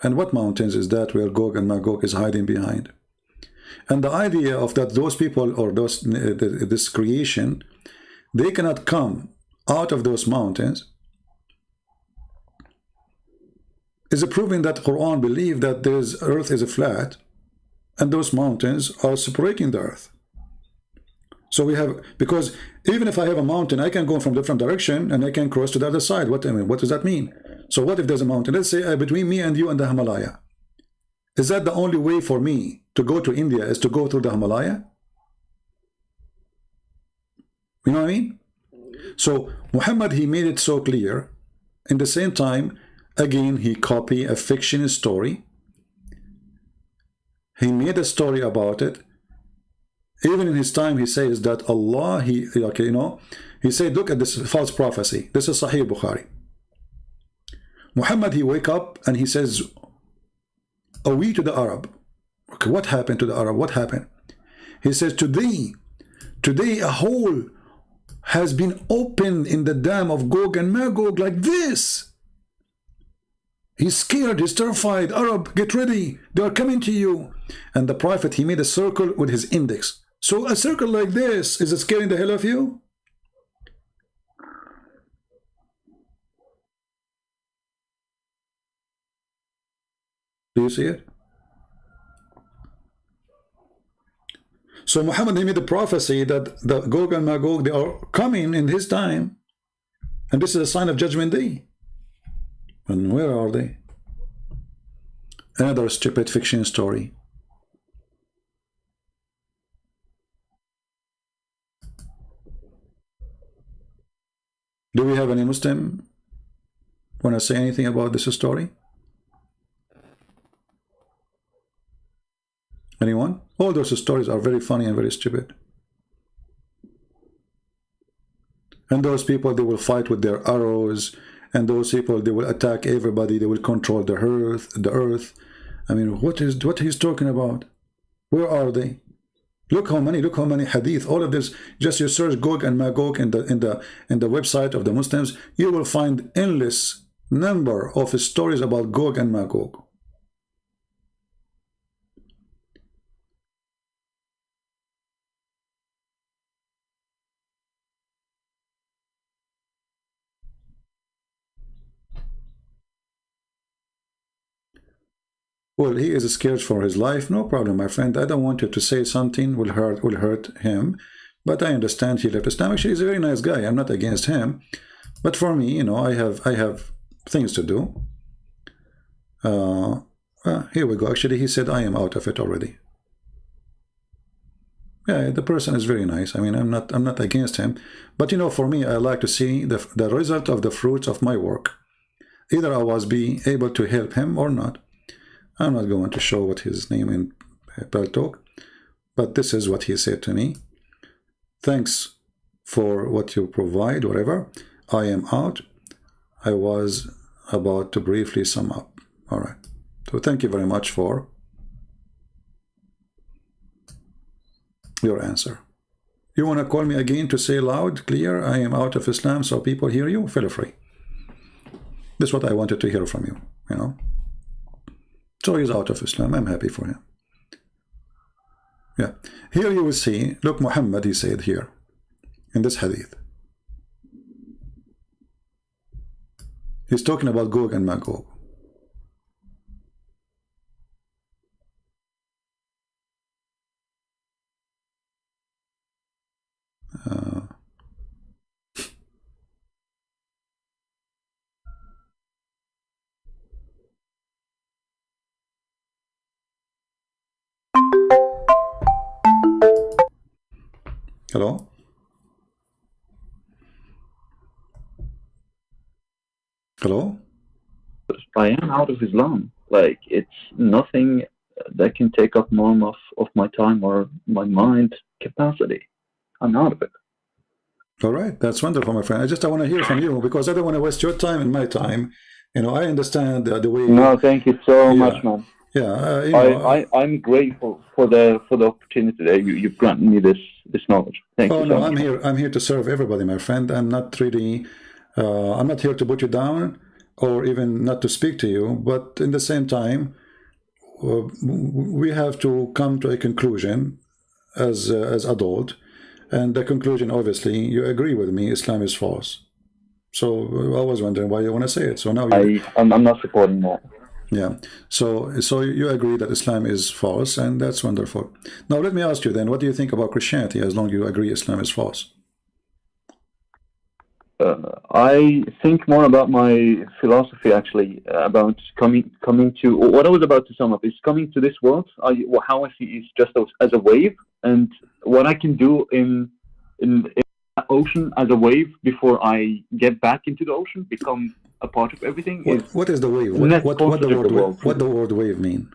And what mountains is that where Gog and Magog is hiding behind? And the idea of that those people or this creation, they cannot come out of those mountains is proving that Qur'an believe that earth is a flat and those mountains are separating the earth. So we have, because even if I have a mountain, I can go from different direction and I can cross to the other side. What does that mean? So what if there's a mountain? Let's say between me and you and the Himalaya. Is that the only way for me to go to India is to go through the Himalaya? You know what I mean? So Muhammad, he made it so clear. In the same time, again, he copied a fiction story. He made a story about it. Even in his time, he says that Allah, he said, look at this false prophecy. This is Sahih Bukhari. Muhammad, he wake up and he says, are we to the Arab? Okay, what happened to the Arab? What happened? He says, today a hole has been opened in the dam of Gog and Magog like this. He's scared, he's terrified. Arab, get ready, they are coming to you. And the prophet, he made a circle with his index. So a circle like this, is it scaring the hell of you? Do you see it? So Muhammad, he made a prophecy that the Gog and Magog, they are coming in his time. And this is a sign of Judgment Day. And where are they? Another stupid fiction story. Do we have any Muslim want to say anything about this story? Anyone? All those stories are very funny and very stupid. And those people, they will fight with their arrows. And those people, they will attack everybody. They will control the earth. I mean, what he's talking about? Where are they? Look how many hadith. All of this. Just you search Gog and Magog in the website of the Muslims, you will find endless number of stories about Gog and Magog. Well, he is scared for his life. No problem, my friend. I don't want you to say something will hurt him. But I understand he left Islam. Actually, he's a very nice guy. I'm not against him. But for me, you know, I have things to do. Here we go. Actually, he said I am out of it already. Yeah, the person is very nice. I mean, I'm not against him. But you know, for me, I like to see the result of the fruits of my work. Either I was be able to help him or not. I'm not going to show what his name in Paltalk, but this is what he said to me. Thanks for what you provide, whatever. I am out. I was about to briefly sum up. All right. So thank you very much for your answer. You want to call me again to say loud, clear, I am out of Islam so people hear you? Feel free. This is what I wanted to hear from you, you know. So he's out of Islam. I'm happy for him. Yeah. Here you will see, look, Muhammad, he said here, in this hadith. He's talking about Gog and Magog. Hello? Hello? I am out of Islam. Like, it's nothing that can take up more of my time or my mind capacity. I'm out of it. All right, that's wonderful, my friend. I want to hear from you because I don't want to waste your time and my time. You know, I understand the way. No, thank you so much, man. Yeah, you know, I'm grateful for the opportunity that you've granted me this knowledge. Thank you so much. I'm here to serve everybody, my friend. I'm not really, I'm not here to put you down or even not to speak to you. But in the same time, we have to come to a conclusion as adult. And the conclusion, obviously, you agree with me, Islam is false. So I was wondering why you want to say it. So now I'm not supporting that. Yeah. So you agree that Islam is false, and that's wonderful. Now let me ask you then, what do you think about Christianity as long as you agree Islam is false? I think more about my philosophy, actually, about coming to what I was about to sum up is coming to this world. How I see is just as a wave, and what I can do in the ocean as a wave before I get back into the ocean, become a part of everything. What is the wave? What the word wave mean?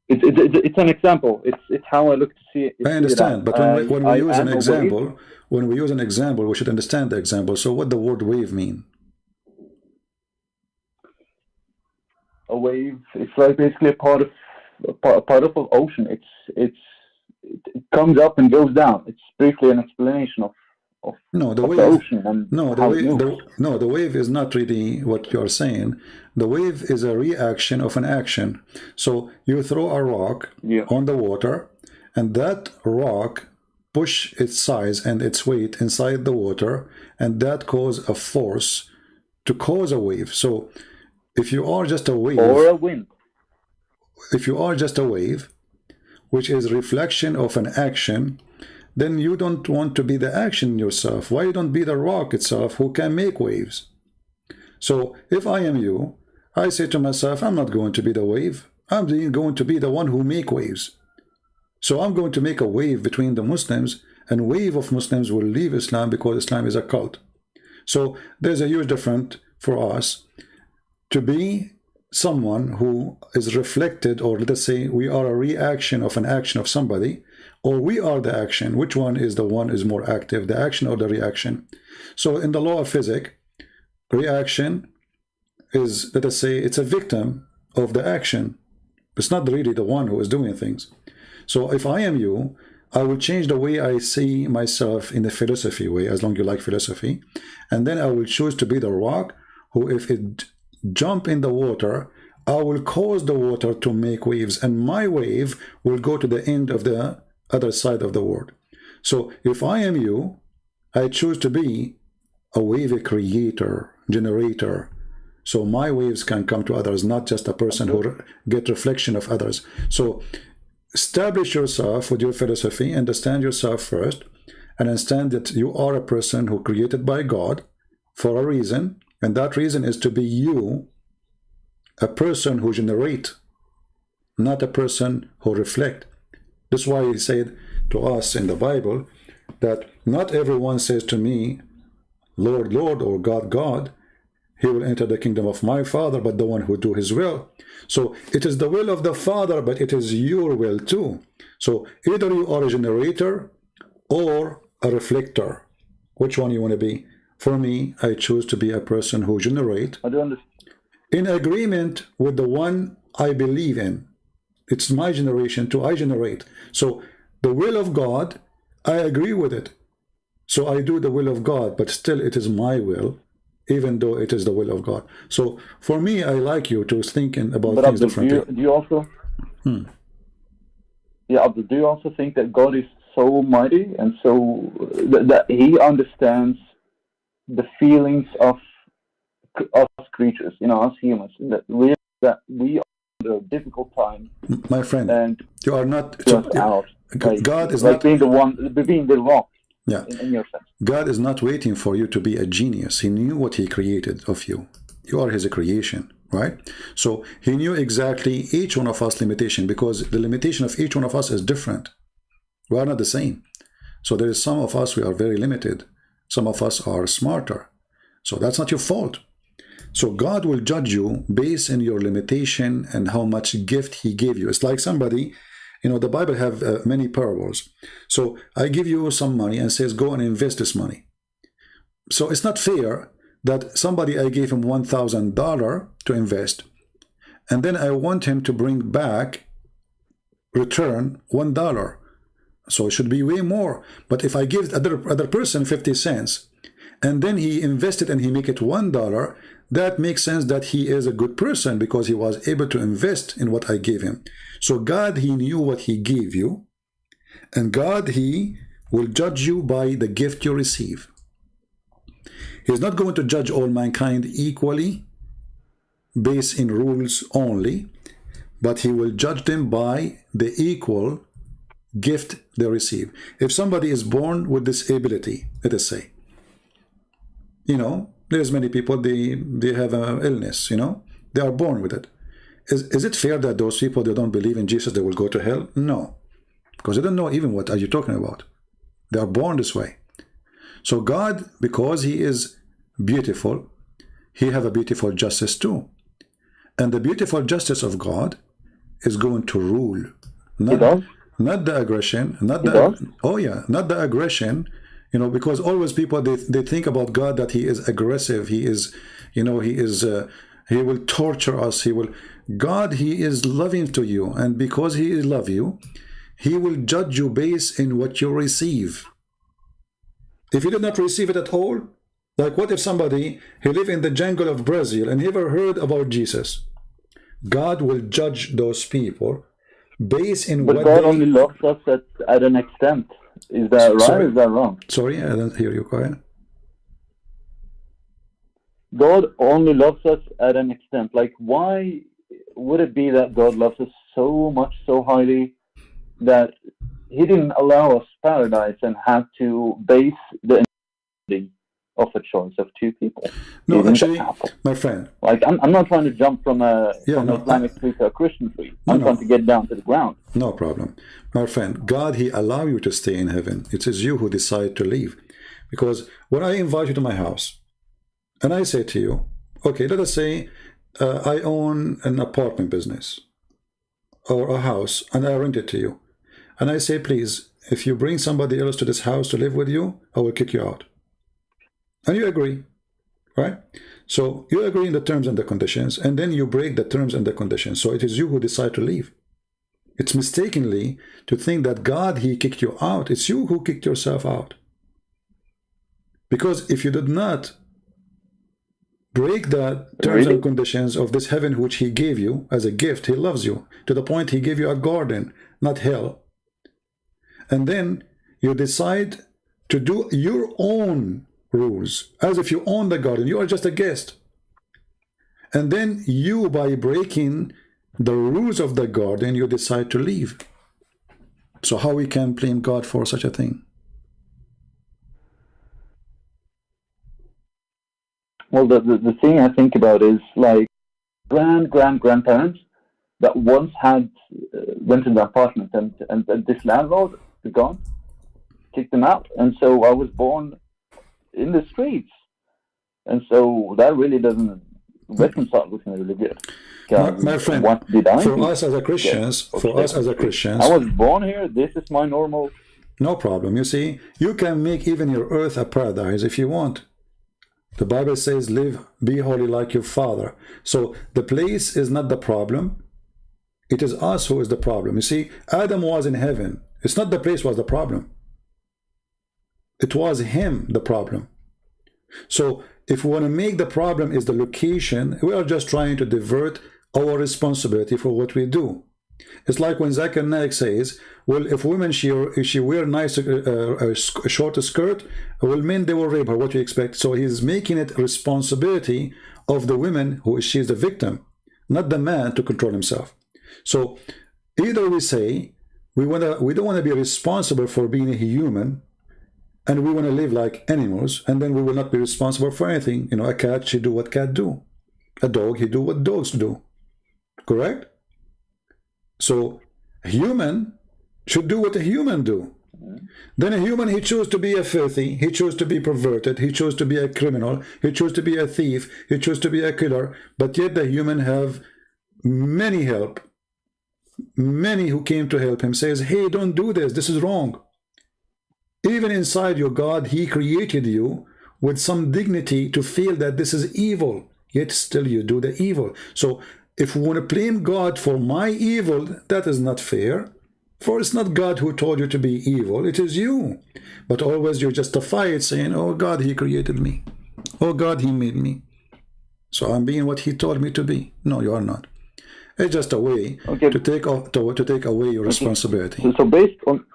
It's an example. It's how I look to see it. I understand, but when we use an example, we should understand the example. So what the word wave mean? A wave, it's like basically a part of an ocean. It comes up and goes down. It's briefly an explanation of the ocean and the wave is not really what you're saying. The wave is a reaction of an action. So you throw a rock on the water, and that rock push its size and its weight inside the water, and that cause a force to cause a wave. So if you are just a wave or a wind, if you are just a wave, which is reflection of an action, then you don't want to be the action yourself. Why you don't be the rock itself who can make waves? So if I am you, I say to myself, I'm not going to be the wave. I'm going to be the one who make waves. So I'm going to make a wave between the Muslims, and wave of Muslims will leave Islam because Islam is a cult. So there's a huge difference for us to be someone who is reflected, or let us say we are a reaction of an action of somebody, or we are the action. Which one is the one is more active, the action or the reaction? So in the law of physics, reaction is, let us say, it's a victim of the action. It's not really the one who is doing things. So if I am you, I will change the way I see myself in the philosophy way, as long as you like philosophy, and then I will choose to be the rock who, if it jump in the water, I will cause the water to make waves, and my wave will go to the end of the other side of the world. So if I am you, I choose to be a wave creator, generator. So my waves can come to others, not just a person who get reflection of others. So establish yourself with your philosophy, understand yourself first, and understand that you are a person who created by God for a reason, and that reason is to be you, a person who generate, not a person who reflect. That's why he said to us in the Bible that not everyone says to me, Lord, Lord, or God, God, he will enter the kingdom of my Father, but the one who do his will. So it is the will of the Father, but it is your will too. So either you are a generator or a reflector. Which one you want to be? For me, I choose to be a person who generate in agreement with the one I believe in. It's my generation too. I generate. So the will of God, I agree with it. So I do the will of God, but still it is my will, even though it is the will of God. So for me, I like you to thinking about things differently. Do you also? Yeah, do you also think that God is so mighty and so that He understands the feelings of us creatures, us humans, that we are under a difficult time? My friend, and you are not just out. God is like not being the rock. Yeah, in your sense. God is not waiting for you to be a genius. He knew what he created of you. You are his creation, right? So he knew exactly each one of us limitation, because the limitation of each one of us is different. We are not the same. So there is some of us, we are very limited. Some of us are smarter. So that's not your fault. So God will judge you based on your limitation and how much gift he gave you. It's like somebody, you know, the Bible have many parables. So I give you some money and says, go and invest this money. So it's not fair that somebody, I gave him $1,000 to invest, and then I want him to bring back, return $1. So it should be way more. But if I give other person 50 cents, and then he invested and he make it $1, that makes sense that he is a good person because he was able to invest in what I gave him. So God, he knew what he gave you, and God, he will judge you by the gift you receive. He's not going to judge all mankind equally based in rules only, but he will judge them by the equal gift they receive. If somebody is born with disability, let us say, you know, there's many people, they have an illness, you know, they are born with it. Is it fair that those people, they don't believe in Jesus, they will go to hell? No, because they don't know even what are you talking about. They are born this way. So God, because he is beautiful, he have a beautiful justice too. And the beautiful justice of God is going to rule. Not the aggression, not the, oh yeah, not the aggression, you know, because always people, they think about God that he is aggressive, he is, you know, he is, he will torture us, he will, God, he is loving to you, and because he love you, he will judge you based in what you receive. If you did not receive it at all, like what if somebody, he live in the jungle of Brazil and never heard about Jesus? God will judge those people based in but what God they... only loves us at an extent. Is that right or is that wrong? Sorry, I don't hear you, go ahead. God only loves us at an extent. Like, why would it be that God loves us so much, so highly, that he didn't allow us paradise and had to base the ending of a choice of two people? No, actually, my friend. Like, I'm not trying to jump from an Islamic tree to a Christian tree. I'm trying to get down to the ground. No problem. My friend, God, he allow you to stay in heaven. It is you who decide to leave. Because when I invite you to my house, and I say to you, okay, let us say I own an apartment business or a house, and I rent it to you. And I say, please, if you bring somebody else to this house to live with you, I will kick you out. And you agree, right? So you agree in the terms and the conditions, and then you break the terms and the conditions. So it is you who decide to leave. It's mistakenly to think that God, he kicked you out. It's you who kicked yourself out. Because if you did not break the terms and conditions of this heaven which he gave you as a gift, he loves you, to the point he gave you a garden, not hell. And then you decide to do your own rules, as if you own the garden. You are just a guest. And then you, by breaking the rules of the garden, you decide to leave. So how we can blame God for such a thing? Well, the thing I think about is like grandparents that once had rented an apartment, and this landlord, the God, kicked them out, and so I was born in the streets, and so that really doesn't reconcile with me really good. My friend, what did I for us as a Christians, I was born here. This is my normal. No problem. You see, you can make even your earth a paradise if you want. The Bible says, live, be holy like your Father. So the place is not the problem. It is us who is the problem. You see, Adam was in heaven. It's not the place was the problem. It was him, the problem. So if we want to make the problem is the location, we are just trying to divert our responsibility for what we do. It's like when Zakir Naik says, well, if women, she wear nice a short skirt, well, men, they will rape her. What do you expect? So he's making it responsibility of the women who she's the victim, not the man to control himself. So either we say we don't want to be responsible for being a human, and we want to live like animals, and then we will not be responsible for anything. You know, a cat, she do what cat do. A dog, he do what dogs do. Correct? So a human should do what a human do. Then a human, he chose to be a filthy, he chose to be perverted, he chose to be a criminal, he chose to be a thief, he chose to be a killer, but yet the human have many help. Many who came to help him says, hey, don't do this, this is wrong. Even inside your God, he created you with some dignity to feel that this is evil, yet still you do the evil. So if we want to blame God for my evil, that is not fair. For it's not God who told you to be evil, it is you. But always you justify it saying, oh God, he created me. Oh God, he made me. So I'm being what he told me to be. No, you are not. It's just a way to take off, to take away your responsibility. So based on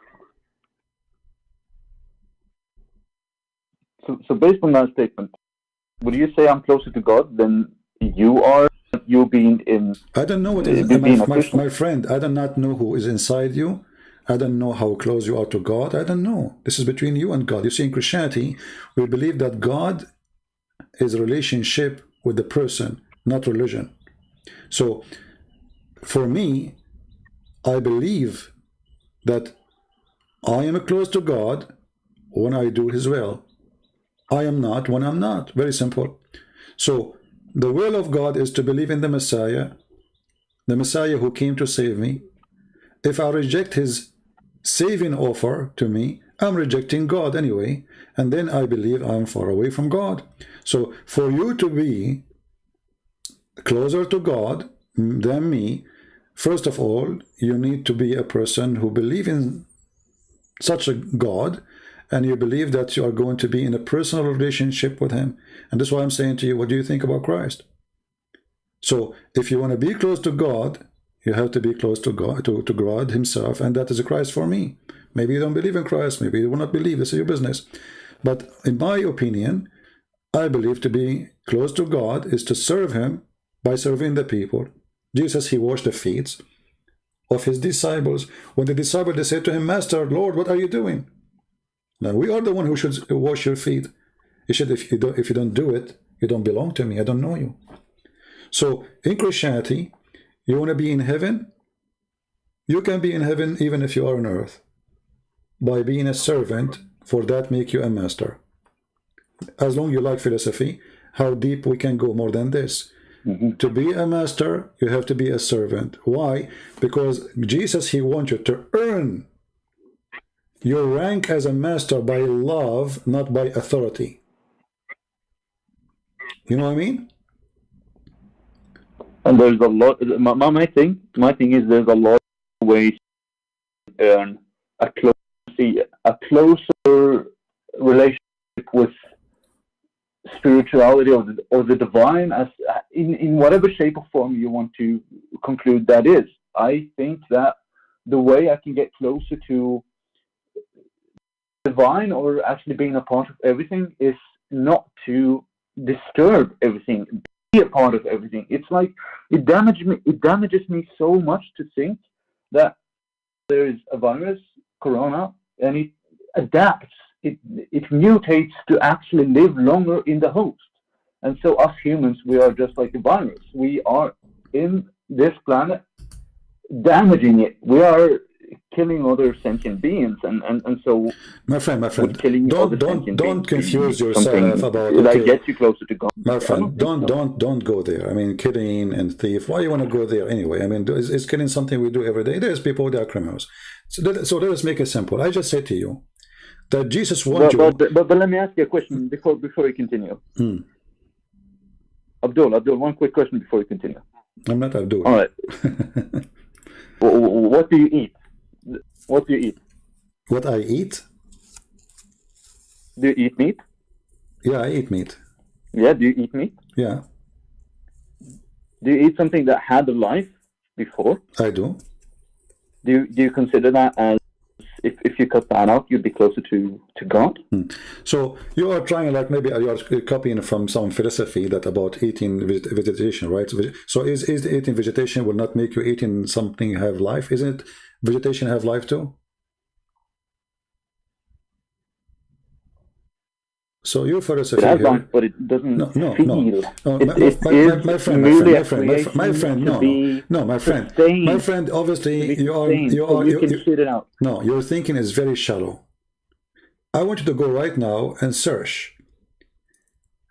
based on that statement, would you say I'm closer to God than you are? You being in, I don't know what is my friend. I do not know who is inside you. I don't know how close you are to God. I don't know. This is between you and God. You see, in Christianity, we believe that God is a relationship with the person, not religion. So for me, I believe that I am close to God when I do his will. I am not when I'm not. Very simple. So the will of God is to believe in the Messiah who came to save me. If I reject his saving offer to me, I'm rejecting God anyway, and then I believe I'm far away from God. So for you to be closer to God than me, first of all, you need to be a person who believes in such a God, and you believe that you are going to be in a personal relationship with him. And that's why I'm saying to you, what do you think about Christ? So if you want to be close to God, you have to be close to God, to God himself, and that is a Christ for me. Maybe you don't believe in Christ, maybe you will not believe, this is your business. But in my opinion, I believe to be close to God is to serve him by serving the people. Jesus, he washed the feet of his disciples. When the disciples, they said to him, Master, Lord, what are you doing? Now, we are the one who should wash your feet. He said, if you don't do it, you don't belong to me. I don't know you. So in Christianity, you want to be in heaven? You can be in heaven even if you are on earth. By being a servant, for that make you a master. As long as you like philosophy, how deep we can go more than this. To be a master, you have to be a servant. Why? Because Jesus, he wants you to earn your rank as a master by love, not by authority. You know what I mean? And there's a lot. My thing is there's a lot of ways to earn a closer relationship with spirituality or the divine, as in whatever shape or form you want to conclude that is. I think that the way I can get closer to divine, or actually being a part of everything, is not to disturb everything, be a part of everything. It's like it damages me so much to think that there is a virus, corona, and it adapts, it mutates to actually live longer in the host. And so us humans, we are just like a virus. We are in this planet damaging it. We are killing other sentient beings, and so my friend, don't confuse yourself about it. Okay, get you closer to God. My friend, don't go there. I mean, killing and thief. Why you want to go there anyway? I mean, is killing something we do every day? There's people that are criminals. So let us make it simple. I just say to you that Jesus wants you. But let me ask you a question before we continue. Abdul, one quick question before we continue. I'm not Abdul. All right. What do you eat? What do you eat? What I eat? Do you eat meat? Yeah, I eat meat. Yeah, do you eat meat? Yeah. Do you eat something that had a life before? I do. Do you consider that as, if you cut that out, you'd be closer to God? So you are trying, like, maybe you are copying from some philosophy that about eating vegetation, right? So is eating vegetation will not make you eating something have life? Isn't it vegetation have life too? So your philosophy here, life, but it doesn't feel. My friend, obviously you can sit it out. No, your thinking is very shallow. I want you to go right now and search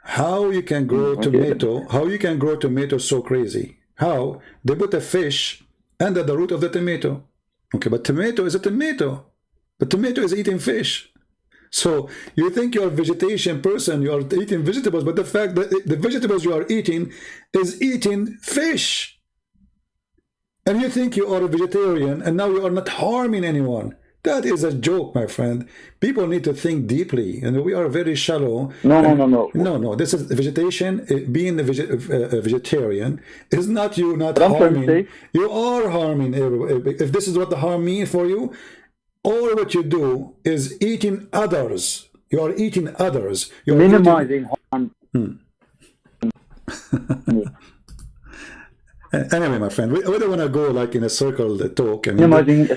how you can grow tomato, how you can grow tomato so crazy. How? They put a fish under the root of the tomato. Okay, but tomato is a tomato. The tomato is eating fish. So you think you're a vegetation person, you are eating vegetables, but the fact that the vegetables you are eating is eating fish. And you think you are a vegetarian, and now you are not harming anyone. That is a joke, my friend. People need to think deeply, and we are very shallow. No. This is vegetation. Being a vegetarian is not you not harming. You are harming everyone. If this is what the harm means for you, all what you do is eating others. You are eating others. You are minimizing harm. Anyway, my friend, we don't want to go like in a circle talk. I mean,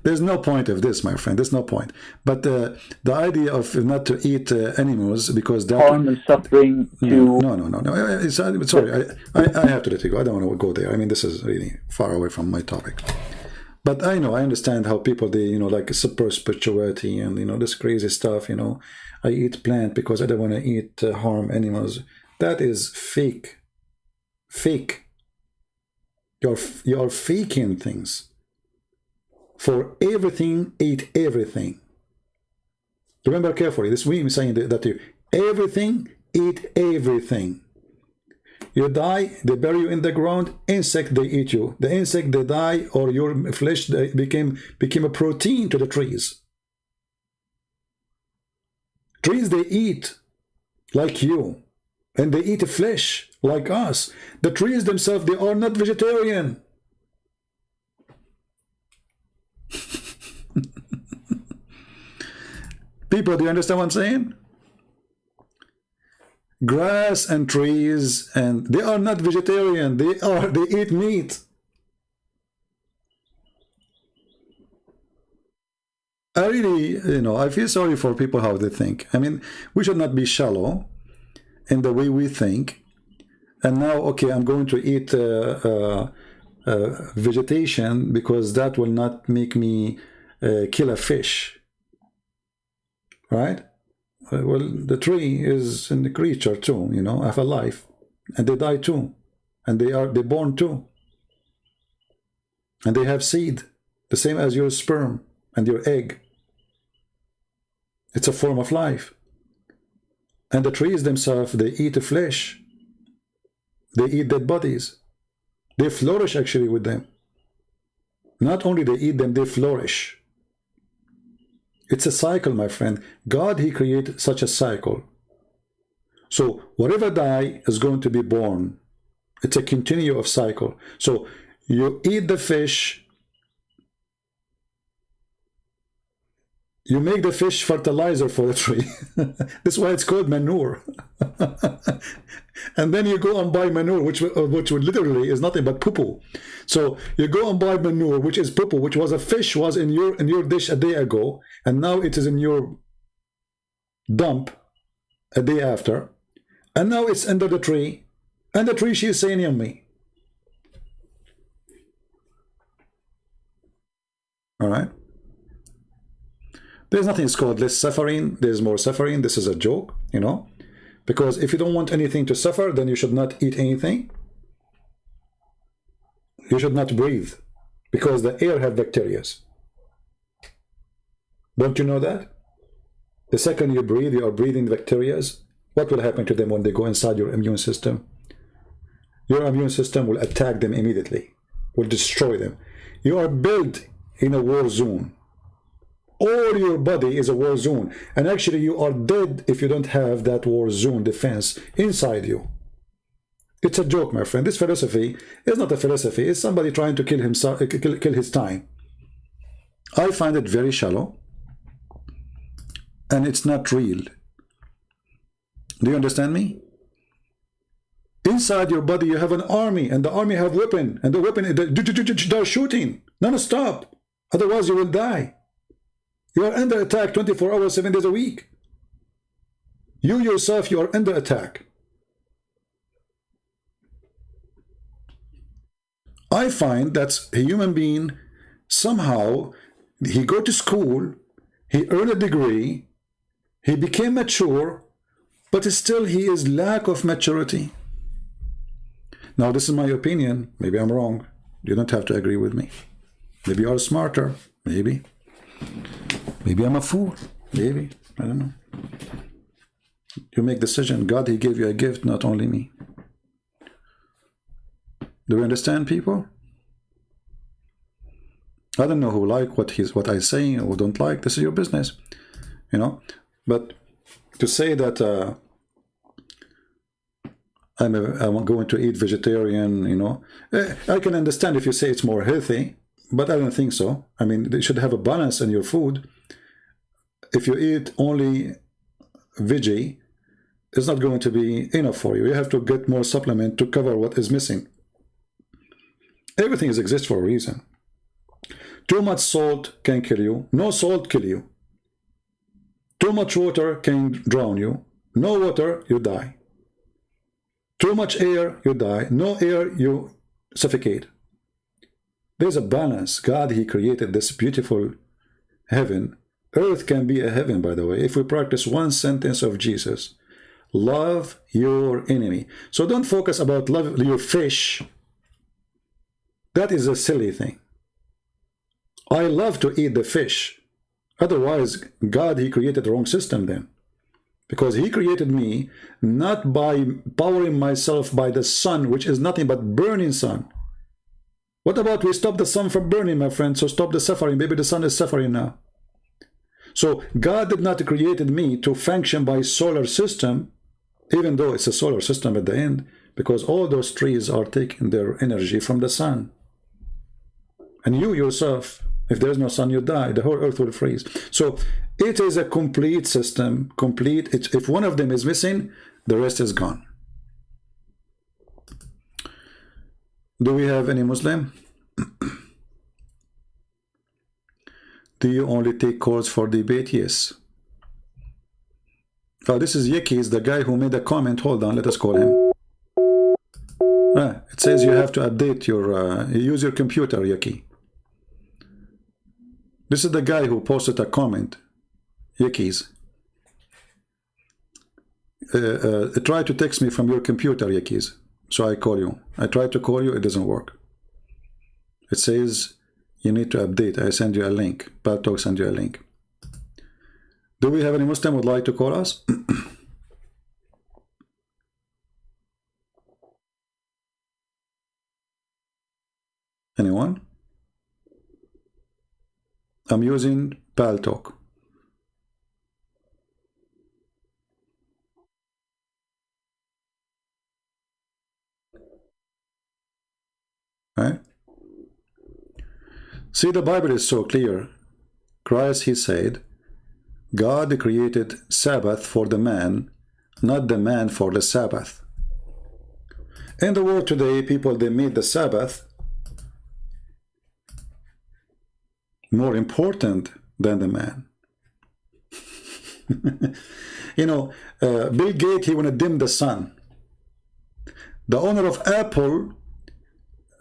there's no point of this, my friend. There's no point. But the idea of not to eat animals because that harm and suffering to no. Sorry, I have to let you go. I don't want to go there. I mean, this is really far away from my topic. But I understand how people, they like super spirituality and this crazy stuff. I eat plant because I don't want to eat harm animals. That is fake. You're faking things. For everything, eat everything. Remember carefully, this we saying that you everything, eat everything. You die, they bury you in the ground, insect, they eat you. The insect, they die, or your flesh became a protein to the trees. Trees, they eat like you. And they eat flesh like us. The trees themselves, they are not vegetarian. People, do you understand what I'm saying? Grass and trees, and they are not vegetarian. They eat meat. I really, I feel sorry for people how they think. I mean, we should not be shallow in the way we think. And now, okay, I'm going to eat vegetation because that will not make me kill a fish, right? Well, the tree is a creature too, have a life, and they die too, and they're born too, and they have seed, the same as your sperm and your egg. It's a form of life. And the trees themselves, they eat the flesh. They eat dead bodies. They flourish actually with them. Not only they eat them, they flourish. It's a cycle, my friend. God, he created such a cycle. So whatever die is going to be born. It's a continuum of cycle. So you eat the fish. You make the fish fertilizer for the tree. That's why it's called manure. And then you go and buy manure, which literally is nothing but poo-poo. So you go and buy manure, which is poo-poo, which was a fish was in your dish a day ago, and now it is in your dump a day after, and now it's under the tree, and the tree, she is saying yummy. All right. There's nothing called less suffering. There's more suffering. This is a joke, because if you don't want anything to suffer, then you should not eat anything. You should not breathe, because the air has bacteria. Don't you know that? The second you breathe, you are breathing bacteria. What will happen to them when they go inside your immune system? Your immune system will attack them immediately, will destroy them. You are built in a war zone. All your body is a war zone, and actually you are dead if you don't have that war zone defense inside you. It's a joke, my friend. This philosophy is not a philosophy. It's somebody trying to kill himself, kill his time. I find it very shallow, and it's not real. Do you understand me? Inside your body you have an army, and the army have weapon, and the weapon, they're shooting non-stop. Otherwise you will die. You are under attack 24 hours, 7 days a week. You yourself, you are under attack. I find that a human being, somehow, he go to school, he earn a degree, He became mature, but still he is lack of maturity. Now, this is my opinion. Maybe I'm wrong. You don't have to agree with me. Maybe you are smarter. Maybe. Maybe I'm a fool. Maybe. I don't know. You make decision. God, he gave you a gift, not only me. Do you understand, people? I don't know who like what I say or don't like. This is your business, you know. But to say that I'm going to eat vegetarian, you know, I can understand if you say it's more healthy, but I don't think so. I mean, you should have a balance in your food. If you eat only veggie, it's not going to be enough for you. You have to get more supplement to cover what is missing. Everything exists for a reason. Too much salt can kill you. No salt kill you. Too much water can drown you. No water, you die. Too much air, you die. No air, you suffocate. There's a balance. God, he created this beautiful heaven. Earth can be a heaven, by the way, if we practice one sentence of Jesus. Love your enemy. So don't focus about love your fish. That is a silly thing. I love to eat the fish. Otherwise, God, he created the wrong system then. Because he created me not by powering myself by the sun, which is nothing but burning sun. What about we stop the sun from burning, my friend? So stop the suffering. Maybe the sun is suffering now. So God did not create me to function by solar system, even though it's a solar system at the end, because all those trees are taking their energy from the sun. And you yourself, if there's no sun, you die. The whole earth will freeze. So it is a complete system, complete. If one of them is missing, the rest is gone. Do we have any Muslim? Do you only take calls for debate? Yes. Oh, this is Yeki, is the guy who made a comment. Hold on, let us call him. It says you have to update your, use your computer, Yeki. This is the guy who posted a comment. Yekis. Try to text me from your computer, Yekis. So I call you. I try to call you, it doesn't work. It says you need to update. I send you a link. Paltalk send you a link. Do we have any Muslim would like to call us? Anyone? I'm using Paltalk. Right? See, the Bible is so clear. Christ, he said, God created Sabbath for the man, not the man for the Sabbath. In the world today, people, they made the Sabbath more important than the man. You know, Bill Gates, he want to dim the sun. The owner of Apple,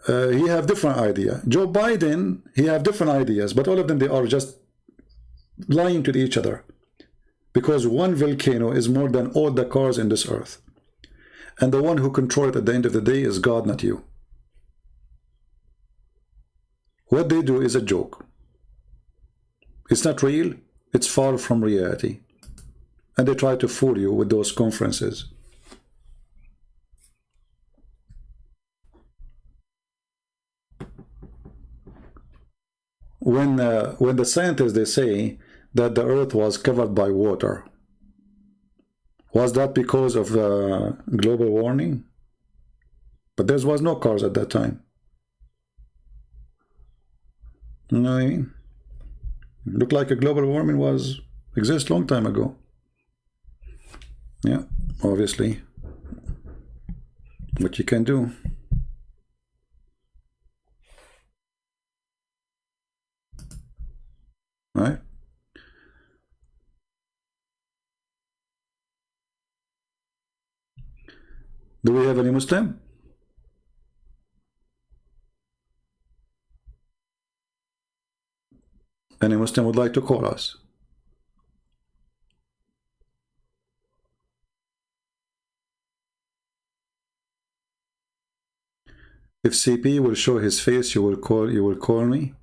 he have different idea. Joe Biden, he have different ideas, but all of them, they are just lying to each other. Because one volcano is more than all the cars in this earth. And the one who controls it at the end of the day is God, not you. What they do is a joke. It's not real. It's far from reality. And they try to fool you with those conferences. When the scientists, they say that the earth was covered by water, was that because of global warming? But there was no cars at that time. You know what I mean? Looked like a global warming was exist long time ago. Yeah, obviously. What you can do. Right? Do we have any Muslim? Any Muslim would like to call us? If CP will show his face, you will call me.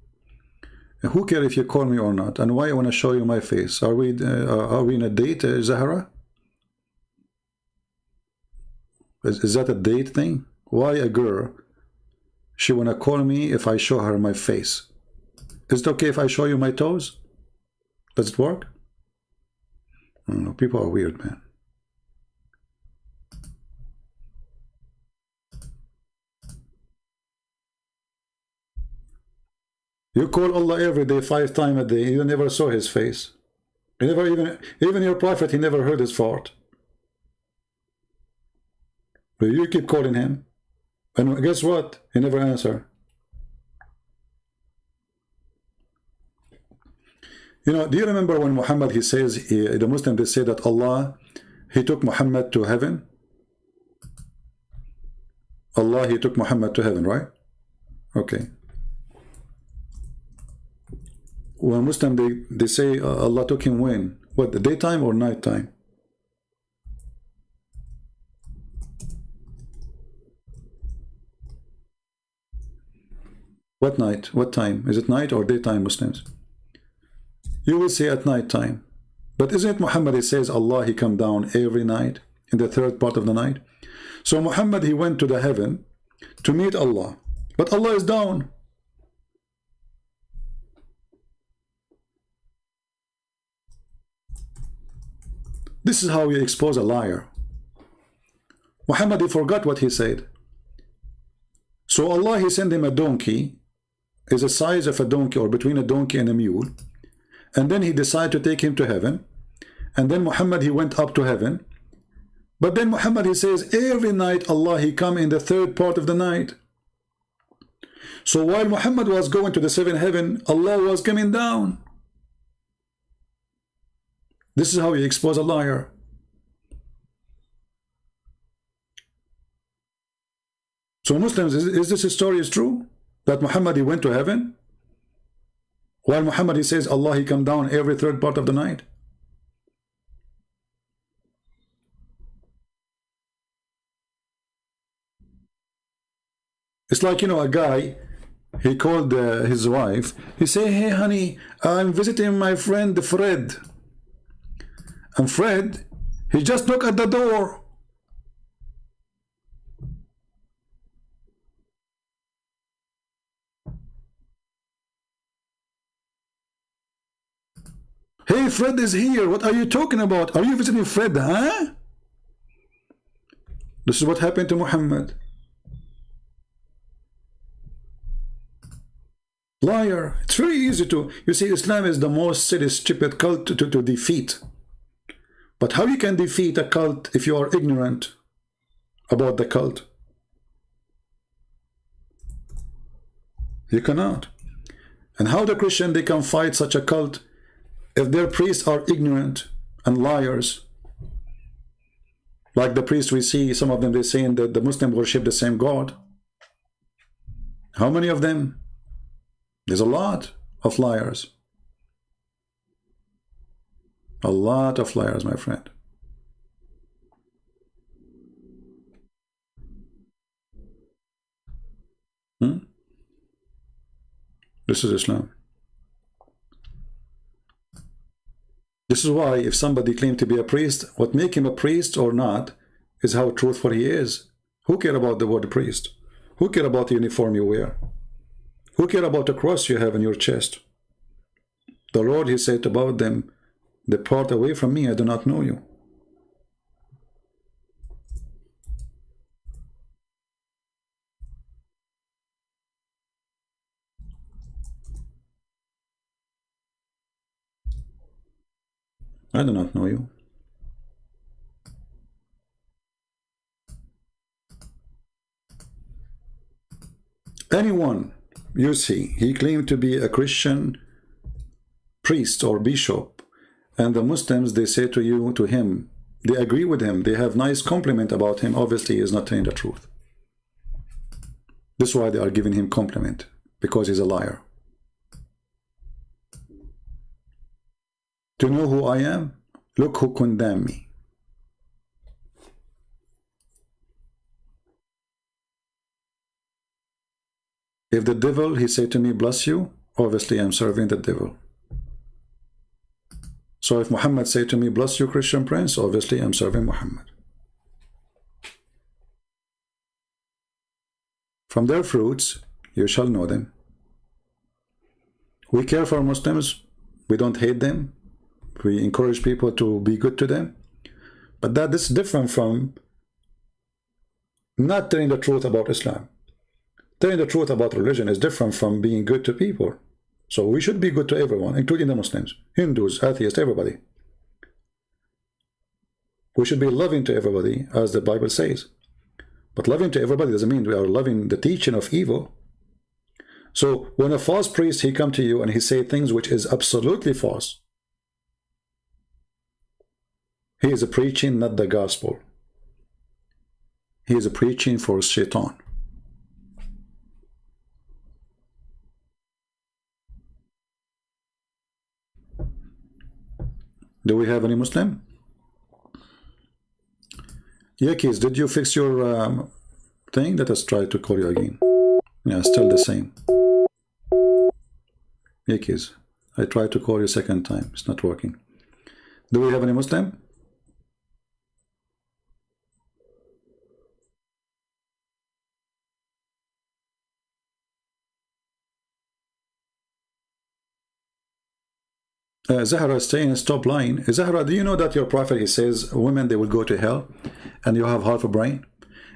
And who cares if you call me or not? And why I want to show you my face? Are we in a date, Zahra? Is that a date thing? Why a girl, she want to call me if I show her my face? Is it okay if I show you my toes? Does it work? I don't know. People are weird, man. You call Allah every day, 5 times a day. You never saw his face. You never even your prophet, he never heard his fart. But you keep calling him. And guess what? He never answer. You know, do you remember when Muhammad, he says, the Muslims, they say that Allah, he took Muhammad to heaven? Allah, he took Muhammad to heaven, right? Okay. When Muslim, they say Allah took him when? What, the daytime or nighttime? What night? What time? Is it night or daytime, Muslims? You will say at night time. But isn't it Muhammad, he says Allah, he come down every night in the 3rd part of the night? So Muhammad, he went to the heaven to meet Allah. But Allah is down. This is how you expose a liar. Muhammad, he forgot what he said. So Allah, he sent him a donkey, is the size of a donkey or between a donkey and a mule. And then he decided to take him to heaven. And then Muhammad, he went up to heaven. But then Muhammad, he says, every night Allah, he come in the 3rd part of the night. So while Muhammad was going to the 7th heaven, Allah was coming down. This is how you expose a liar. So Muslims, is this story is true? That Muhammad, he went to heaven? While Muhammad, he says, Allah, he come down every 3rd part of the night. It's like, you know, a guy, he called his wife. He say, hey, honey, I'm visiting my friend Fred. And Fred, he just knocked at the door. Hey, Fred is here. What are you talking about? Are you visiting Fred, huh? This is what happened to Muhammad. Liar. It's very easy to, you see, Islam is the most silly, stupid cult to defeat. But how you can defeat a cult if you are ignorant about the cult? You cannot. And how the Christian, they can fight such a cult if their priests are ignorant and liars? Like the priests we see, some of them, they saying that the Muslims worship the same God. How many of them? There's a lot of liars. A lot of liars, my friend. This is Islam. This is why if somebody claims to be a priest, what make him a priest or not is how truthful he is. Who care about the word priest? Who care about the uniform you wear? Who care about the cross you have in your chest? The Lord, he said about them, depart away from me, I do not know you. I do not know you. Anyone you see, he claimed to be a Christian priest or bishop, and the Muslims, they say to him, they agree with him, they have nice compliment about him. Obviously, he is not telling the truth. This is why they are giving him compliment, because he's a liar. To know who I am, look who condemned me. If the devil, he said to me, bless you, obviously I'm serving the devil. So if Muhammad said to me, bless you, Christian prince, obviously I'm serving Muhammad. From their fruits, you shall know them. We care for Muslims. We don't hate them. We encourage people to be good to them. But that is different from not telling the truth about Islam. Telling the truth about religion is different from being good to people. So we should be good to everyone, including the Muslims, Hindus, atheists, everybody. We should be loving to everybody, as the Bible says. But loving to everybody doesn't mean we are loving the teaching of evil. So when a false priest, he come to you and he say things which is absolutely false, he is preaching not the gospel. He is preaching for Shaitan. Do we have any Muslim? Yakis, did you fix your thing? Let us try to call you again. Yeah, still the same. Yakis, I tried to call you second time. It's not working. Do we have any Muslim? Zahra is saying, stop lying. Zahra, do you know that your prophet, he says, women, they will go to hell, and you have half a brain,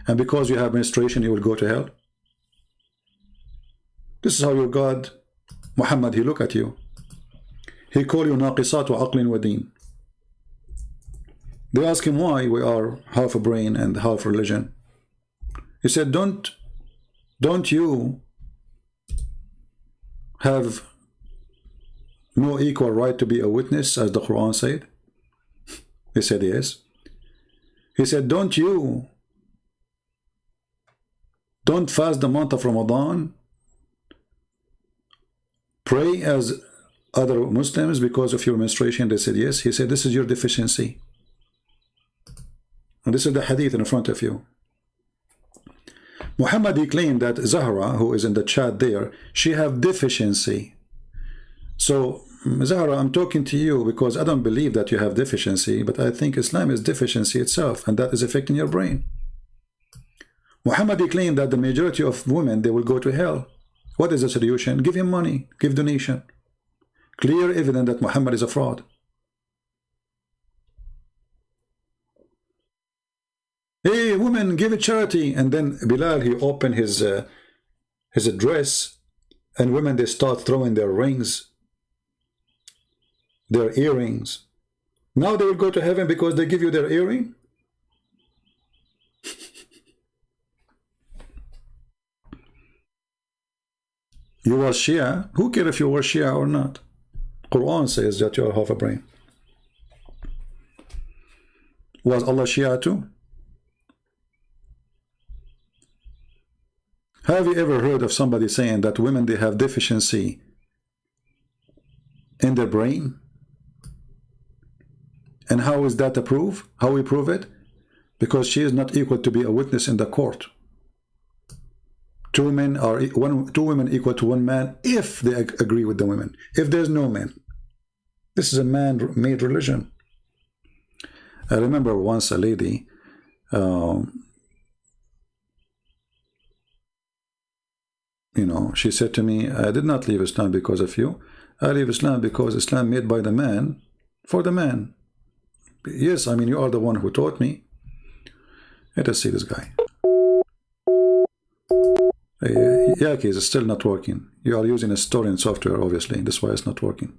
and because you have menstruation, you will go to hell? This is how your God, Muhammad, he look at you. He call you naqisat wa aqlin wa deen. They ask him why we are half a brain and half religion. He said, don't you have no equal right to be a witness, as the Qur'an said? He said yes. He said, don't fast the month of Ramadan, pray as other Muslims because of your menstruation? They said yes. He said, this is your deficiency. And this is the hadith in front of you. Muhammad, he claimed that Zahra, who is in the chat there, she have deficiency. So, Zahra, I'm talking to you because I don't believe that you have deficiency, but I think Islam is deficiency itself, and that is affecting your brain. Muhammad, he claimed that the majority of women, they will go to hell. What is the solution? Give him money, give donation. Clear evidence that Muhammad is a fraud. Hey, women, give it charity. And then Bilal, he opened his dress, and women, they start throwing their rings, their earrings. Now they will go to heaven because they give you their earring? You are Shia? Who cares if you were Shia or not? Qur'an says that you are half a brain. Was Allah Shia too? Have you ever heard of somebody saying that women, they have deficiency in their brain? And how is that a proof? How we prove it? Because she is not equal to be a witness in the court. Two women equal to one man if they agree with the women. If there's no man, this is a man-made religion. I remember once a lady, she said to me, I did not leave Islam because of you. I leave Islam because Islam made by the man for the man. Yes, I mean, you are the one who taught me. Let us see this guy. Yaki is still not working. You are using a storing software, obviously. That's why it's not working.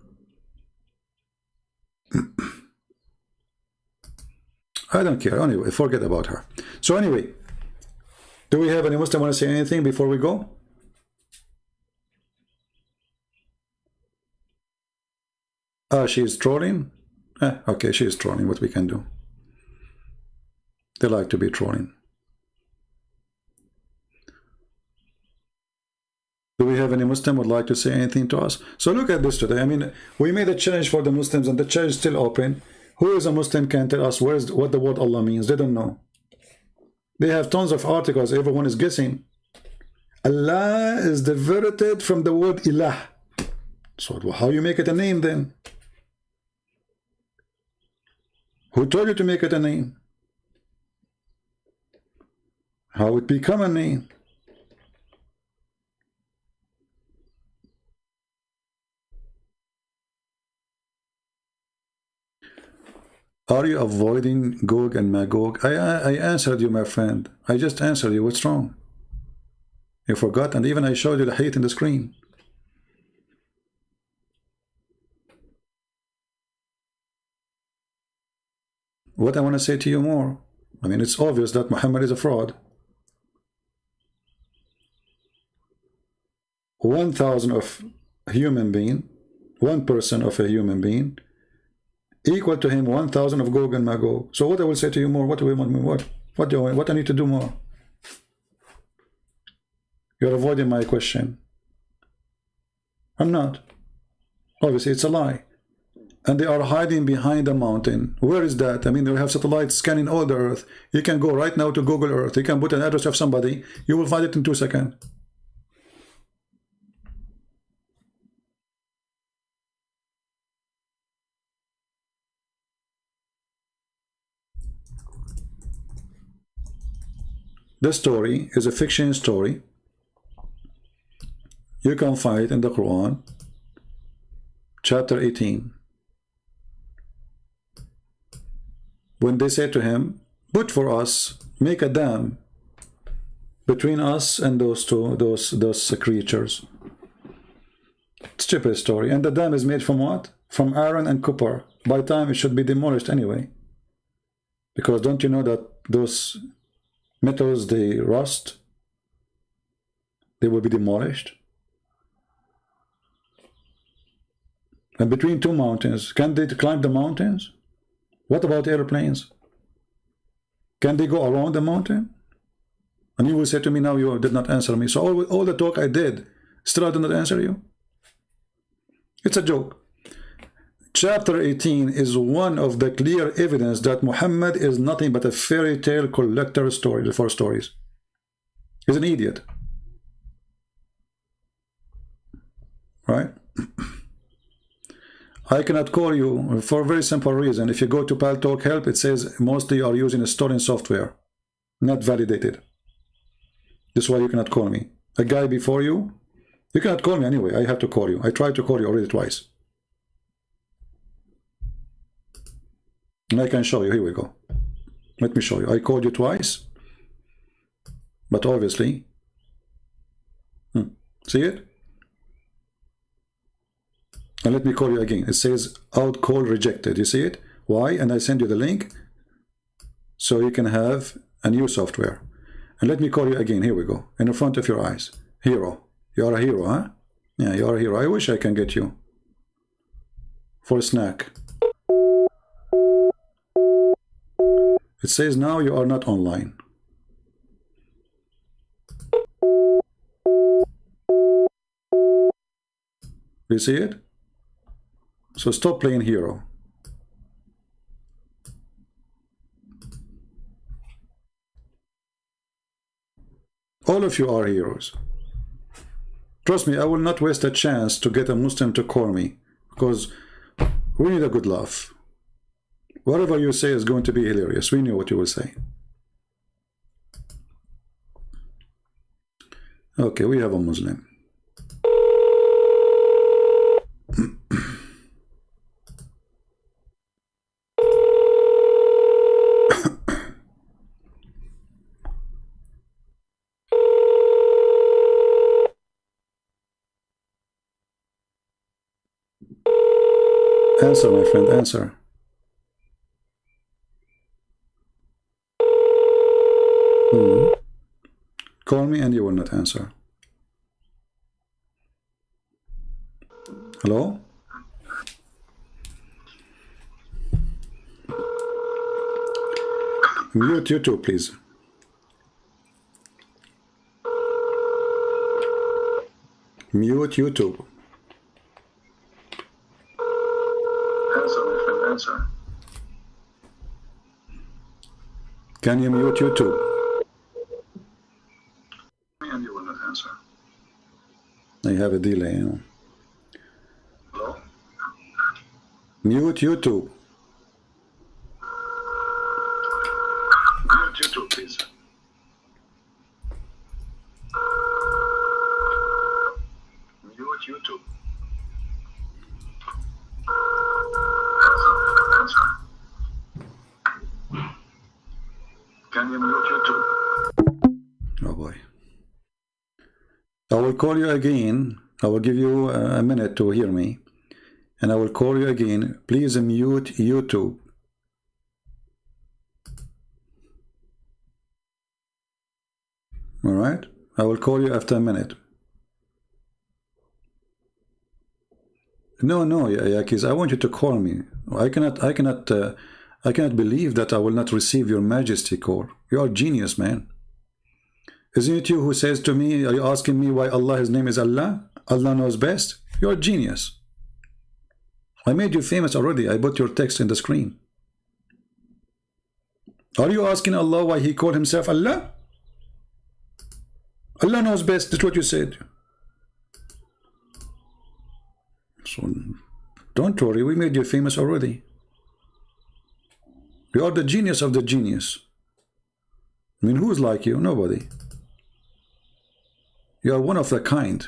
I don't care. Anyway, forget about her. So anyway, do we have any Muslim want to say anything before we go? She is trolling? Okay, she is trolling. What we can do? They like to be trolling. Do we have any Muslim would like to say anything to us? So look at this today. I mean, we made a challenge for the Muslims and the challenge is still open. Who is a Muslim can tell us what the word Allah means? They don't know. They have tons of articles. Everyone is guessing. Allah is diverted from the word ilah. So how you make it a name then? Who told you to make it a name? How it become a name? Are you avoiding Gog and Magog? I answered you, my friend. I just answered you. What's wrong? You forgot, and even I showed you the hate in the screen. What I want to say to you more, I mean, it's obvious that Muhammad is a fraud. 1,000 of a human being, one person of a human being, equal to him 1,000 of Gog and Magog. So what I will say to you more? What do we want me? What I need to do more? You're avoiding my question. I'm not. Obviously, it's a lie. And they are hiding behind a mountain. Where is that? I mean, they have satellites scanning all the earth. You can go right now to Google Earth. You can put an address of somebody. You will find it in 2 seconds. This story is a fiction story. You can find it in the Qur'an, chapter 18. When they say to him, put for us, make a dam between us and those creatures. Stupid story. And the dam is made from what? From iron and copper. By time it should be demolished anyway. Because don't you know that those metals, they rust? They will be demolished. And between two mountains, can they climb the mountains? What about airplanes? Can they go around the mountain? And you will say to me, now you did not answer me. So all the talk I did, still I did not answer you? It's a joke. Chapter 18 is one of the clear evidence that Muhammad is nothing but a fairy tale collector story for stories. He's an idiot. Right? I cannot call you for a very simple reason. If you go to Paltalk Help, it says mostly you are using a storing software, not validated. This is why you cannot call me. A guy before you cannot call me anyway. I have to call you. I tried to call you already twice. And I can show you. Here we go. Let me show you. I called you twice, but obviously, see it? And let me call you again. It says out call rejected. You see it? Why? And I send you the link so you can have a new software. And let me call you again. Here we go. In the front of your eyes. Hero. You are a hero, huh? Yeah, you are a hero. I wish I can get you for a snack. It says now you are not online. You see it? So stop playing hero. All of you are heroes. Trust me, I will not waste a chance to get a Muslim to call me, because we need a good laugh. Whatever you say is going to be hilarious. We know what you will say. Okay, we have a Muslim. Answer, my friend, answer. Call me and you will not answer. Hello? Mute YouTube, please. Mute YouTube. Answer, my friend, answer. Can you mute YouTube? And you will not answer. I have a delay, you know. Mute YouTube. Mute YouTube, please. Mute YouTube. Can you mute YouTube? Oh boy. I will call you again. I will give you a minute to hear me. And I will call you again. Please mute YouTube. All right? I will call you after a minute. No, Yakis, I want you to call me. I cannot believe that I will not receive your majesty call. You are a genius, man. Isn't it you who says to me, are you asking me why Allah, his name is Allah? Allah knows best. You're a genius. I made you famous already. I put your text in the screen. Are you asking Allah why he called himself Allah? Allah knows best. That's what you said. So don't worry, we made you famous already. You are the genius of the genius. I mean, who's like you? Nobody. You are one of the kind.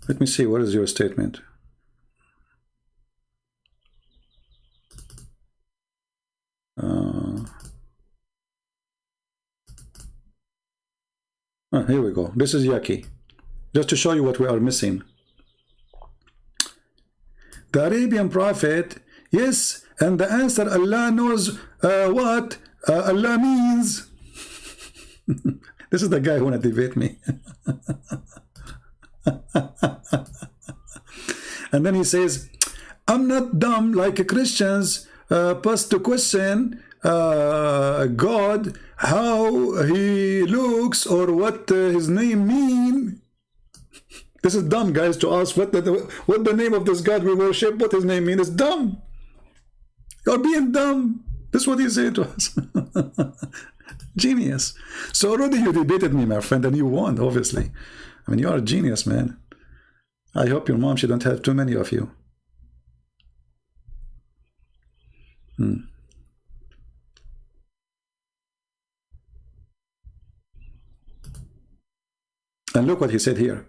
Let me see, what is your statement? Here we go. This is Yaki. Just to show you what we are missing. The Arabian prophet, yes, and the answer, Allah knows what Allah means. This is the guy who wanna debate me. And then he says, I'm not dumb like Christians past to question God, how he looks or what his name mean. This is dumb, guys, to ask what the name of this God we worship, what his name mean. It's dumb. You're being dumb. That's what he said to us. Genius. So already you debated me, my friend, and you won, obviously. I mean, you are a genius, man. I hope your mom, she don't have too many of you. And look what he said here.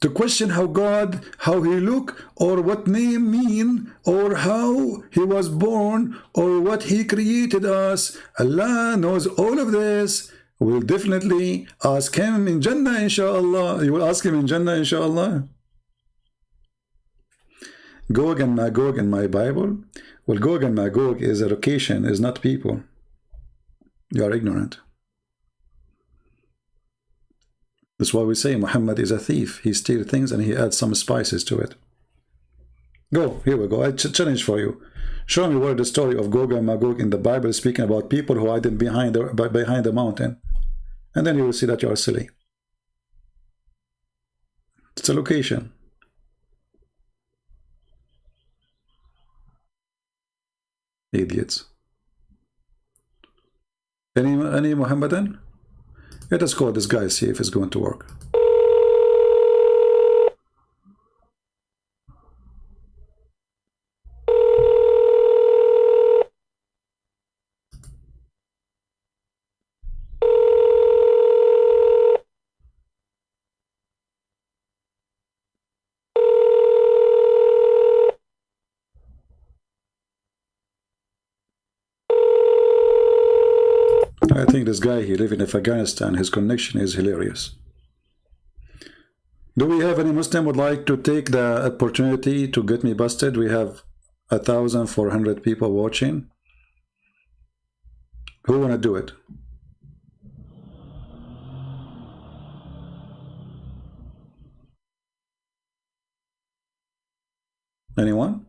To question how God, how he look, or what name mean, or how he was born, or what he created us. Allah knows all of this. We'll definitely ask him in Jannah, inshallah. You will ask him in Jannah, inshallah. Gog and Magog in my Bible. Well, Gog and Magog is a location, is not people. You are ignorant. That's why we say Muhammad is a thief. He steals things and he adds some spices to it. Go, here we go. I challenge for you. Show me where the story of Gog and Magog in the Bible is speaking about people who hide behind the mountain. And then you will see that you are silly. It's a location. Idiots. Any Muhammadan? Let us call this guy, see if it's going to work. I think this guy, he lives in Afghanistan. His connection is hilarious. Do we have any Muslim would like to take the opportunity to get me busted? We have 1,400 people watching. Who want to do it? Anyone?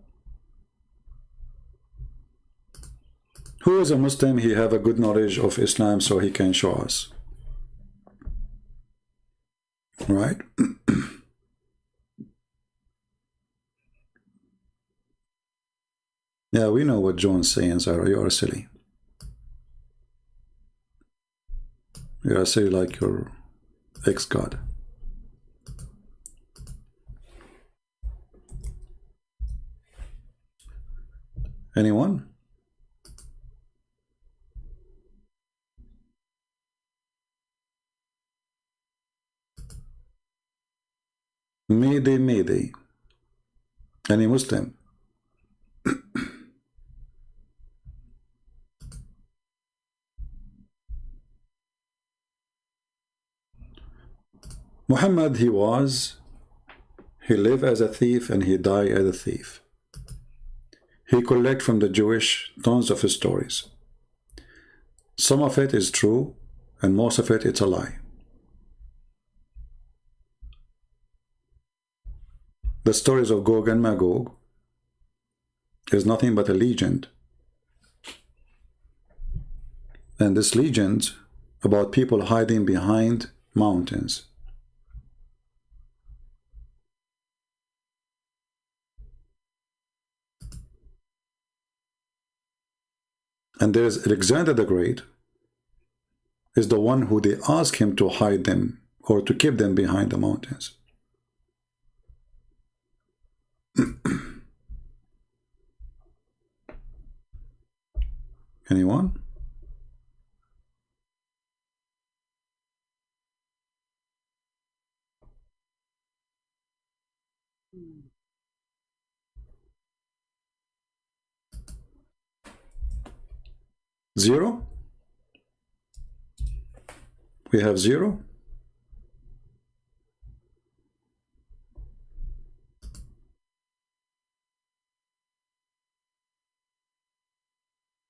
Who is a Muslim? He have a good knowledge of Islam, so he can show us. Right? Yeah, we know what John's saying, Zara. You are silly. Yeah, say like your ex-god. Anyone? Mayday, Mayday. Any Muslim? Muhammad, he lived as a thief and he died as a thief. He collect from the Jewish tons of stories. Some of it is true and most of it it's a lie. The stories of Gog and Magog is nothing but a legend. And this legend about people hiding behind mountains. And there's Alexander the Great is the one who they ask him to hide them or to keep them behind the mountains. Anyone? Zero? We have zero?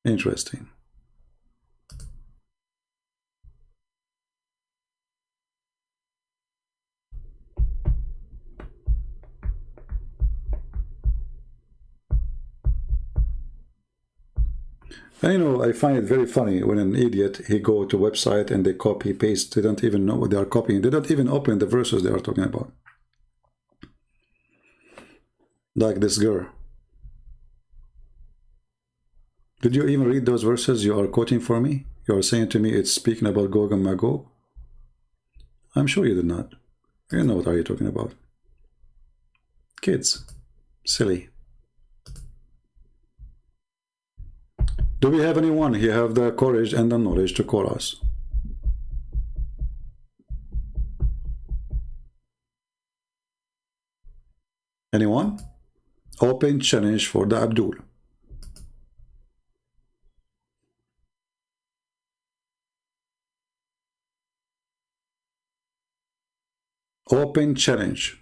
Interesting. And you know, I find it very funny when an idiot, he go to website and they copy paste. They don't even know what they are copying. They don't even open the verses they are talking about. Like this girl. Did you even read those verses you are quoting for me? You are saying to me it's speaking about Gog and Magog? I'm sure you did not. You know what are you talking about. Kids. Silly. Do we have anyone who have the courage and the knowledge to call us? Anyone? Open challenge for the Abdul. Open challenge.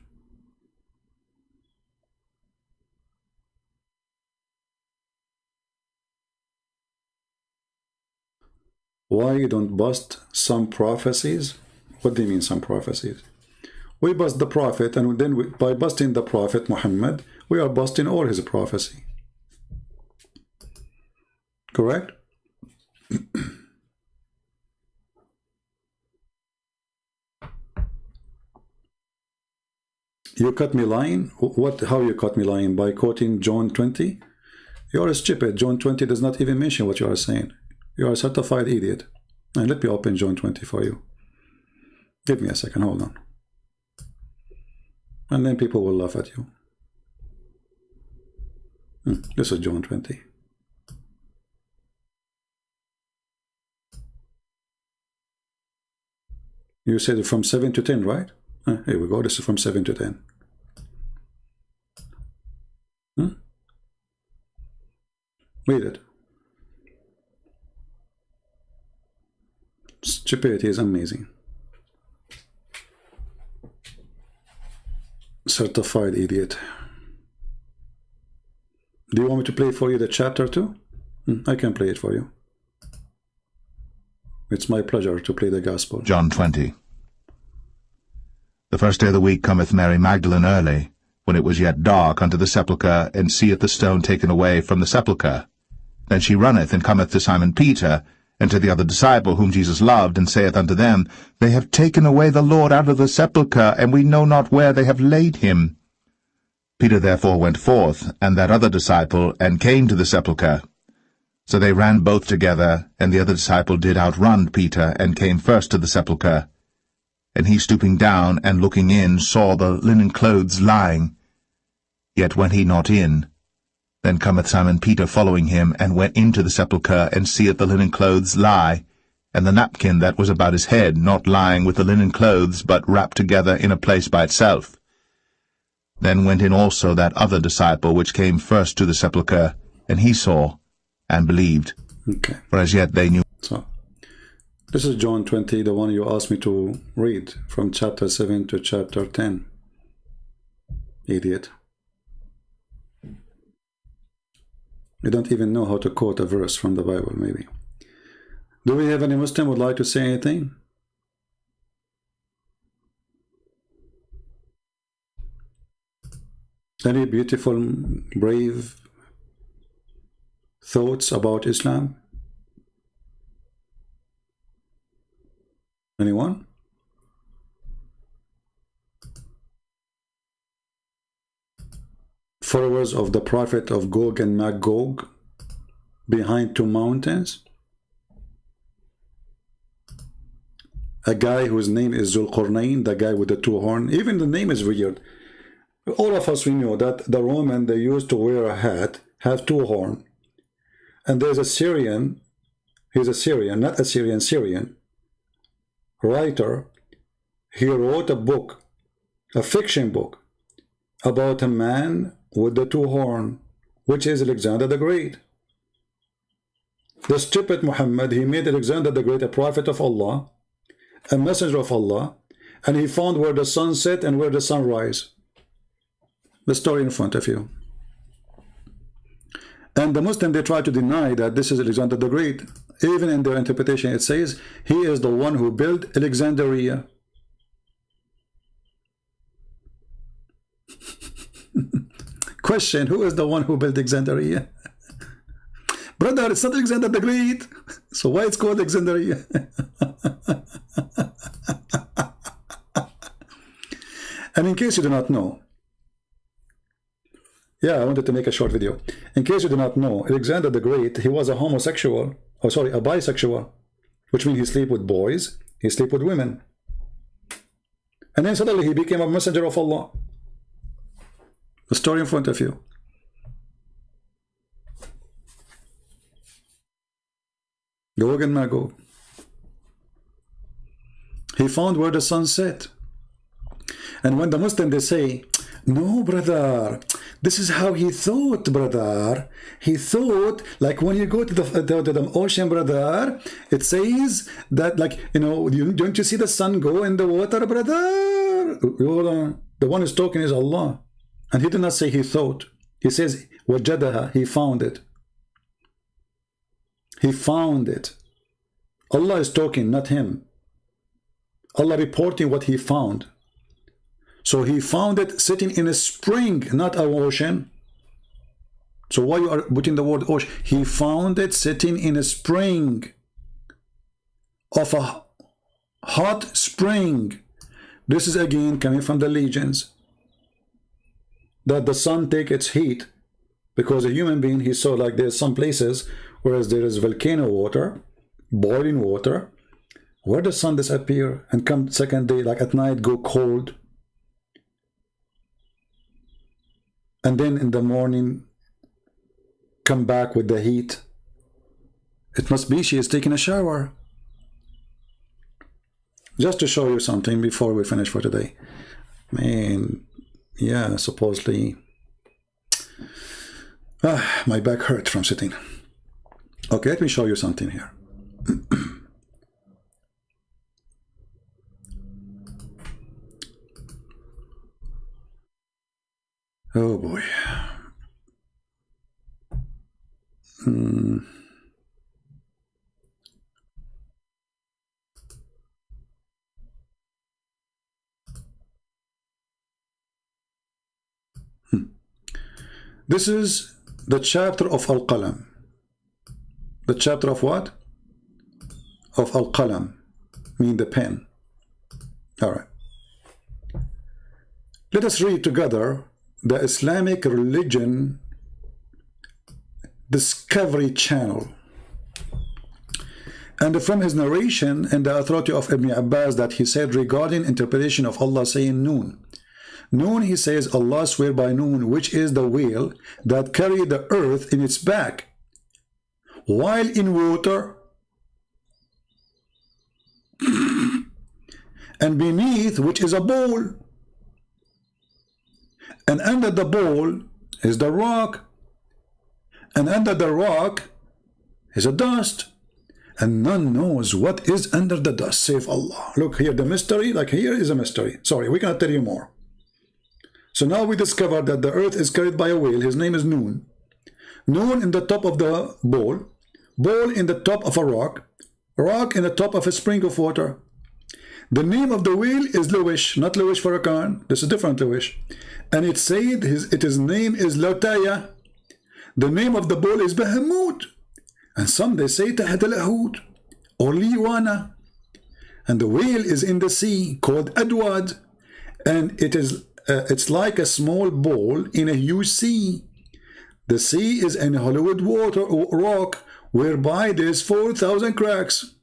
Why you don't bust some prophecies? What do you mean some prophecies? We bust the prophet, and then by busting the prophet Muhammad, we are busting all his prophecy. Correct? You caught me lying? What? How you caught me lying? By quoting John 20? You are stupid. John 20 does not even mention what you are saying. You are a certified idiot. And let me open John 20 for you. Give me a second, hold on. And then people will laugh at you. This is John 20. You said from 7 to 10, right? Here we go. This is from 7 to 10. Read it. Stupidity is amazing. Certified idiot. Do you want me to play for you the chapter too? I can play it for you. It's my pleasure to play the gospel. John 20. The first day of the week cometh Mary Magdalene early, when it was yet dark, unto the sepulchre, and seeth the stone taken away from the sepulchre. Then she runneth, and cometh to Simon Peter, and to the other disciple whom Jesus loved, and saith unto them, They have taken away the Lord out of the sepulchre, and we know not where they have laid him. Peter therefore went forth, and that other disciple, and came to the sepulchre. So they ran both together, and the other disciple did outrun Peter, and came first to the sepulchre. And he, stooping down and looking in, saw the linen clothes lying. Yet went he not in. Then cometh Simon Peter following him, and went into the sepulchre, and seeth the linen clothes lie, and the napkin that was about his head not lying with the linen clothes, but wrapped together in a place by itself. Then went in also that other disciple which came first to the sepulchre, and he saw, and believed. Okay. For as yet they knew. So, this is John 20, the one you asked me to read, from chapter 7 to chapter 10. Idiot. You don't even know how to quote a verse from the Bible, maybe. Do we have any Muslim who would like to say anything? Any beautiful, brave thoughts about Islam? Anyone? Followers of the prophet of Gog and Magog behind two mountains? A guy whose name is Zulqarnain, the guy with the two horns. Even the name is weird. All of us, we know that the Roman, they used to wear a hat, have two horns. And there's a Syrian, he's a Syrian, not a Syrian writer. He wrote a book, a fiction book, about a man with the two horns, which is Alexander the Great. The stupid Muhammad, he made Alexander the Great a prophet of Allah, a messenger of Allah, and he found where the sun set and where the sun rise. The story in front of you. And the Muslim, they try to deny that this is Alexander the Great. Even in their interpretation, it says he is the one who built Alexandria. Question, who is the one who built Alexandria? Brother, it's not Alexander the Great. So why it's called Alexandria? And in case you do not know, yeah, I wanted to make a short video. In case you do not know, Alexander the Great, he was a homosexual, a bisexual, which means he sleep with boys, he sleep with women. And then suddenly he became a messenger of Allah. The story in front of you. Gog and Magog. He found where the sun set. And when the Muslim, they say, no, brother, this is how he thought, brother. He thought, like when you go to the ocean, brother, it says that, like, you know, don't you see the sun go in the water, brother? The one who's talking is Allah. And he did not say he thought. He says, wajadaha, he found it. He found it. Allah is talking, not him. Allah reporting what he found. So he found it sitting in a spring, not an ocean. So why you are putting the word ocean? He found it sitting in a spring, of a hot spring. This is again coming from the legends, that the sun take its heat, because a human being, he saw like there's some places whereas there is volcano water, boiling water, where the sun disappear and come second day, like at night, go cold. And then in the morning, come back with the heat. It must be she is taking a shower. Just to show you something before we finish for today. Man, yeah, supposedly. My back hurt from sitting. Okay, let me show you something here. Oh boy. This is the chapter of Al-Qalam. The chapter of what? Of Al-Qalam, mean the pen. All right. Let us read together the Islamic Religion Discovery Channel. And from his narration and the authority of Ibn Abbas that he said regarding interpretation of Allah saying Noon. Noon, he says, Allah swear by Noon, which is the whale that carried the earth in its back, while in water, and beneath which is a bowl, and under the bowl is the rock, and under the rock is a dust, and none knows what is under the dust save Allah. Look here, the mystery, like here is a mystery. Sorry, we cannot tell you more. So now we discover that the earth is carried by a whale. His name is Noon. Noon in the top of the bowl, bowl in the top of a rock, rock in the top of a spring of water. The name of the whale is Luwish, not Luwish Farrakhan. This is different Luwish. And it said his name is Lautaya. The name of the bowl is Bahamut. And some they say Tahad al-Ahud or Liwana. And the whale is in the sea called Adwad. And it's like a small bowl in a huge sea. The sea is in Hollywood water or rock, whereby there's 4,000 cracks.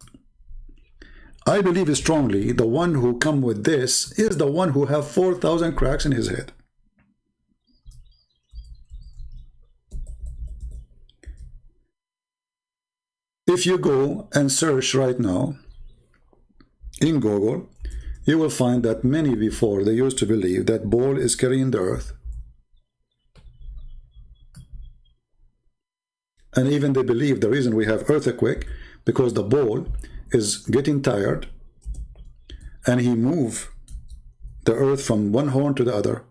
I believe strongly the one who come with this is the one who have 4,000 cracks in his head. If you go and search right now in Google, you will find that many before they used to believe that ball is carrying the earth. And even they believe the reason we have earthquake because the ball is getting tired and he move the earth from one horn to the other.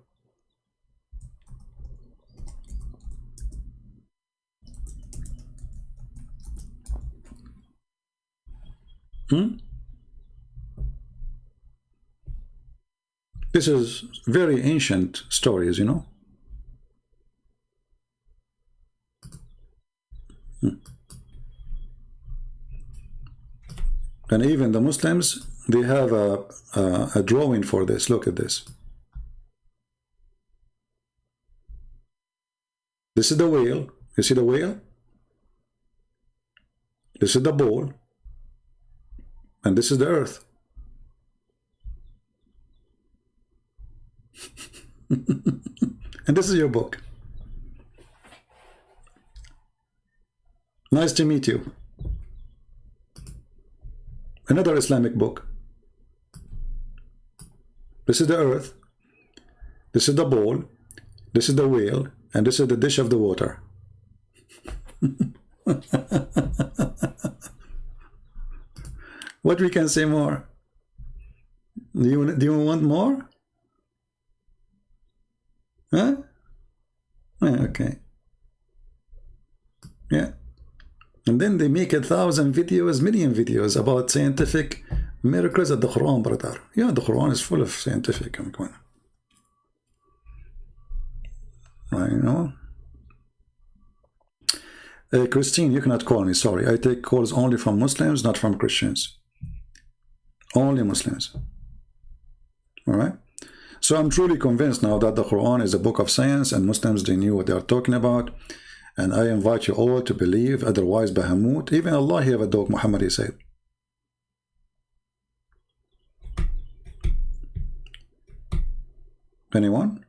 This is very ancient stories, you know. And even the Muslims, they have a drawing for this. Look at this. This is the whale. You see the whale? This is the bowl. And this is the earth. And this is your book. Nice to meet you. Another Islamic book. This is the earth. This is the bowl. This is the whale. And this is the dish of the water. What we can say more? Do you want more? Huh? Okay. Yeah. And then they make 1,000 videos, million videos about scientific miracles at the Qur'an, brother. Yeah, the Qur'an is full of scientific. Come on. I know. Christine, you cannot call me, sorry. I take calls only from Muslims, not from Christians. Only Muslims. All right? So I'm truly convinced now that the Quran is a book of science and Muslims, they knew what they are talking about. And I invite you all to believe, otherwise Bahamut. Even Allah have a dog, Muhammad, he said. Anyone?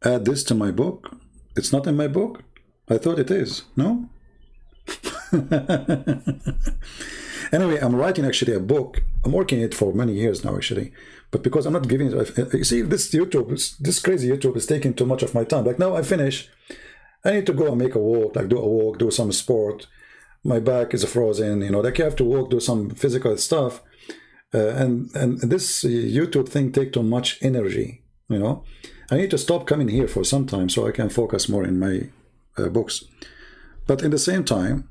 Add this to my book. It's not in my book? I thought it is. No? Anyway, I'm writing actually a book. I'm working it for many years now actually. But because I'm not giving it, you see, this YouTube, this crazy YouTube is taking too much of my time. Like now I finish, I need to go and make a walk, like do a walk, do some sport. My back is frozen, you know, like you have to walk, do some physical stuff. And this YouTube thing take too much energy, you know. I need to stop coming here for some time so I can focus more in my books. But in the same time,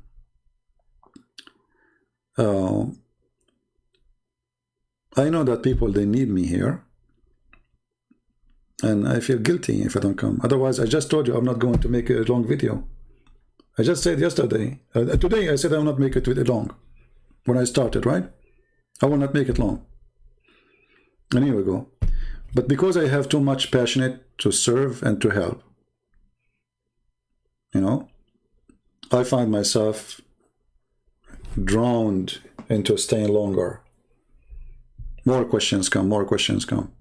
I know that people, they need me here. And I feel guilty if I don't come. Otherwise, I just told you I'm not going to make a long video. I just said yesterday, today I said I will not make it long. When I started, right? I will not make it long. And here we go. But because I have too much passionate to serve and to help, you know, I find myself drowned into staying longer. More questions come, more questions come.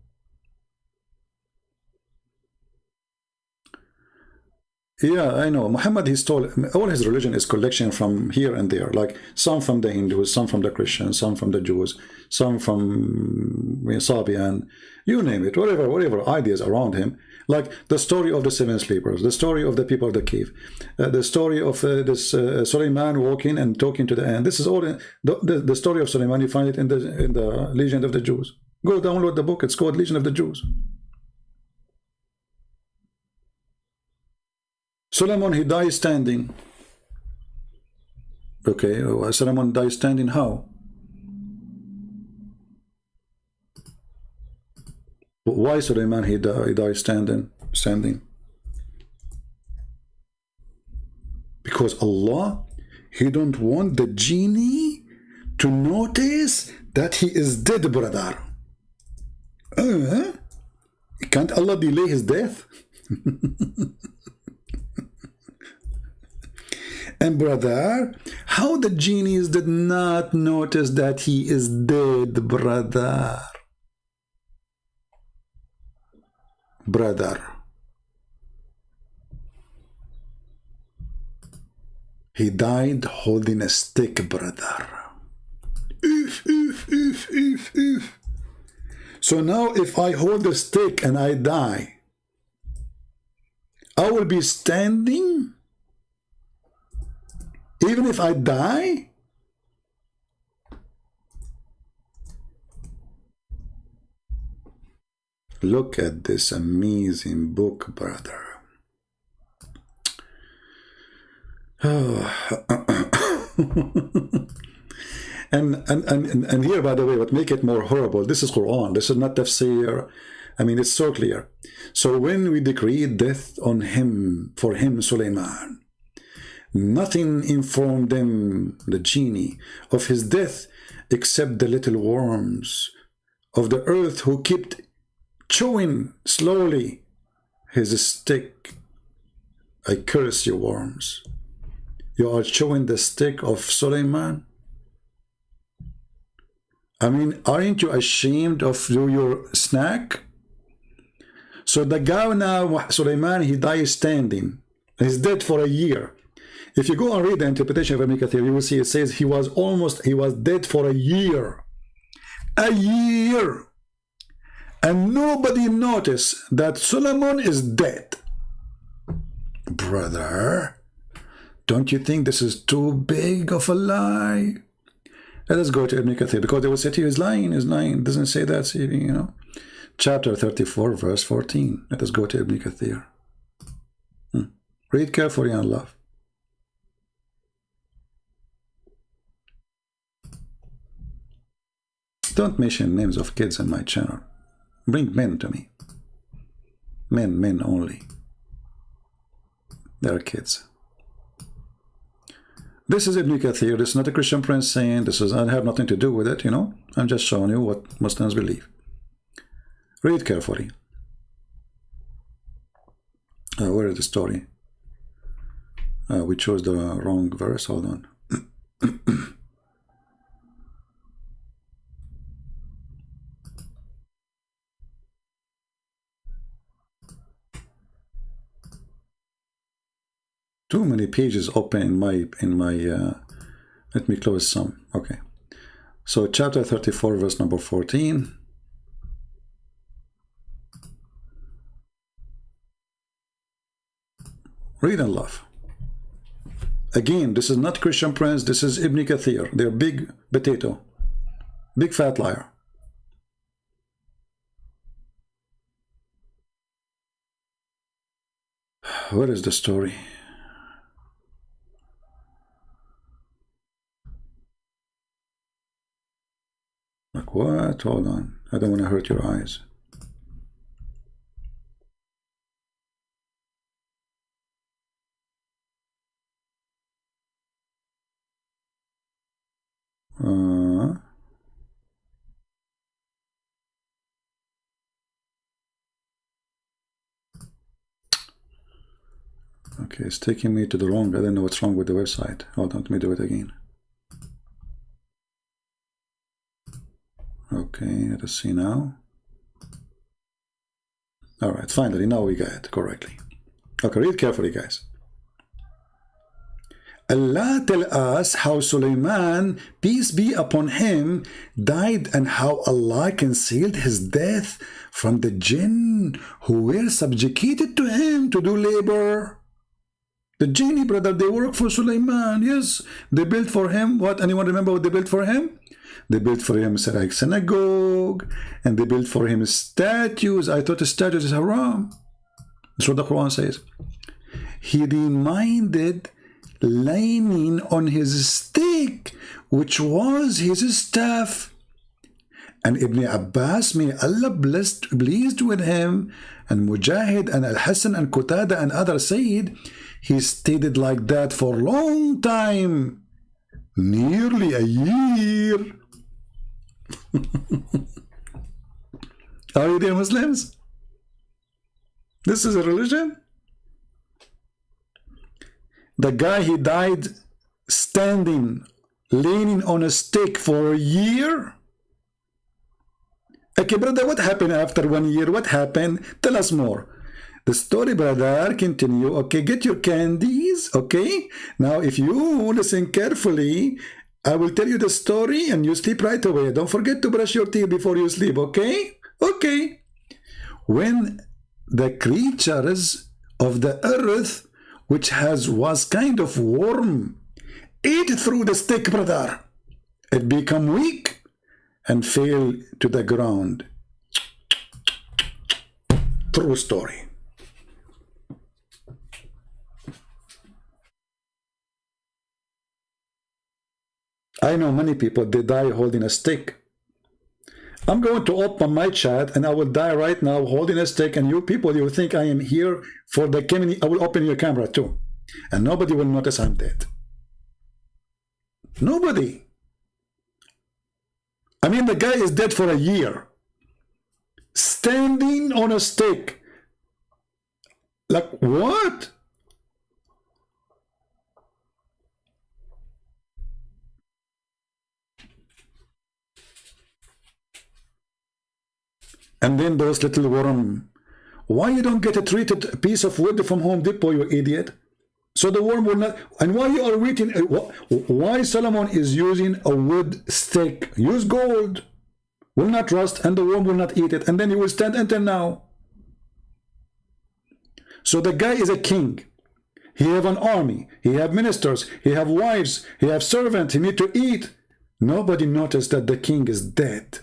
Yeah, I know. Muhammad, he stole, all his religion is collection from here and there. Like some from the Hindus, some from the Christians, some from the Jews, some from Sabian, you name it, whatever ideas around him. Like the story of the seven sleepers, the story of the people of the cave, the story of this Suleiman walking and talking to the ant. This is all the story of Suleiman. You find it in the Legend of the Jews. Go download the book. It's called Legend of the Jews. Solomon, he died standing. Okay, Solomon died standing how? Why Solomon he died standing? Because Allah, he don't want the genie to notice that he is dead, brother. Can't Allah delay his death? And brother, how the genies did not notice that he is dead, brother? Brother. He died holding a stick, brother. So now if I hold a stick and I die, I will be standing even if I die? Look at this amazing book, brother. Oh. and here, by the way, what make it more horrible, this is Qur'an, this is not tafsir. I mean, it's so clear. So when we decreed death on him, for him, Suleiman, nothing informed them, the genie, of his death except the little worms of the earth who kept chewing slowly his stick. I curse you, worms. You are chewing the stick of Suleiman. I mean, aren't you ashamed of your snack? So the guy now, Suleiman, he died standing. He's dead for a year. If you go and read the interpretation of Ibn Kathir, you will see it says he was dead for a year. A year. And nobody noticed that Solomon is dead. Brother, don't you think this is too big of a lie? Let us go to Ibn Kathir, because they will say to you, he's lying, It doesn't say that, you know. Chapter 34, verse 14. Let us go to Ibn Kathir. Read carefully and love. Don't mention names of kids in my channel. Bring men to me. Men only. They're kids. This is Ibn Kathir. This is not a Christian prince saying this is. I have nothing to do with it, you know. I'm just showing you what Muslims believe. Read carefully. Where is the story? We chose the wrong verse. Hold on. Too many pages open in my let me close some. Okay, so chapter 34, verse number 14. Read and laugh. Again, this is not Christian Prince, this is Ibn Kathir. They're big potato, big fat liar. What is the story? Like what? Hold on. I don't want to hurt your eyes. Okay, it's taking me to the wrong. I don't know what's wrong with the website. Hold on, let me do it again. Okay, let us see now. All right, finally, now we got it correctly. Okay, read carefully, guys. Allah tell us how Sulaiman, peace be upon him, died and how Allah concealed his death from the jinn who were subjugated to him to do labor. The genie, brother, they work for Sulaiman. Yes, they built for him. What? Anyone remember what they built for him? They built for him a synagogue, and they built for him statues. I thought the statues is haram. That's what the Quran says. He reminded leaning on his stick, which was his staff. And Ibn Abbas, may Allah pleased with him, and Mujahid and Al-Hassan and Qatada and others said, he stayed like that for a long time, nearly a year. Are you there, Muslims? This is a religion? The guy, he died standing, leaning on a stick for a year. Okay, brother, what happened after 1 year? What happened? Tell us more. The story, brother, continue. Okay, get your candies. Okay, now if you listen carefully, I will tell you the story and you sleep right away. Don't forget to brush your teeth before you sleep. Okay? Okay. When the creatures of the earth, which was kind of warm, ate through the stick, brother, it became weak and fell to the ground. True story. I know many people, they die holding a stick. I'm going to open my chat and I will die right now holding a stick, and you people, you think I am here for the community. I will open your camera too, and nobody will notice I'm dead. Nobody. I mean, the guy is dead for a year, standing on a stick. Like what? And then those little worm. Why you don't get a treated piece of wood from Home Depot, you idiot? So the worm will not. And why you are waiting? Why Solomon is using a wood stick? Use gold. Will not rust, and the worm will not eat it. And then he will stand until now. So the guy is a king. He have an army. He have ministers. He have wives. He have servants. He need to eat. Nobody noticed that the king is dead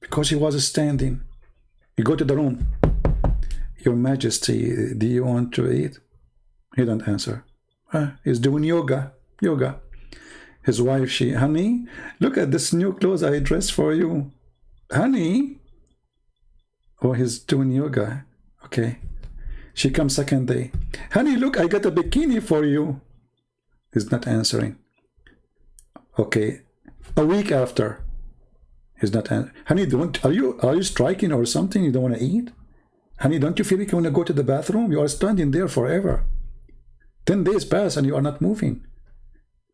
because he was standing. You go to the room. Your Majesty, do you want to eat? He don't answer. He's doing yoga. His wife, honey, look at this new clothes I dressed for you. Honey. Oh, he's doing yoga. Okay. She comes second day. Honey, look, I got a bikini for you. He's not answering. Okay. A week after. He's not. Honey, are you striking or something? You don't want to eat? Honey, don't you feel like you want to go to the bathroom? You are standing there forever. 10 days pass and you are not moving.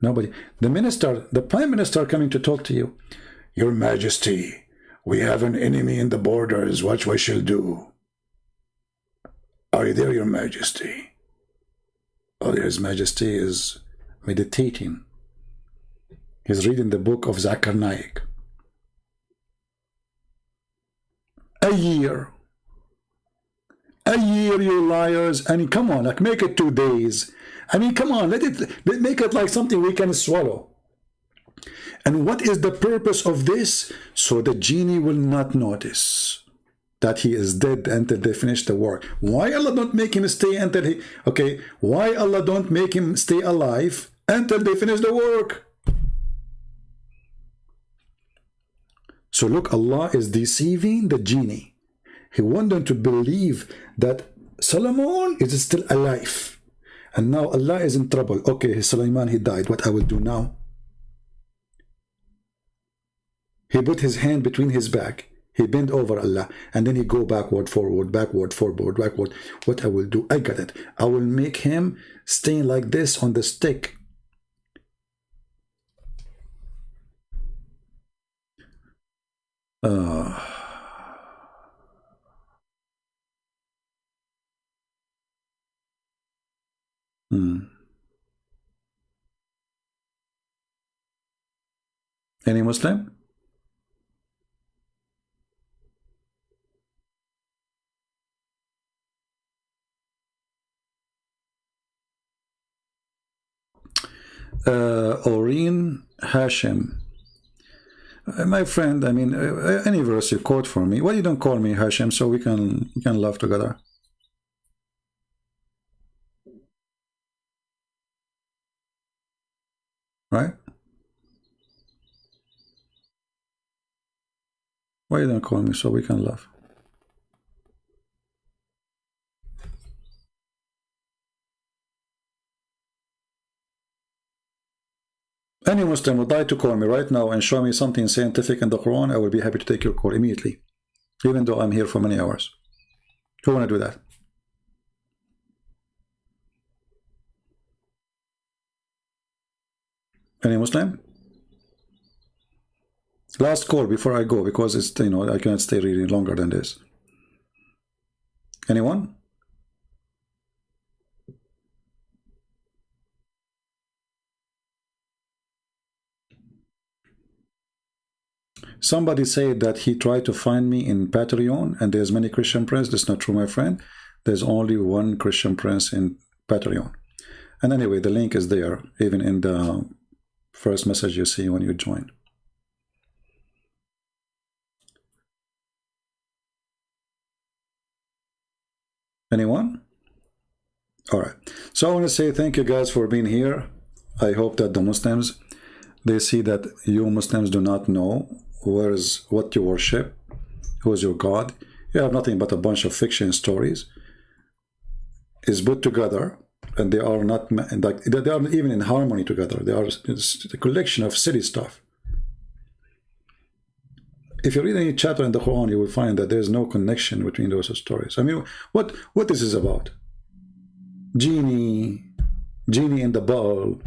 Nobody. The minister, the prime minister coming to talk to you. Your Majesty, we have an enemy in the borders. What we shall do? Are you there, Your Majesty? Oh, His Majesty is meditating. He's reading the book of Zakir Naik. A year, you liars. I mean, come on, like make it 2 days. I mean, come on, let make it like something we can swallow. And what is the purpose of this? So the genie will not notice that he is dead until they finish the work. Why Allah don't make him stay until he, okay, why Allah don't make him stay alive until they finish the work? So look, Allah is deceiving the genie. He wants them to believe that Solomon is still alive. And now Allah is in trouble. Okay, Sulaiman, he died. What I will do now? He put his hand between his back. He bent over Allah. And then he go backward, forward, backward, forward, backward. What I will do? I got it. I will make him stay like this on the stick. Uh, Any Muslim? Oreen Hashim. My friend, I mean, any verse you quote for me. Why you don't call me Hashim so we can laugh together? Right? Why you don't call me so we can laugh? Any Muslim would like to call me right now and show me something scientific in the Quran, I will be happy to take your call immediately, even though I'm here for many hours. Who want to do that? Any Muslim? Last call before I go, because it's, you know, I can't stay really longer than this. Anyone? Somebody said that he tried to find me in Patreon, and there's many Christian prince. That's not true, my friend. There's only one Christian prince in Patreon. And anyway, the link is there, even in the first message you see when you join. Anyone? All right. So I want to say thank you guys for being here. I hope that the Muslims, they see that you Muslims do not know what you worship, who is your God. You have nothing but a bunch of fiction stories is put together, and they are not like they are not even in harmony together. They are a collection of silly stuff. If you read any chapter in the Quran, you will find that there is no connection between those stories. I mean, what this is about? Genie in the bottle.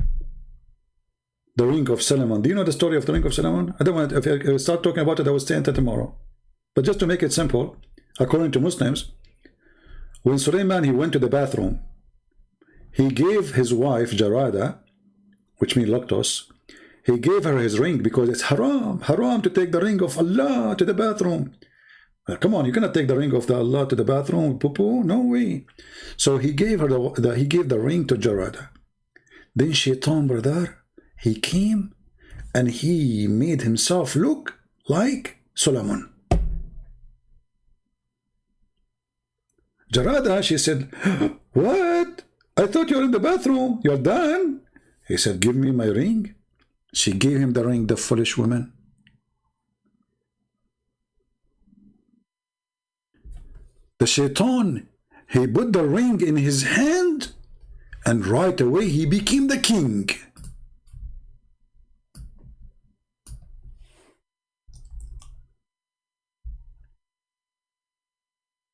The Ring of Solomon. Do you know the story of the Ring of Solomon? I don't want to, if I start talking about it, I will stay until tomorrow. But just to make it simple, according to Muslims, when Sulaiman, he went to the bathroom, he gave his wife Jarada, which means lactose, he gave her his ring because it's haram to take the ring of Allah to the bathroom. Well, come on, you cannot take the ring of Allah to the bathroom, poo-poo, no way. So he gave her he gave the ring to Jarada. Then Shaitan, brother, he came and he made himself look like Solomon. Jarada, she said, what? I thought you were in the bathroom. You're done. He said, give me my ring. She gave him the ring, the foolish woman. The Shaitan, he put the ring in his hand, and right away he became the king.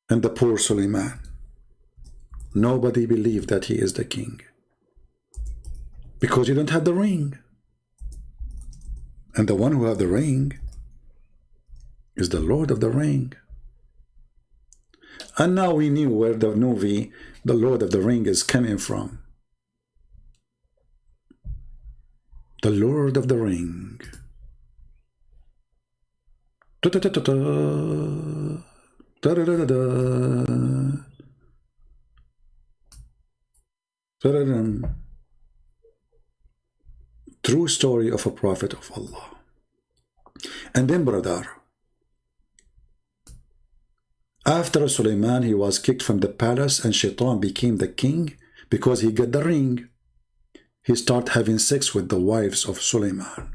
And the poor Suleiman, nobody believed that he is the king because you don't have the ring. And the one who has the ring is the Lord of the Ring. And now we knew where the movie The Lord of the Ring is coming from. The Lord of the Ring. True story of a prophet of Allah. And then, brother, after Suleiman, he was kicked from the palace and Shaitan became the king because he got the ring. He started having sex with the wives of Suleiman.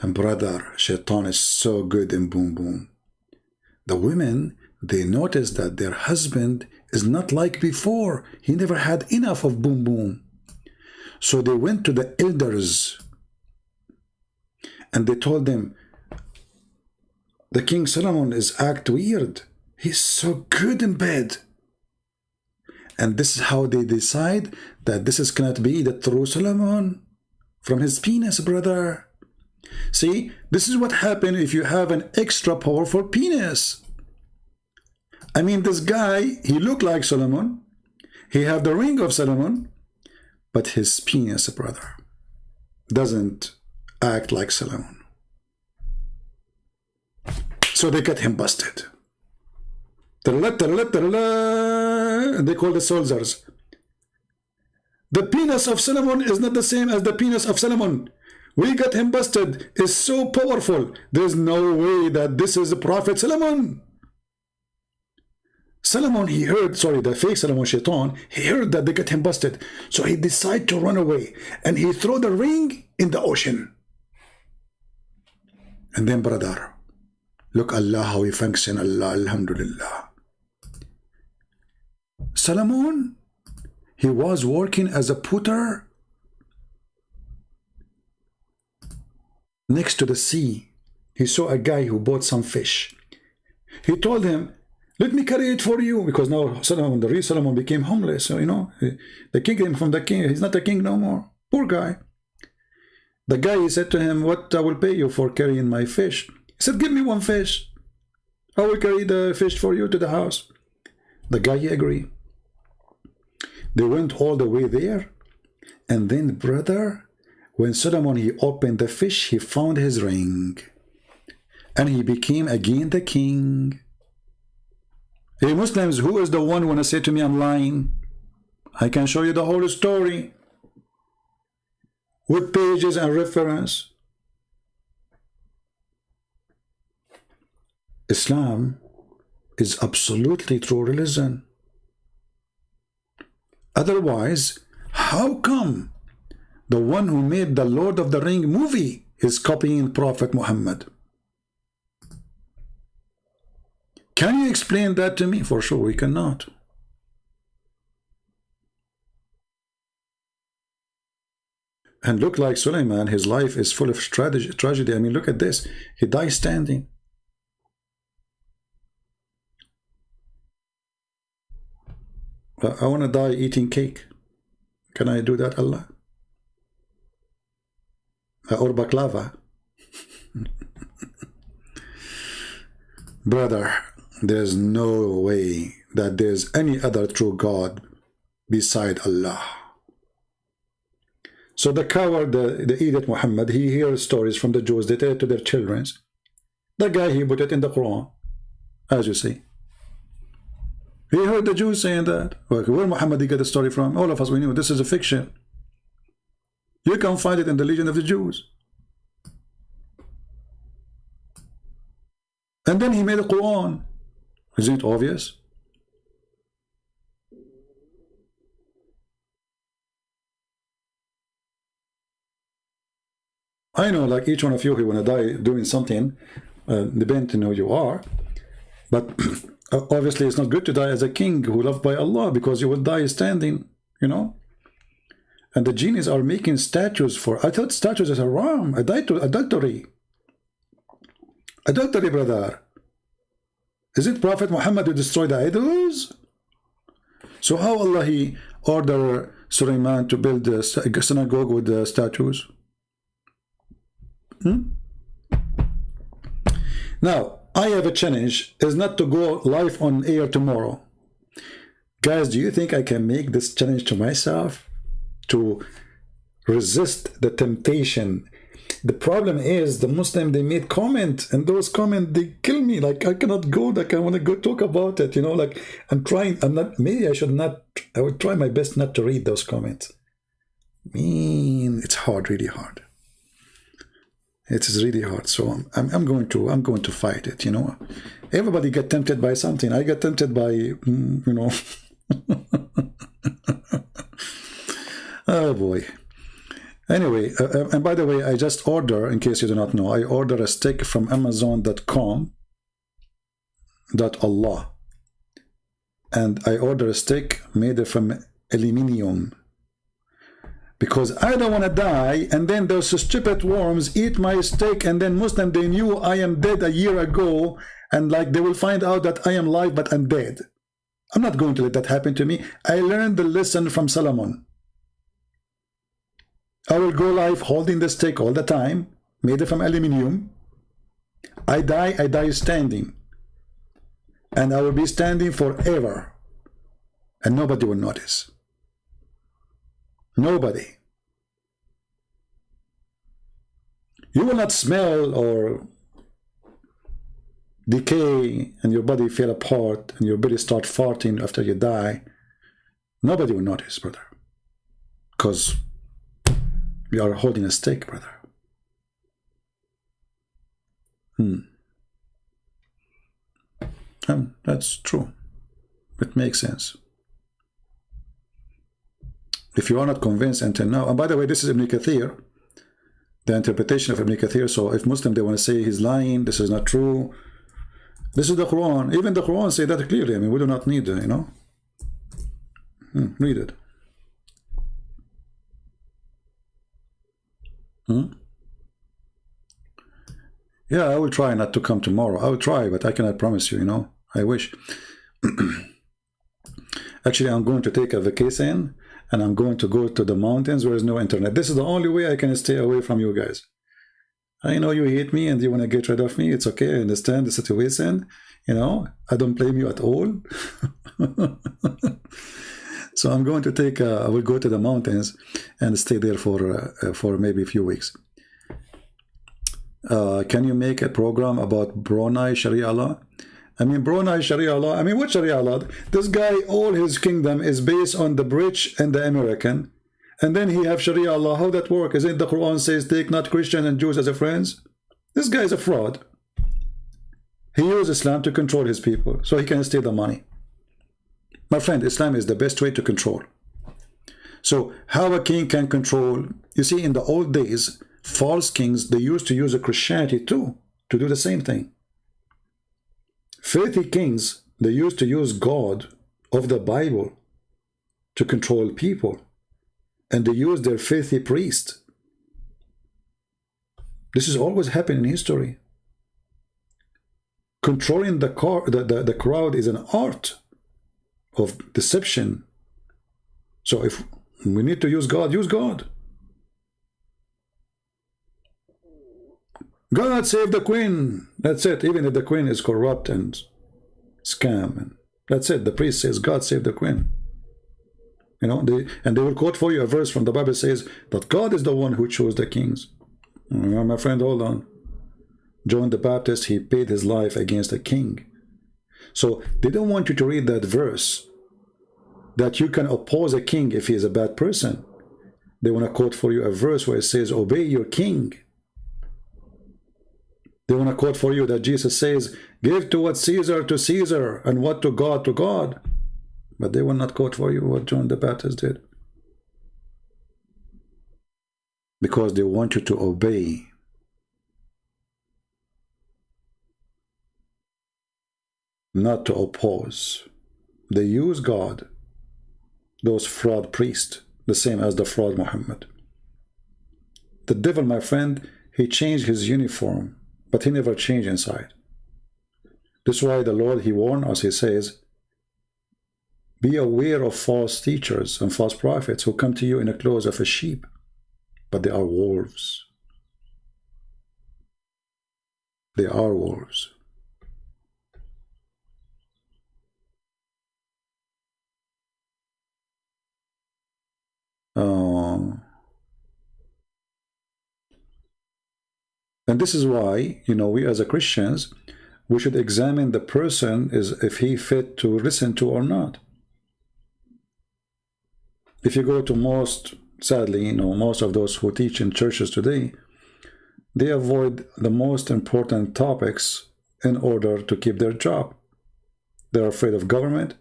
And brother, Shaitan is so good in boom boom. The women, they noticed that their husband is not like before. He never had enough of boom boom. So they went to the elders and they told them, the King Solomon is act weird. He's so good in bed. And this is how they decide that this is cannot be the true Solomon from his penis, brother. See, this is what happens if you have an extra powerful penis. I mean, this guy, he looked like Solomon. He had the ring of Solomon, but his penis, brother, doesn't act like Solomon. So they got him busted. They call the soldiers. The penis of Solomon is not the same as the penis of Solomon. We got him busted. It's so powerful. There's no way that this is the Prophet Solomon. Solomon, he heard, sorry, the fake Solomon Shaitan, he heard that they got him busted. So he decided to run away. And he threw the ring in the ocean. And then, brother, look Allah how he function. Allah, alhamdulillah. Solomon, he was working as a putter next to the sea. He saw a guy who bought some fish. He told him, let me carry it for you, because now Solomon, the real Solomon, became homeless. So, you know, the king came from the king. He's not a king no more. Poor guy. The guy, he said to him, what I will pay you for carrying my fish? He said, give me one fish. I will carry the fish for you to the house. The guy, he agreed. They went all the way there. And then, brother, when Solomon, he opened the fish, he found his ring. And he became again the king. Hey Muslims, who is the one who wanna say to me I'm lying? I can show you the whole story with pages and reference. Islam is absolutely true religion. Otherwise, how come the one who made the Lord of the Ring movie is copying Prophet Muhammad? Can you explain that to me? For sure, we cannot. And look like Suleiman, his life is full of tragedy. I mean, look at this. He dies standing. I want to die eating cake. Can I do that, Allah? Or baklava? Brother, there's no way that there's any other true God beside Allah. So the coward, the idiot Muhammad, he hears stories from the Jews. They tell it to their children. The guy, he put it in the Quran, as you see. He heard the Jews saying that. Where Muhammad he got the story from? All of us, we knew this is a fiction. You can find it in the Legend of the Jews. And then he made a Quran. Isn't it obvious? I know, like each one of you who want to die doing something, depending on who you are, but obviously it's not good to die as a king who loved by Allah, because you will die standing, you know. And the genies are making statues for, I thought statues is haram, adultery. Adultery, brother. Is it Prophet Muhammad who destroyed the idols? So how Allah he ordered Suleiman to build a synagogue with the statues? Now, I have a challenge, is not to go live on air tomorrow. Guys, do you think I can make this challenge to myself to resist the temptation? The problem is the Muslim, they made comments, and those comments, they kill me. Like, I cannot go, like, I want to go talk about it, you know, like, I'm not, maybe I should not, I would try my best not to read those comments. It's hard, really hard. It is really hard. So I'm going to fight it, you know. Everybody get tempted by something. I get tempted by, you know. Oh boy. Anyway, and by the way, I just order, in case you do not know, I order a stick from Amazon.com.Allah, and I order a stick made from aluminium, because I don't want to die, and then those stupid worms eat my steak, and then Muslim, they knew I am dead a year ago, and like they will find out that I am alive, but I'm dead. I'm not going to let that happen to me. I learned the lesson from Solomon. I will go live holding the stick all the time, made from aluminium. I die standing. And I will be standing forever. And nobody will notice. Nobody. You will not smell or decay and your body fall apart and your body start farting after you die. Nobody will notice, brother. Because you are holding a stake, brother. That's true. It makes sense. If you are not convinced until now, and by the way, this is Ibn Kathir, the interpretation of Ibn Kathir. So if Muslim, they want to say he's lying, this is not true. This is the Quran. Even the Quran say that clearly. I mean, we do not need, you know. Read it. Yeah, I will try not to come tomorrow. I will try, but I cannot promise you, you know. I wish. Actually, I'm going to take a vacation and I'm going to go to the mountains where there's no internet. This is the only way I can stay away from you guys. I know you hate me and you want to get rid of me. It's okay. I understand the situation. You know, I don't blame you at all. So I'm going to take, I will go to the mountains and stay there for maybe a few weeks. Can you make a program about Brunei Sharia law? I mean, Brunei Sharia law, I mean, what Sharia law? This guy, all his kingdom is based on the British and the American. And then he have Sharia law. How that work? Isn't the Quran says, take not Christians and Jews as a friends? This guy is a fraud. He used Islam to control his people, so he can steal the money. My friend, Islam is the best way to control. So how a king can control, you see, in the old days, false kings, they used to use a Christianity too, to do the same thing. Faithy kings, they used to use God of the Bible to control people. And they use their faithy priest. This has always happened in history. Controlling the crowd is an art of deception. So if we need to use God, use God. God save the queen. That's it. Even if the queen is corrupt and scam, and that's it. The priest says, God save the queen. You know, they will quote for you a verse from the Bible says that God is the one who chose the kings. My friend, hold on. John the Baptist, he paid his life against a king. So they don't want you to read that verse that you can oppose a king if he is a bad person. They want to quote for you a verse where it says, obey your king. They want to quote for you that Jesus says, give to what Caesar to Caesar and what to God to God. But they will not quote for you what John the Baptist did. Because they want you to obey. Not to oppose. They use God. Those fraud priests. The same as the fraud Muhammad. The devil, my friend, he changed his uniform. But he never changed inside. This is why the Lord, he warned us, he says, be aware of false teachers and false prophets who come to you in the clothes of a sheep, but they are wolves. They are wolves. And this is why, you know, we as a Christians, we should examine the person is if he fit to listen to or not. If you go to most, sadly, you know, most of those who teach in churches today, they avoid the most important topics in order to keep their job. They're afraid of government.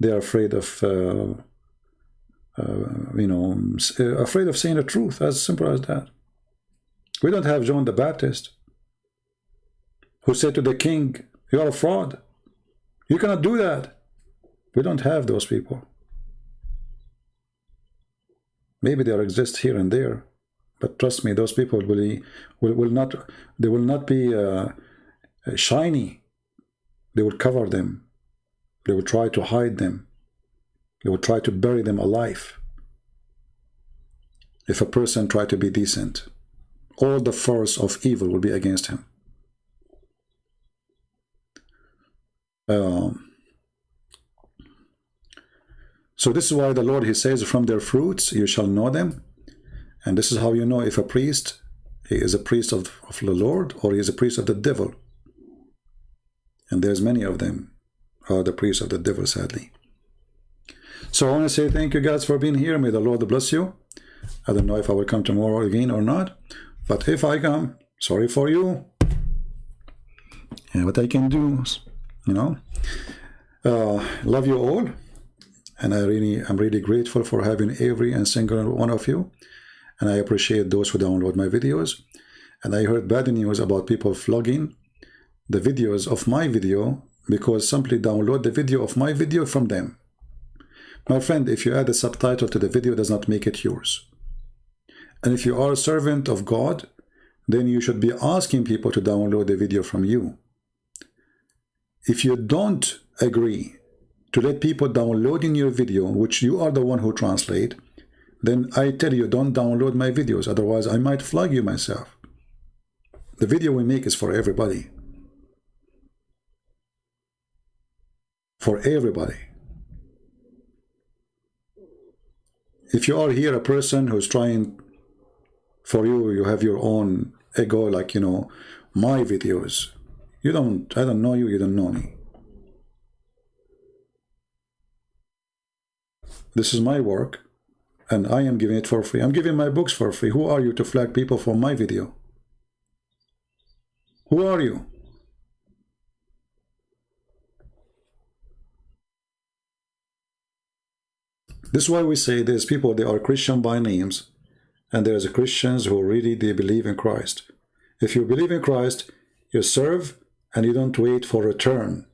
They're afraid of, you know, afraid of saying the truth, as simple as that. We don't have John the Baptist who said to the king, you are a fraud. You cannot do that. We don't have those people. Maybe they exist here and there, but trust me, those people will not be shiny. They will cover them. They will try to hide them. They will try to bury them alive. If a person try to be decent all the force of evil will be against him. So this is why the Lord, he says, from their fruits you shall know them. And this is how you know if a priest, he is a priest of the Lord, or he is a priest of the devil. And there's many of them are the priests of the devil, sadly. So I want to say thank you guys for being here. May the Lord bless you. I don't know if I will come tomorrow again or not, but if I come, sorry for you. And what I can do, you know. Love you all, and I'm really grateful for having every and single one of you, and I appreciate those who download my videos. And I heard bad news about people flogging the videos of my video because simply download the video of my video from them. My friend, if you add a subtitle to the video, does not make it yours. And if you are a servant of God, then you should be asking people to download the video from you. If you don't agree to let people download in your video, which you are the one who translate, then I tell you, don't download my videos. Otherwise, I might flag you myself. The video we make is for everybody. For everybody. If you are here a person who's trying for you, you have your own ego, like, you know, my videos. I don't know you, you don't know me. This is my work, and I am giving it for free. I'm giving my books for free. Who are you to flag people for my video? Who are you? This is why we say there's people, they are Christian by names, and there's Christians who really, they believe in Christ. If you believe in Christ, you serve, and you don't wait for return.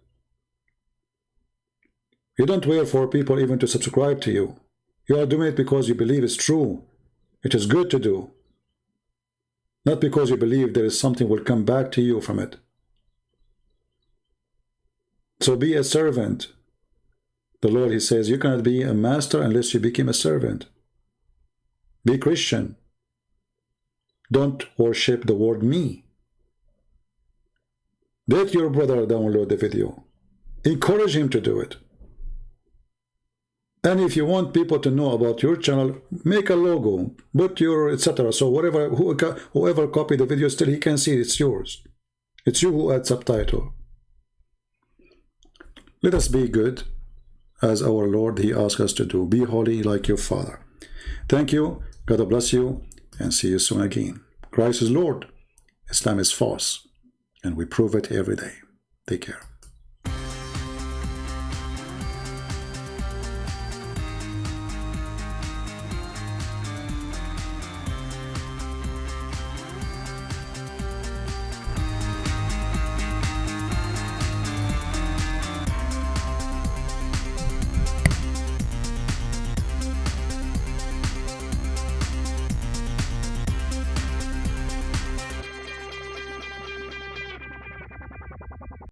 You don't wait for people even to subscribe to you. You are doing it because you believe it's true. It is good to do. Not because you believe there is something will come back to you from it. So be a servant. The Lord, he says, you cannot be a master unless you become a servant. Be Christian. Don't worship the word me. Let your brother download the video. Encourage him to do it. And if you want people to know about your channel, make a logo, put your etc. So whoever copied the video, still he can see it's yours. It's you who add subtitle. Let us be good as our Lord, he asks us to do. Be holy like your Father. Thank you. God bless you, and see you soon again. Christ is Lord. Islam is false, and we prove it every day. Take care.